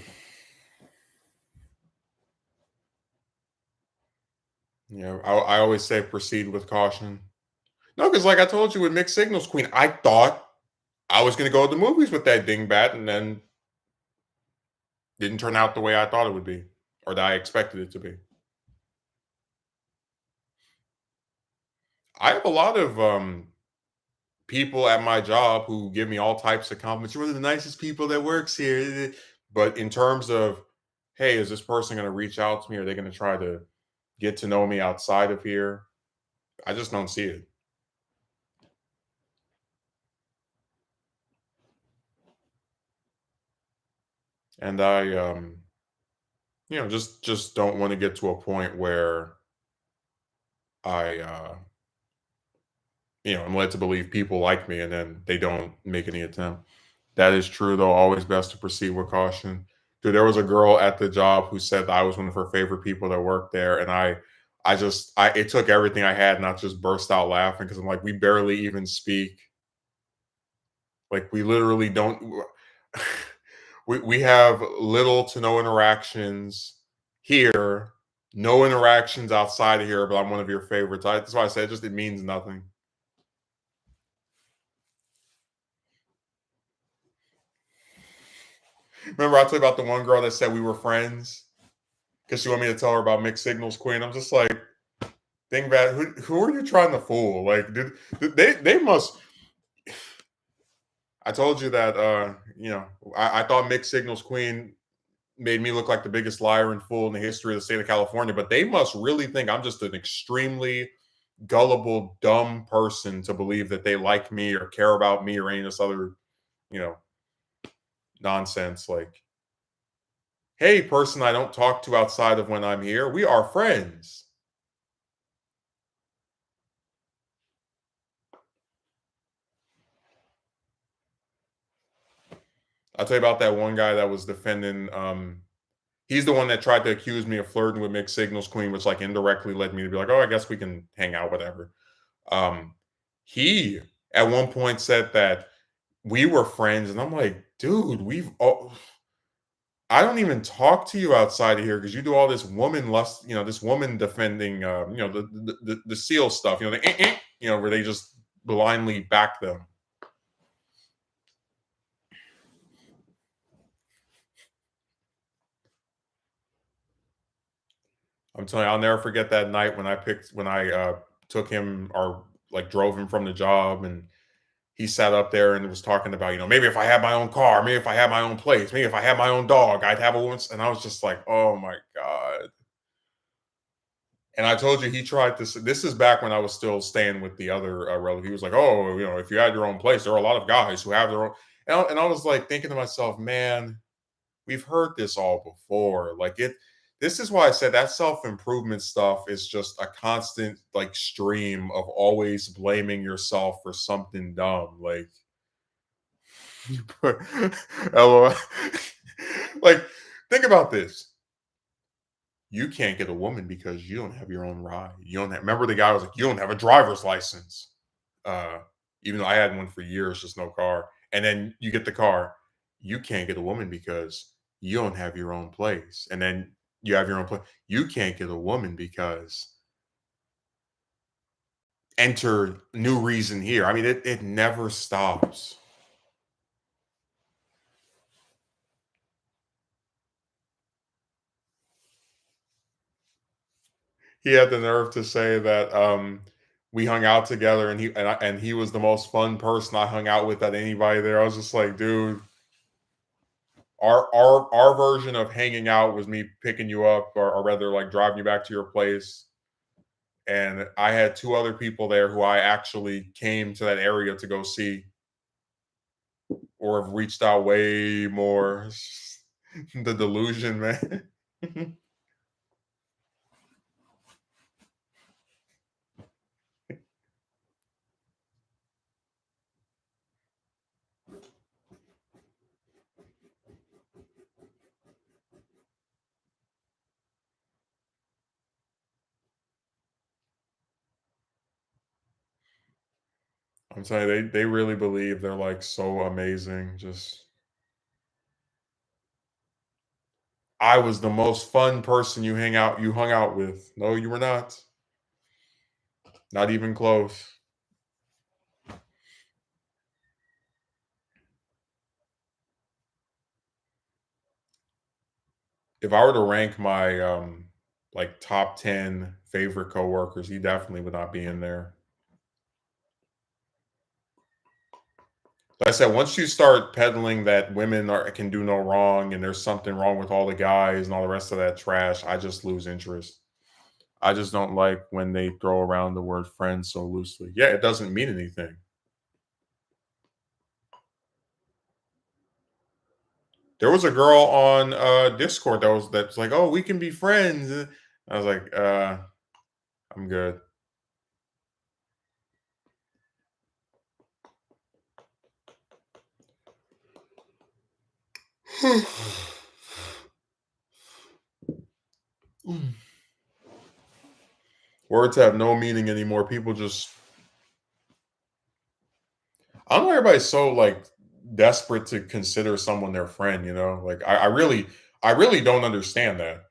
I always say proceed with caution. No, because like I told you with mixed signals, Queen, I thought I was going to go to the movies with that dingbat, and then didn't turn out the way I thought it would be, or that I expected it to be. I have a lot of people at my job who give me all types of compliments. You're one of the nicest people that works here. But in terms of, hey, is this person going to reach out to me? Are they going to try to get to know me outside of here? I just don't see it. And I just don't want to get to a point where I I'm led to believe people like me and then they don't make any attempt. That is true though, always best to proceed with caution. Dude, there was a girl at the job who said that I was one of her favorite people that worked there, and I it took everything I had not just burst out laughing because I'm like, we barely even speak. Like we literally don't we have little to no interactions here, no interactions outside of here, but I'm one of your favorites. That's why I said it means nothing. Remember I told you about the one girl that said we were friends because she wanted me to tell her about mixed signals queen. I'm just like, think about who are you trying to fool? Like, they must. I told you that I thought mixed signals queen made me look like the biggest liar and fool in the history of the state of California, but they must really think I'm just an extremely gullible, dumb person to believe that they like me or care about me or any of this other, you know, nonsense. Like, hey, person I don't talk to outside of when I'm here, we are friends. I'll tell you about that one guy that was defending. He's the one that tried to accuse me of flirting with mixed signals queen, which like indirectly led me to be like, oh, I guess we can hang out, whatever. Um, he at one point said that we were friends, and I'm like, dude, I don't even talk to you outside of here because you do all this woman lust, this woman defending, the seal stuff, where they just blindly back them. I'm telling you, I'll never forget that night when I took him or like drove him from the job, and he sat up there and was talking about, maybe if I had my own car, maybe if I had my own place, maybe if I had my own dog, I'd have a woman. And I was just like, oh my God. And I told you he tried to. This is back when I was still staying with the other relative. He was like, "Oh, if you had your own place, there are a lot of guys who have their own." And I was like thinking to myself, "Man, we've heard this all before. Like it. This is why I said that self improvement stuff is just a constant like stream of always blaming yourself for something dumb. Like, you put, LOL. Like, think about this. You can't get a woman because you don't have your own ride. You don't have, remember the guy was like, you don't have a driver's license. Uh, Even though I had one for years, just no car. And then you get the car. You can't get a woman because you don't have your own place. And then you have your own place. You can't get a woman because enter new reason here. I mean, it never stops. He had the nerve to say that we hung out together and he was the most fun person I hung out with at anybody there. I was just like, dude, our version of hanging out was me picking you up or rather like driving you back to your place. And I had two other people there who I actually came to that area to go see or have reached out way more. The delusion, man. I'm telling you, they really believe they're like so amazing. Just I was the most fun person you hung out with. No, you were not. Not even close. If I were to rank my like top 10 favorite coworkers, he definitely would not be in there. Like I said, once you start peddling that can do no wrong and there's something wrong with all the guys and all the rest of that trash, I just lose interest. I just don't like when they throw around the word friend so loosely. Yeah, it doesn't mean anything. There was a girl on Discord that's like, "Oh, we can be friends." I was like, I'm good. Words have no meaning anymore. People just, I don't know, everybody's so like desperate to consider someone their friend, you know? Like I really don't understand that.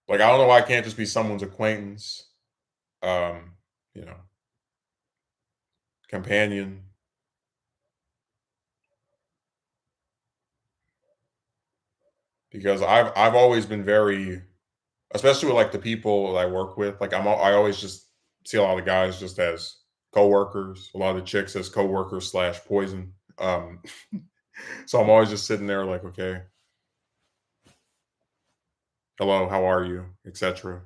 Like I don't know why I can't just be someone's acquaintance, um, you know, companion. Because I've always been very, especially with like the people that I work with, like I always just see a lot of guys just as coworkers, a lot of the chicks as coworkers slash poison. So I'm always just sitting there like, okay, hello, how are you, etc.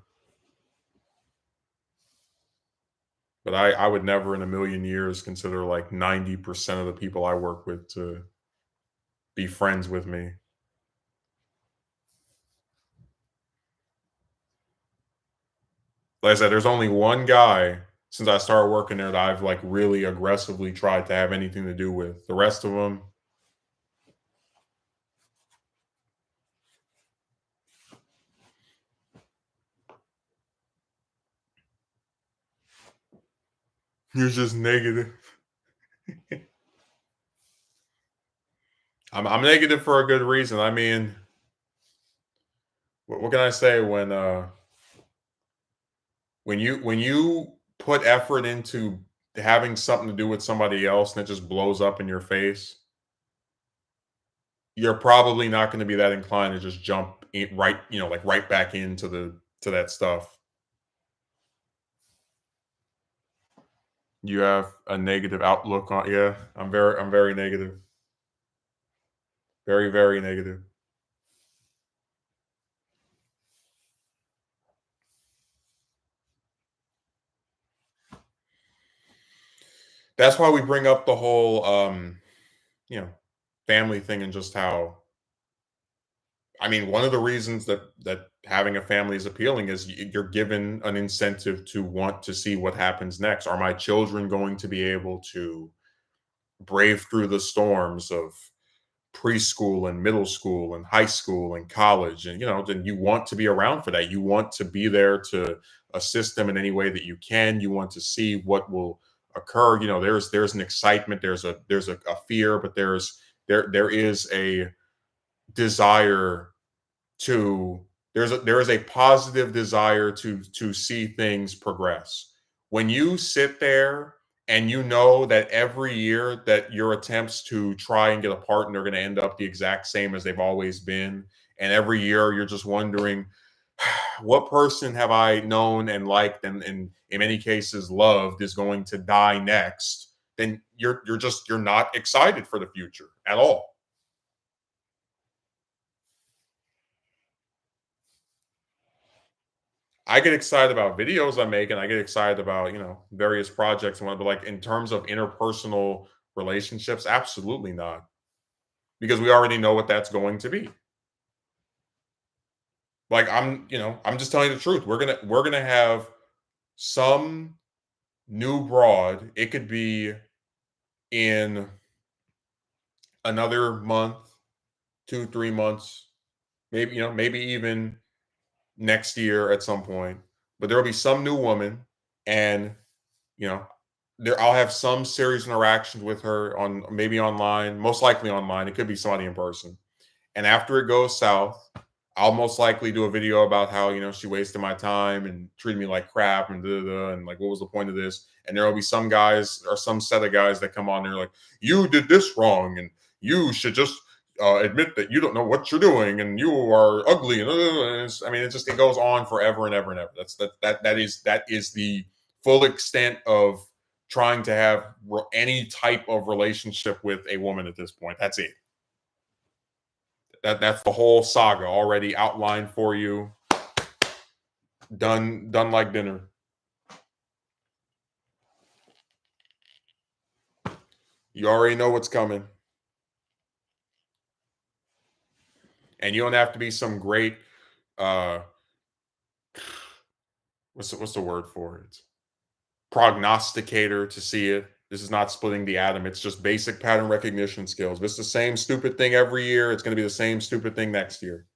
But I would never in a million years consider like 90% of the people I work with to be friends with me. Like I said, there's only one guy since I started working there that I've like really aggressively tried to have anything to do with. The rest of them, you're just negative. I'm negative for a good reason. I mean, what can I say when you put effort into having something to do with somebody else and it just blows up in your face, you're probably not going to be that inclined to just jump in, right, like right back into the to that stuff. You have a negative outlook on, yeah. I'm very negative. Very, very negative. That's why we bring up the whole you know, family thing and just how, I mean, one of the reasons that having a family is appealing is you're given an incentive to want to see what happens next. Are my children going to be able to brave through the storms of preschool and middle school and high school and college? And then you want to be around for that. You want to be there to assist them in any way that you can. You want to see what will occur. There's an excitement, there's a fear, but there is a desire to there is a positive desire to see things progress. When you sit there and you know that every year that your attempts to try and get a partner are going to end up the exact same as they've always been, and every year you're just wondering, what person have I known and liked and in many cases loved is going to die next, then you're not excited for the future at all. I get excited about videos I make, and I get excited about, various projects and whatnot, but, like, in terms of interpersonal relationships, absolutely not, because we already know what that's going to be. Like, I'm just telling you the truth. We're gonna have some new broad. It could be in another month, 2, 3 months, maybe even next year at some point, but there will be some new woman, and you know there I'll have some serious interactions with her on, maybe online, most likely online. It could be somebody in person. And after it goes south, I'll most likely do a video about how, she wasted my time and treated me like crap and da, da, da, and like, what was the point of this? And there will be some guys or some set of guys that come on there like, you did this wrong and you should just admit that you don't know what you're doing and you are ugly. I mean, it goes on forever and ever and ever. That is the full extent of trying to have any type of relationship with a woman at this point. That's it. That's the whole saga already outlined for you, done like dinner. You already know what's coming. And you don't have to be some great uh what's the word for it? Prognosticator to see it. This is not splitting the atom. It's just basic pattern recognition skills. If it's the same stupid thing every year, it's going to be the same stupid thing next year.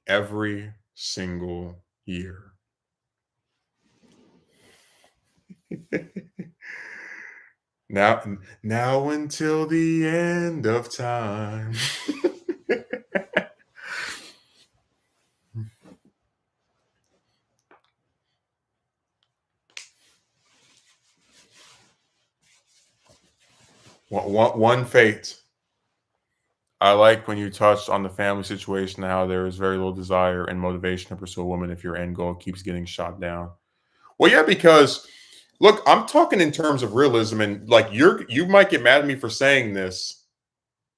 Every single year. now now until the end of time. One fate. I like when you touched on the family situation, how there is very little desire and motivation to pursue a woman if your end goal keeps getting shot down. Well, yeah, because look, I'm talking in terms of realism, and like you might get mad at me for saying this,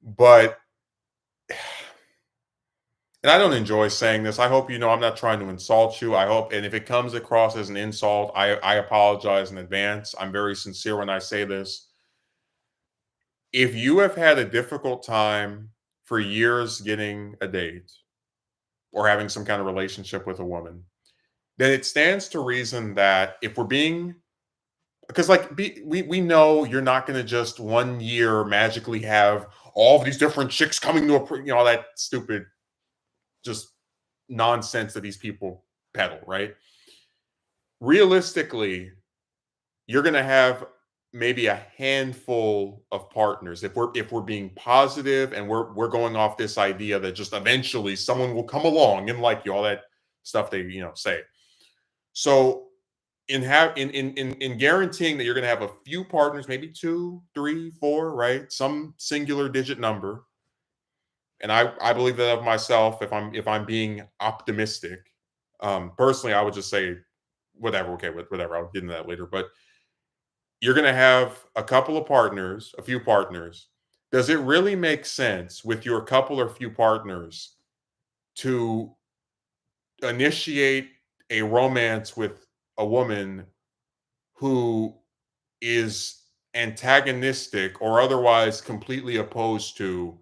but and I don't enjoy saying this. I hope you know I'm not trying to insult you. I hope, and if it comes across as an insult, I apologize in advance. I'm very sincere when I say this. If you have had a difficult time for years getting a date or having some kind of relationship with a woman, then it stands to reason that if we're being because we know you're not going to just one year magically have all of these different chicks coming to all that stupid just nonsense that these people peddle, right? Realistically, you're going to have maybe a handful of partners if we're being positive and we're going off this idea that just eventually someone will come along and like you, all that stuff they say. So in guaranteeing that you're going to have a few partners, maybe two, three, four, right, some singular digit number, and I believe that of myself. If I'm being optimistic, personally, I would just say whatever. Okay, whatever. I'll get into that later. But you're going to have a couple of partners, a few partners. Does it really make sense with your couple or few partners to initiate a romance with a woman who is antagonistic or otherwise completely opposed to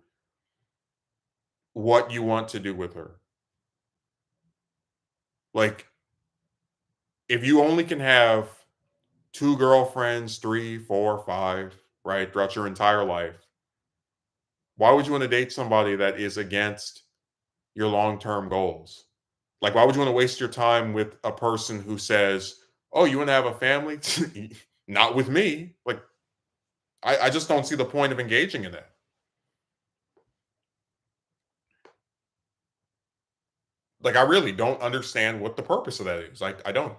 what you want to do with her? Like, if you only can have two girlfriends, three, four, five, right, throughout your entire life, why would you want to date somebody that is against your long term goals? Like, why would you want to waste your time with a person who says, "Oh, you want to have a family?" Not with me. Like, I just don't see the point of engaging in that. Like, I really don't understand what the purpose of that is. I don't.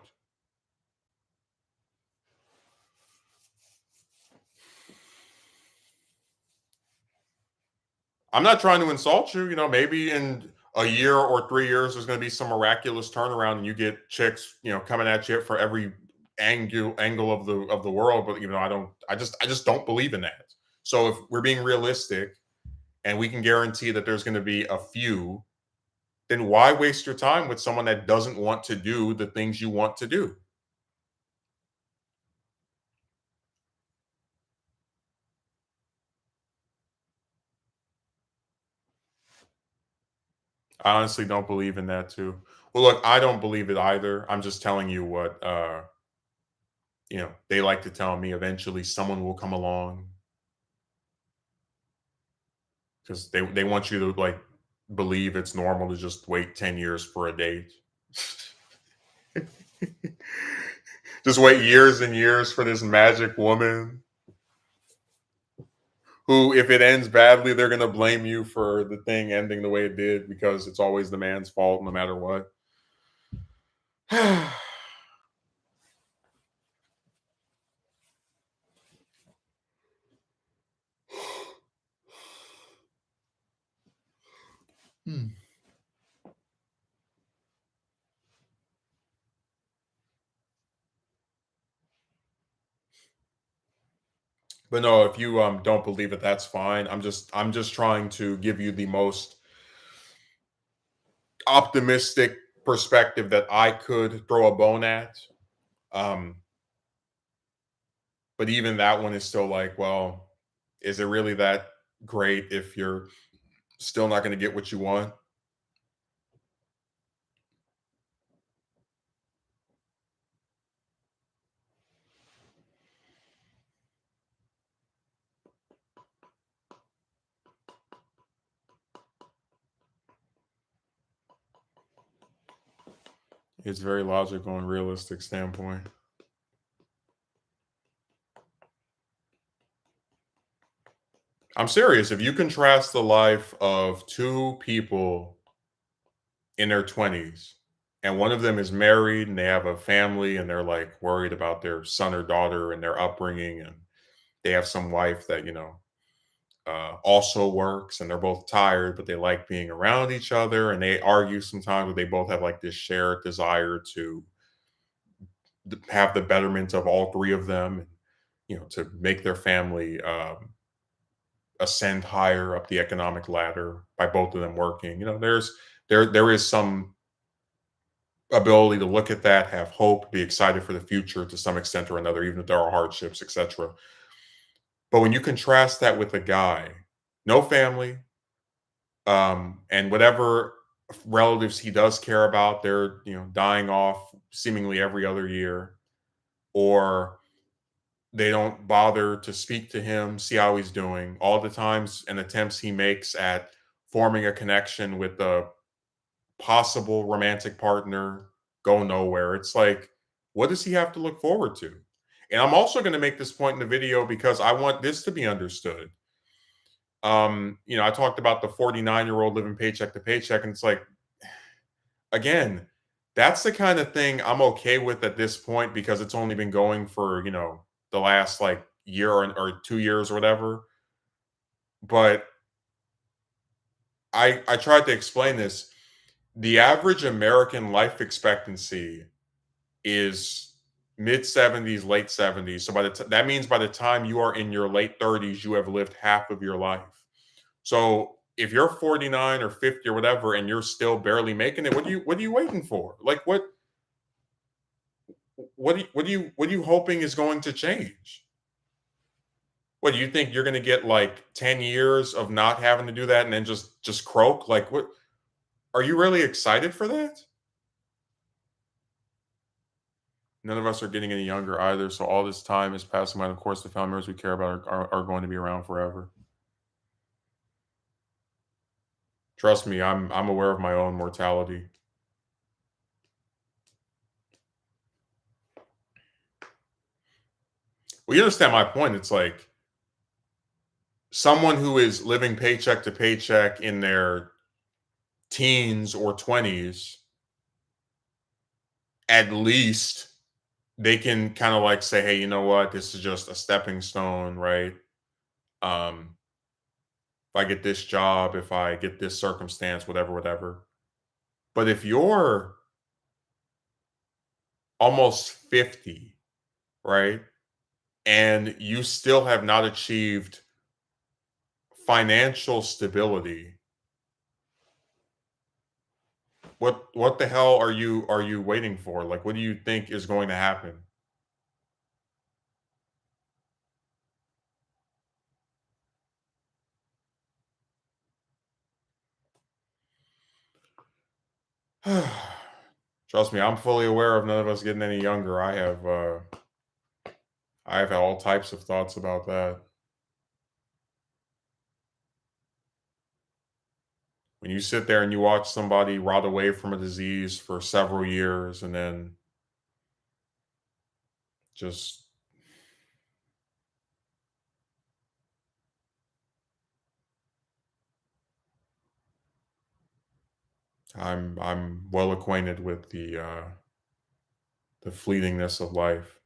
I'm not trying to insult you. Maybe in a year or 3 years, there's going to be some miraculous turnaround, and you get chicks, coming at you for every angle of the world. But I just don't believe in that. So if we're being realistic, and we can guarantee that there's going to be a few, then why waste your time with someone that doesn't want to do the things you want to do? I honestly don't believe in that too. Well, look, I don't believe it either. I'm just telling you what they like to tell me. Eventually someone will come along because they want you to like believe it's normal to just wait 10 years for a date. Just wait years and years for this magic woman who, if it ends badly, they're going to blame you for the thing ending the way it did because it's always the man's fault no matter what. Hmm. But no, if you don't believe it, that's fine. I'm just trying to give you the most optimistic perspective that I could throw a bone at. Um, but even that one is still like, well, is it really that great if you're still not going to get what you want? It's very logical and realistic standpoint. I'm serious. If you contrast the life of two people in their 20s, and one of them is married and they have a family and they're like worried about their son or daughter and their upbringing, and they have some wife that, also works, and they're both tired, but they like being around each other, and they argue sometimes, but they both have like this shared desire to have the betterment of all three of them, and to make their family ascend higher up the economic ladder by both of them working. There is some ability to look at that, have hope, be excited for the future to some extent or another, even if there are hardships, etc. But when you contrast that with a guy, no family, and whatever relatives he does care about, they're dying off seemingly every other year, or they don't bother to speak to him, see how he's doing. All the times and attempts he makes at forming a connection with a possible romantic partner go nowhere. It's like, what does he have to look forward to? And I'm also going to make this point in the video because I want this to be understood. I talked about the 49-year-old living paycheck to paycheck, and it's like, again, that's the kind of thing I'm okay with at this point because it's only been going for, the last like year or 2 years or whatever. But I tried to explain this. The average American life expectancy is mid 70s, late 70s. So that means by the time you are in your late 30s, you have lived half of your life. So if you're 49 or 50 or whatever and you're still barely making it, what are you waiting for? Like what are you hoping is going to change? What do you think you're going to get like 10 years of not having to do that and then just croak? Like what are you really excited for that? None of us are getting any younger either, so all this time is passing by. And of course, the family members we care about are going to be around forever. Trust me, I'm aware of my own mortality. Well, you understand my point. It's like someone who is living paycheck to paycheck in their teens or 20s, at least they can kind of like say, hey, you know what? This is just a stepping stone, right? Um, if I get this job, if I get this circumstance, whatever, whatever. But if you're almost 50, right? And you still have not achieved financial stability, what the hell are you waiting for? Like what do you think is going to happen? Trust me, I'm fully aware of none of us getting any younger. I have had all types of thoughts about that. When you sit there and you watch somebody rot away from a disease for several years and then just I'm well acquainted with the fleetingness of life.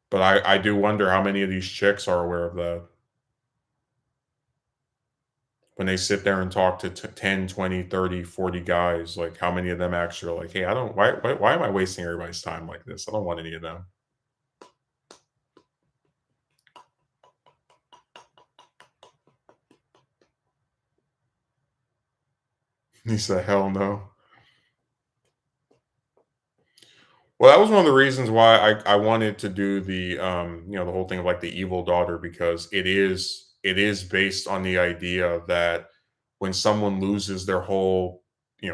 But I do wonder how many of these chicks are aware of that. When they sit there and talk to 10, 20, 30, 40 guys, like how many of them actually are like, hey, I don't, why am I wasting everybody's time like this? I don't want any of them. He said, "Hell no." Well, that was one of the reasons why I wanted to do the, the whole thing of, like, the evil daughter, because it is based on the idea that when someone loses their whole,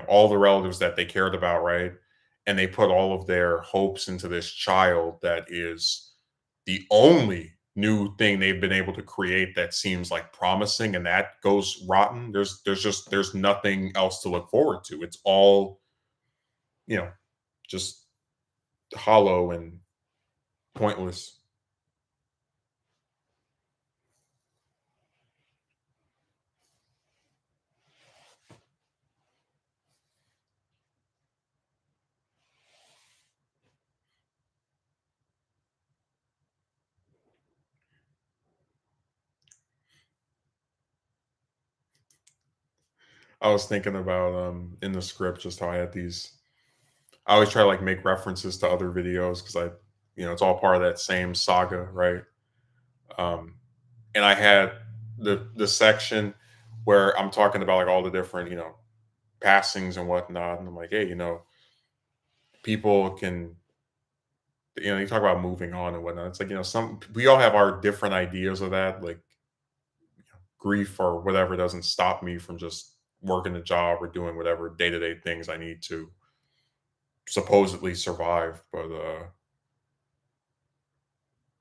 all the relatives that they cared about, right? And they put all of their hopes into this child that is the only new thing they've been able to create that seems like promising, and that goes rotten. There's nothing else to look forward to. It's all, you know, just hollow and pointless. I was thinking about in the script just how I had these. I always try to like make references to other videos because it's all part of that same saga, right? Um, and I had the section where I'm talking about like all the different passings and whatnot, and I'm like, hey, people can you talk about moving on and whatnot. It's like some we all have our different ideas of that, like grief or whatever doesn't stop me from just working a job or doing whatever day-to-day things I need to supposedly survive. But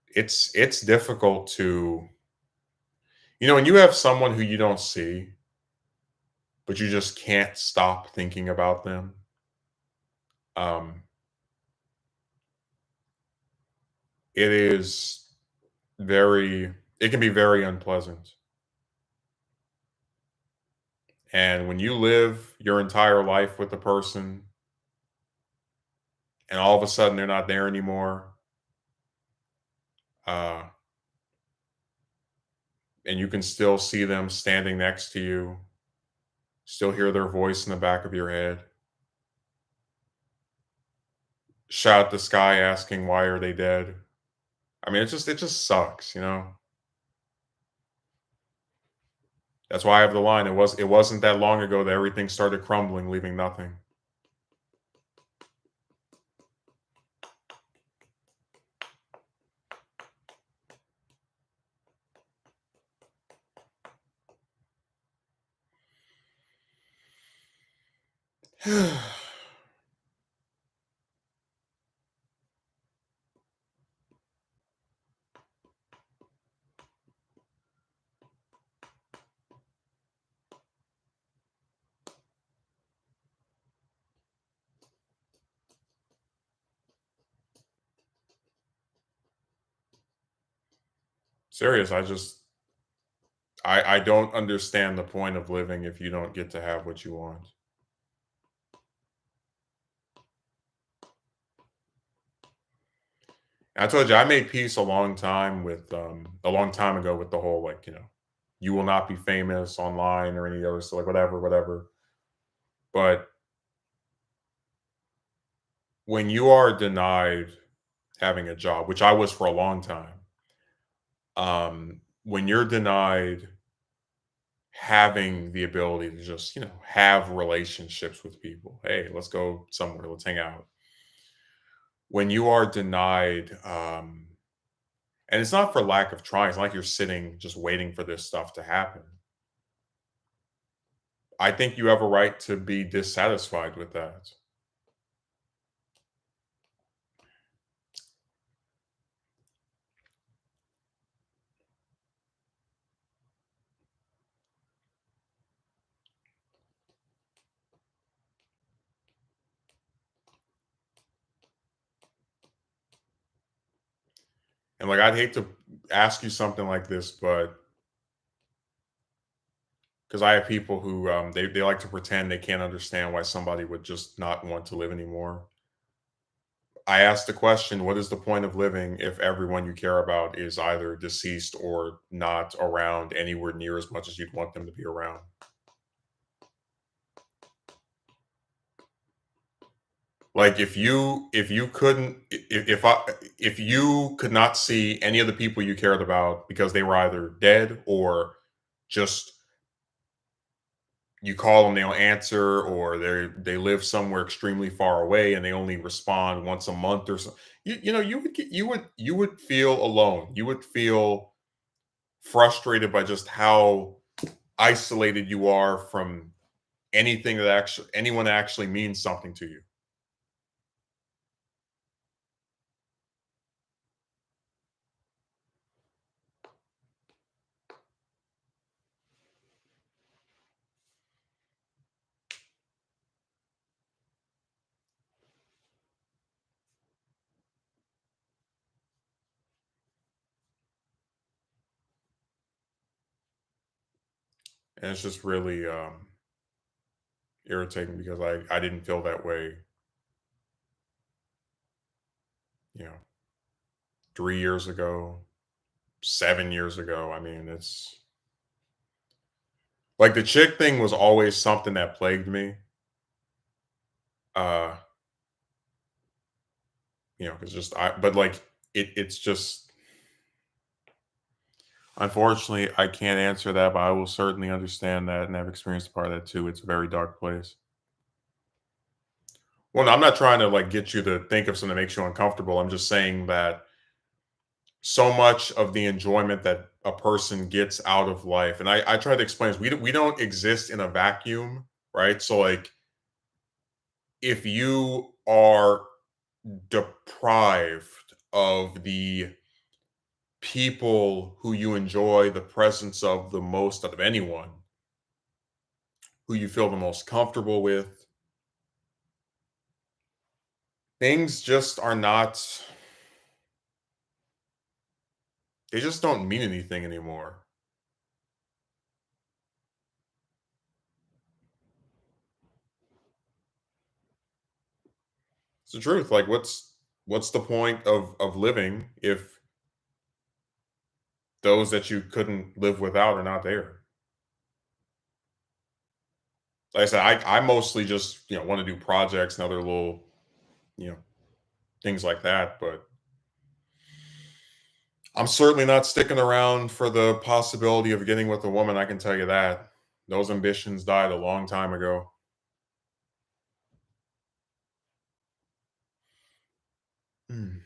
it's difficult to when you have someone who you don't see, but you just can't stop thinking about them. Um, it is it can be very unpleasant. And when you live your entire life with a person and all of a sudden they're not there anymore, uh, and you can still see them standing next to you, still hear their voice in the back of your head, shout at the sky asking why are they dead. I mean, it just sucks. That's why I have the line. It wasn't that long ago that everything started crumbling, leaving nothing. Serious. I don't understand the point of living if you don't get to have what you want. I told you I made peace a long time ago with the whole like, you will not be famous online or any other so like whatever, whatever. But when you are denied having a job, which I was for a long time, when you're denied having the ability to just, have relationships with people. Hey, let's go somewhere, let's hang out. When you are denied, and it's not for lack of trying, it's not like you're sitting just waiting for this stuff to happen. I think you have a right to be dissatisfied with that. And like, I'd hate to ask you something like this, but because I have people who they like to pretend they can't understand why somebody would just not want to live anymore. I asked the question, what is the point of living if everyone you care about is either deceased or not around anywhere near as much as you'd want them to be around? Like if you couldn't if you could not see any of the people you cared about because they were either dead or just you call them, they don't answer, or they live somewhere extremely far away and they only respond once a month or so. You would you would feel alone. You would feel frustrated by just how isolated you are from anything that actually anyone actually means something to you. And it's just really irritating because I didn't feel that way, you know, 3 years ago, 7 years ago. I mean, it's like the chick thing was always something that plagued me. Uh, it's just but like it's just unfortunately I can't answer that, but I will certainly understand that and have experienced a part of that too. It's a very dark place. Well, no, I'm not trying to like get you to think of something that makes you uncomfortable. I'm just saying that so much of the enjoyment that a person gets out of life, and I try to explain this, we don't exist in a vacuum, right? So like if you are deprived of the people who you enjoy the presence of the most out of anyone, who you feel the most comfortable with, things just are not, they just don't mean anything anymore. It's the truth. Like what's the point of living if those that you couldn't live without are not there? Like I said, I mostly just, want to do projects and other little, you know, things like that. But I'm certainly not sticking around for the possibility of getting with a woman. I can tell you that. Those ambitions died a long time ago. Hmm.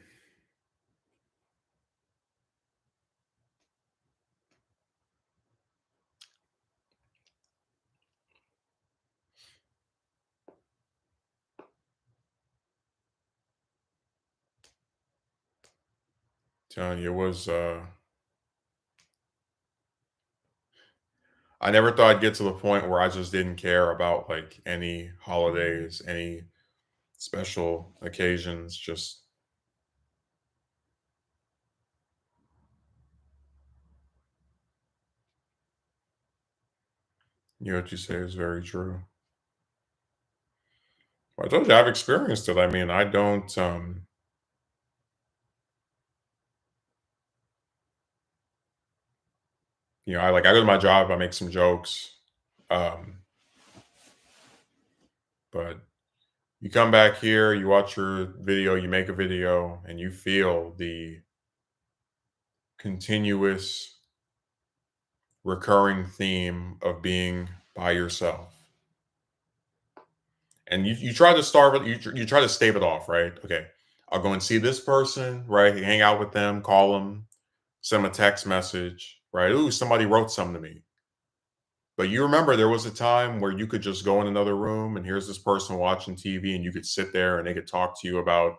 Telling you, it was I never thought I'd get to the point where I just didn't care about like any holidays, any special occasions. Just what you say is very true. I told you I've experienced it. I mean, I don't I go to my job, I make some jokes. Um, but you come back here, you watch your video, you make a video, and you feel the continuous recurring theme of being by yourself. And you try to starve it, you try to stave it off, right? Okay, I'll go and see this person, right? Hang out with them, call them, send them a text message, right? Ooh, somebody wrote something to me. But you remember there was a time where you could just go in another room and here's this person watching TV and you could sit there and they could talk to you about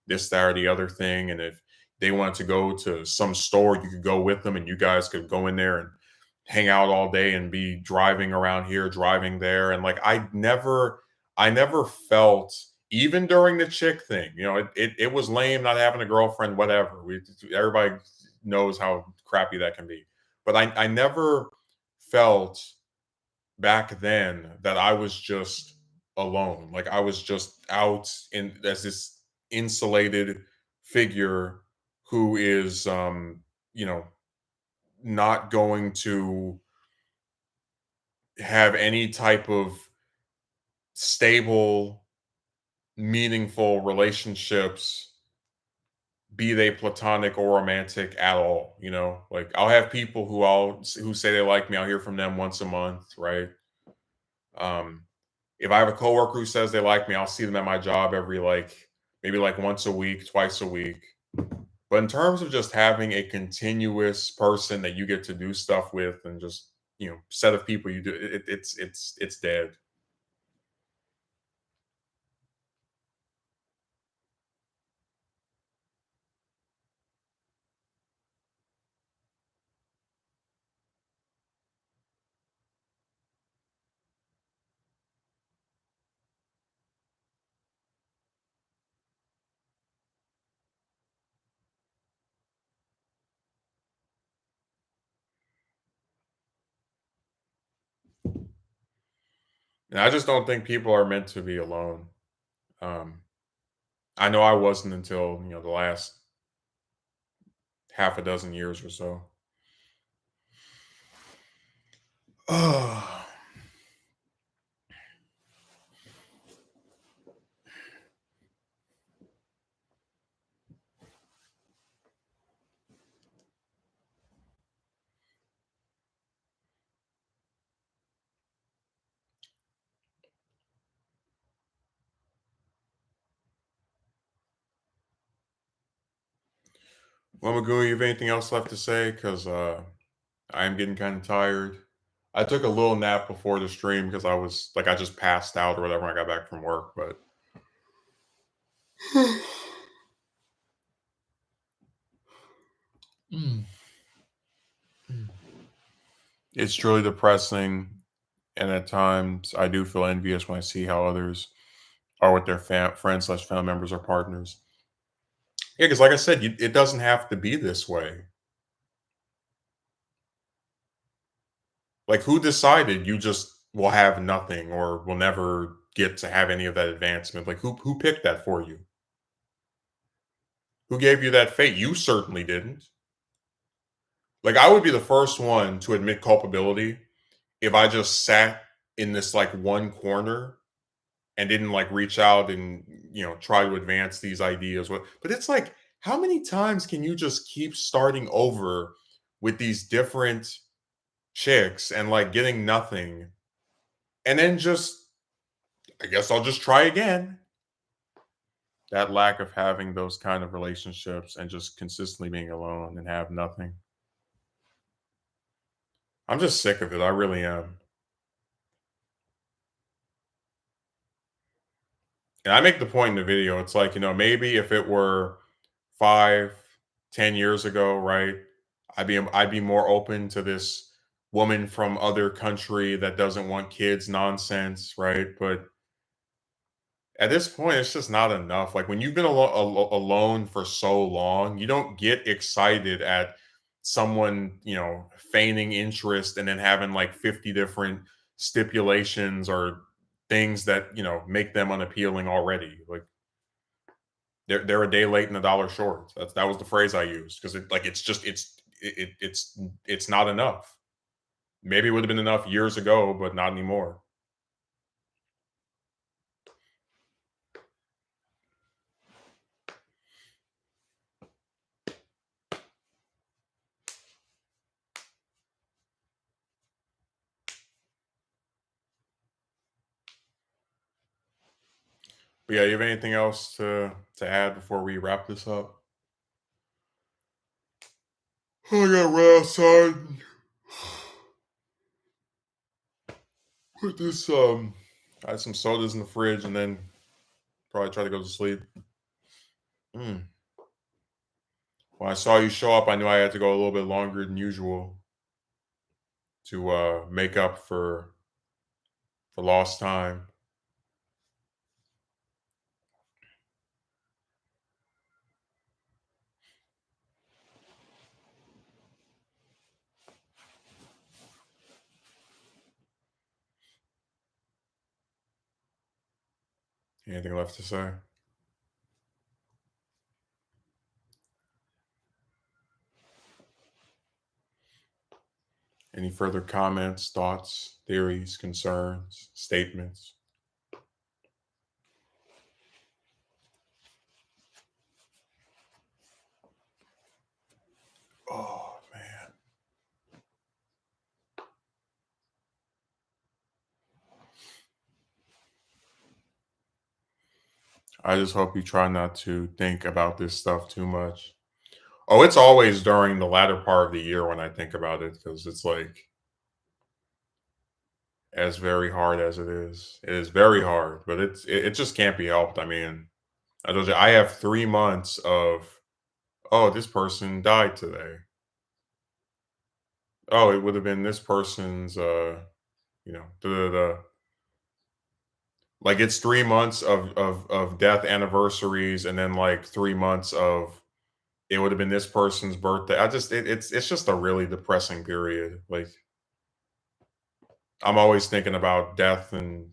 this, that, or the other thing. And if they wanted to go to some store, you could go with them and you guys could go in there and hang out all day and be driving around here, driving there. And like I never felt even during the chick thing, it was lame not having a girlfriend, whatever. Everybody knows how crappy that can be. But I never felt back then that I was just alone. Like I was just out in as this insulated figure who is you know, not going to have any type of stable, meaningful relationships, be they platonic or romantic at all, Like I'll have people who say they like me, I'll hear from them once a month, right? Um, if I have a coworker who says they like me, I'll see them at my job every maybe like once a week, twice a week. But in terms of just having a continuous person that you get to do stuff with and just, set of people you do, it's dead. And I just don't think people are meant to be alone. Um, I know I wasn't until, the last half a dozen years or so. Well, Magoo, you have anything else left to say? Because I am getting kind of tired. I took a little nap before the stream because I just passed out or whatever when I got back from work. But Mm. It's truly depressing. And at times, I do feel envious when I see how others are with their friends slash family members or partners. Yeah, because like I said, it doesn't have to be this way. Like, who decided you just will have nothing or will never get to have any of that advancement? Like, who picked that for you? Who gave you that fate? You certainly didn't. Like, I would be the first one to admit culpability if I just sat in this like one corner and didn't like reach out and try to advance these ideas. But it's like, how many times can you just keep starting over with these different chicks and like getting nothing, and then just, I guess I'll just try again. That lack of having those kind of relationships and just consistently being alone and have nothing. I'm just sick of it. I really am. And I make the point in the video. It's like, maybe if it were 5, 10 years ago, right? I'd be more open to this woman from other country that doesn't want kids nonsense, right? But at this point, it's just not enough. Like when you've been alone for so long, you don't get excited at someone, feigning interest and then having like 50 different stipulations or things that, make them unappealing already. Like they're a day late and a dollar short. That was the phrase I used because it's not enough. Maybe it would have been enough years ago, but not anymore. But yeah, you have anything else to add before we wrap this up? I gotta run outside and put this I had some sodas in the fridge and then probably try to go to sleep. Mm. When I saw you show up, I knew I had to go a little bit longer than usual to make up for lost time. Anything left to say? Any further comments, thoughts, theories, concerns, statements? Oh man. I just hope you try not to think about this stuff too much. Oh, it's always during the latter part of the year when I think about it because it's like as very hard as it is. It is very hard, but it just can't be helped. I mean, I told you I have 3 months of, oh, this person died today. Oh, it would have been this person's da, da, da. Like it's 3 months of death anniversaries and then like 3 months of it would have been this person's birthday. It's just a really depressing period. Like I'm always thinking about death and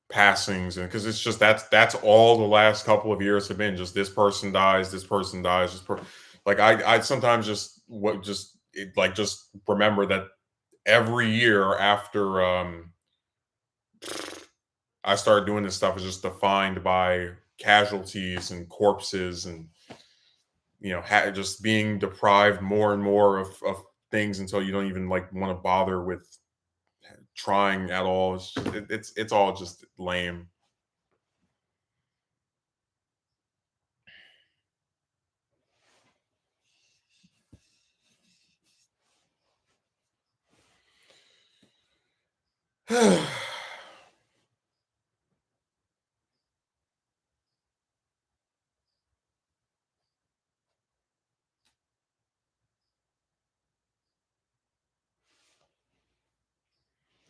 passings and because it's just that's all the last couple of years have been just this person dies, like I sometimes just what just it, like just remember that every year after I started doing this stuff is just defined by casualties and corpses and just being deprived more and more of things until you don't even like want to bother with trying at all. It's all just lame.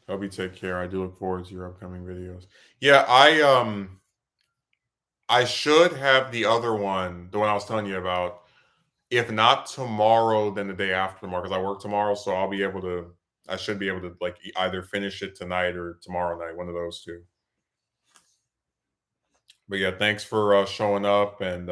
Hope you take care. I do look forward to your upcoming videos. Yeah, I should have the other one, the one I was telling you about. If not tomorrow, then the day after tomorrow, because I work tomorrow, so I'll be able to. I should be able to like either finish it tonight or tomorrow night, one of those two. But yeah, thanks for showing up, and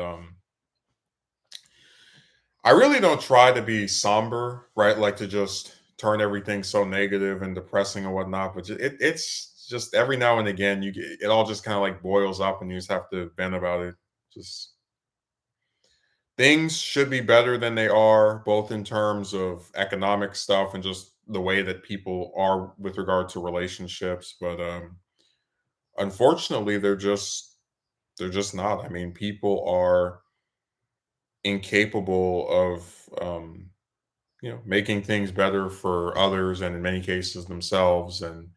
I really don't try to be somber, right? Like to just turn everything so negative and depressing and whatnot. But it's just every now and again, you get it all just kind of like boils up, and you just have to vent about it. Just things should be better than they are, both in terms of economic stuff and just the way that people are with regard to relationships. But unfortunately, they're just not. I mean, people are incapable of making things better for others and in many cases themselves, and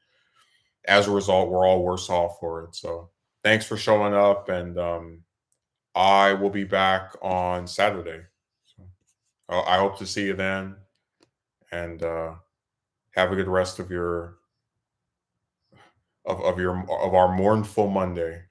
as a result we're all worse off for it. So thanks for showing up, and I will be back on Saturday. So I hope to see you then, and have a good rest of your of our mournful Monday.